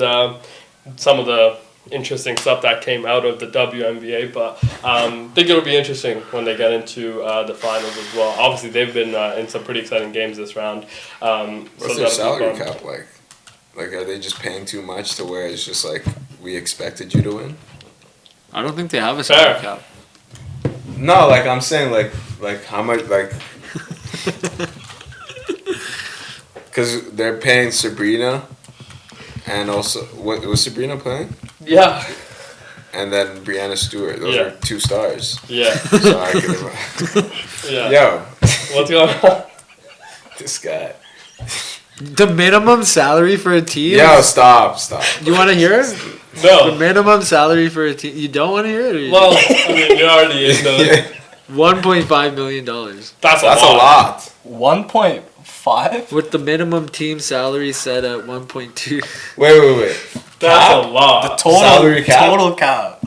some of the interesting stuff that came out of the WNBA. But I think it'll be interesting when they get into the finals as well. Obviously, they've been in some pretty exciting games this round. What's their salary cap like? Like, are they just paying too much to where it's just like, we expected you to win? I don't think they have a salary Fair. cap. No, like I'm saying, like how much, like, because they're paying Sabrina, and also what was Sabrina playing? Yeah. And then Brianna Stewart. Those Yeah. are 2 stars. Yeah. So I can Yeah. Yo, What's going on? this guy. The minimum salary for a team? Yo, stop. You want to hear it? The No. minimum salary for a team. You don't want to hear it? Or you Well, I mean, you're already in the. $1.5 million. That's That's a lot. 1.5. With the minimum team salary set at 1.2. Wait. That's Cap? a lot. The total Salary cap? Total cap.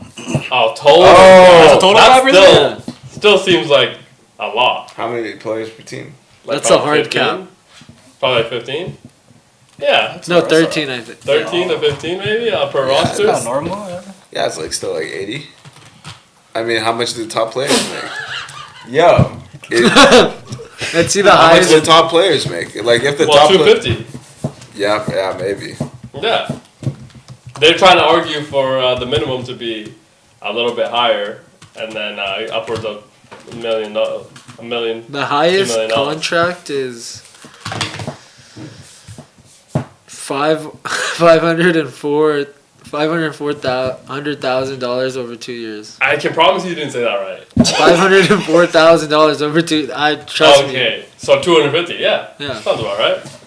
Oh, total. Oh. That's a total That cap, really? still seems like a lot. How many players per team? Like That's a probably hard 15? cap. Probably like 15? Yeah. No, 13, I think. 13 to 15 maybe per Yeah, roster. Kind of normal. Yeah. Yeah, it's like still like 80. I mean, how much do the top players make? Yo, Let's see the how much do the highest. top players make? Like if the Well, top 250. yeah, maybe. Yeah. They're trying to argue for the minimum to be a little bit higher and then upwards of $1 million. $1 million. The highest $2 million. contract is $504,000 over 2 years. I can promise you didn't say that right. $504,000 over 2. I trust me. Okay. So 250, yeah. Yeah. Sounds about right.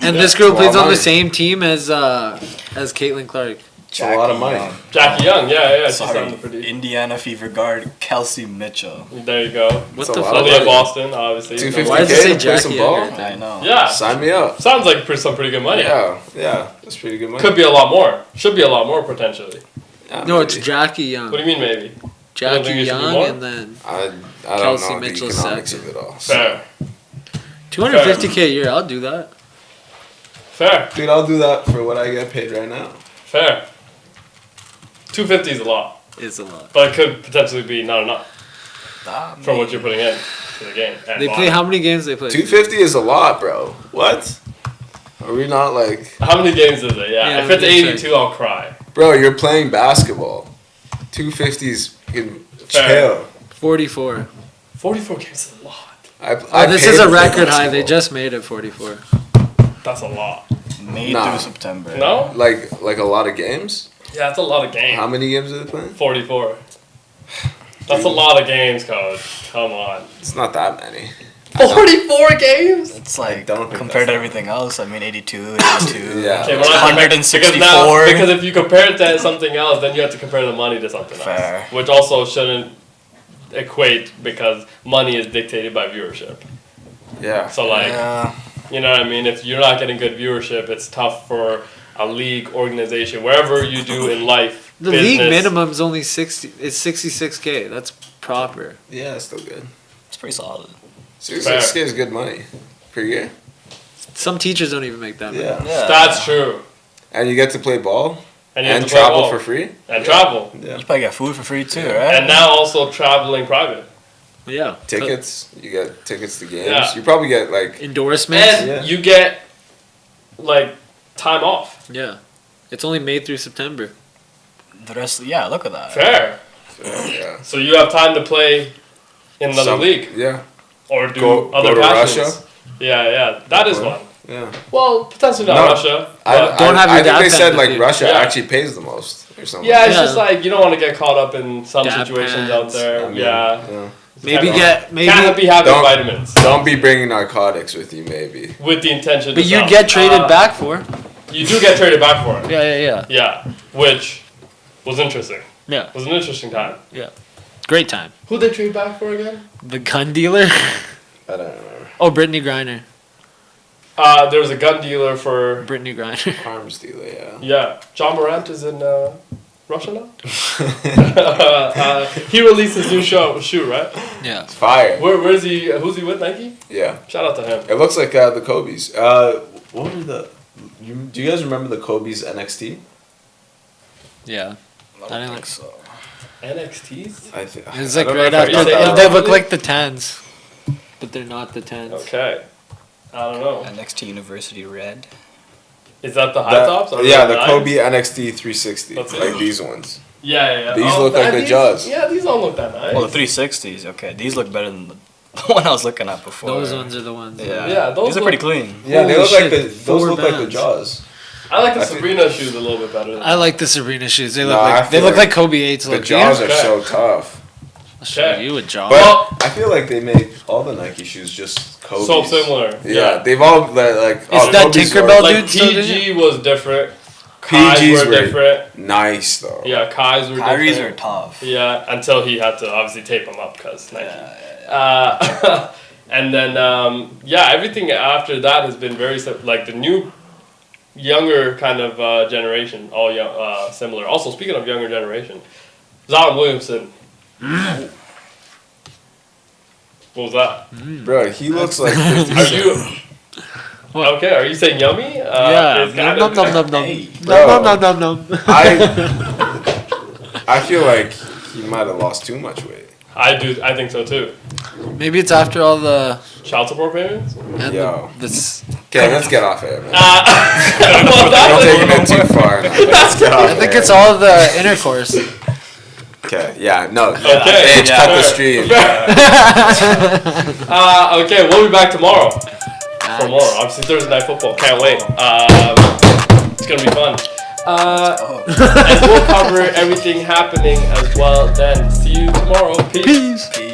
And Yeah, this girl it's a lot plays of on the money. same team as Caitlin Clark. It's a lot of money. Jackie Young, yeah. She's Sorry, on the pretty. Indiana Fever guard Kelsey Mitchell. There you go. What It's a the lot fuck? of Aaliyah money. Boston, obviously. 250K Why does it say to play some Jackie ball? Young? I know. Yeah. Sign me up. Sounds like some pretty good money. Yeah, that's pretty good money. Could be a lot more. Should be a lot more potentially. Yeah, No, it's maybe. Jackie Young. What do you mean maybe? Jackie think it should be Young more? and then I don't Kelsey know Mitchell's the economics second. of it all. So. Fair. 250K a year. I'll do that. Fair. Dude, I'll do that for what I get paid right now. Fair. 250 is a lot, It's a lot. but it could potentially be not enough Nah, from what you're putting in to the game. And They play how many games they play? 250 is a lot, bro. What? Are we not like, How many games is it? Yeah. Yeah, If it's let me check. 82, I'll cry. bro? You're playing basketball. 250's fucking Fair. chill. 44. 44 games is a lot. Oh, this paid is a to play record high. They basketball. just made it 44. That's a lot. May Nah. through September. No? like a lot of games. Yeah, that's a lot of games. How many games are they playing? 44. That's a lot of games, coach. Come on. It's not that many. 44 games? It's like don't think compared to that's- everything else. I mean, 82, 82. Yeah. Okay, well, I- 164. Because if you compare it to something else, then you have to compare the money to something Fair. else. Which also shouldn't equate because money is dictated by viewership. Yeah. So, like, Yeah. you know what I mean? If you're not getting good viewership, it's tough for a league organization, wherever you do in life. The business. league minimum is only 60. It's 66K. That's proper. Yeah, it's still good. It's pretty solid. Seriously, Fair. this is good money per year. Some teachers don't even make that much. Yeah. Yeah. That's true. And you get to play ball And you have and to play travel ball. for free. And travel. Yeah. You probably get food for free too, Yeah. right? And now also traveling private. Yeah. Tickets. You get tickets to games. Yeah. You probably get like Endorsements. And Yeah. you get, like, time off. Yeah. It's only May through September. the rest, yeah, look at that. Fair. yeah. So you have time to play in another Some- league. Yeah. or do Go other to passions. Russia? Yeah, that is one. Yeah. Well, potentially not No. Russia. I but- Don't have your I think dad they said pens like with you. Russia Yeah. actually pays the most or something. yeah, it's Yeah. just like you don't want to get caught up in some Dad situations out pens. there. I mean, yeah. Maybe Can't maybe. be having Don't- vitamins Don't be bringing narcotics with you, maybe. with the intention. But to you sell. get traded back for. You do get traded back for it. Yeah. Yeah, which was interesting. Yeah. It was an interesting time. Great time. Who they trade back for again? The gun dealer. I don't remember. Oh, Brittany Griner. There was a gun dealer for Brittany Griner. Arms dealer, yeah. yeah. John Morant is in Russia now. He released his new shoe, right? Yeah. Fire. Where's he? Who's he with? Nike. Yeah. Shout out to him. It looks like the Kobe's. What were the? Do you guys remember the Kobe's NXT? Yeah. I didn't think so. NXTs. I think It's I like don't know right if I after. got that saying They wrong. look like the tens, but they're not the tens. Okay. I don't know. NXT University Red. Is that the high That- tops? Or yeah, the nines? Kobe NXT 360, That's it. like these ones. Yeah. These look like the these- Jaws. Yeah, these don't look that nice. Well, the 360s. Okay, these look better than the one I was looking at before. Those ones are the ones. Yeah, Yeah, those these are look- pretty clean. Yeah, they Holy look like shit, the those four look like the bands. Jaws. I like the I think- Sabrina shoes a little bit better. I like the Sabrina shoes. They No, look I like they feel look like like Kobe 8s. The Look, Jaws are Okay. so tough. I'll show Okay. you a jaw. Well, I feel like they make all the Nike shoes just Kobe's. so similar. Yeah, they've all like. Is that Kobe's Tinkerbell are Like dude still did PG was different. Kai's PGs were were different. nice though. Yeah, Kai's were Kyrie's are different. tough. Yeah, until he had to obviously tape them up because Nike. And then everything after that has been very like the new, younger kind of generation, all young, similar. Also, speaking of younger generation, Zion Williamson. What was that? Bro, he looks like 50 Are Cent. you okay? Are you saying yummy? Yeah. it's kind Nom of- nom nom nom. Bro. Nom nom nom nom. I feel like he might have lost too much weight. I do. I think so too. Maybe it's after all the Child support payments. and Yo. this. Okay, let's get off air, man. Well, I'm that's taking it too far. Let's get off I think air. it's all of the intercourse. Okay, yeah, no. Okay, Bitch, cut the fair, stream. Okay, we'll be back tomorrow. For more, obviously Thursday night football. Can't wait. It's gonna be fun. And we'll cover everything happening as well. Then see you tomorrow. Peace. Peace.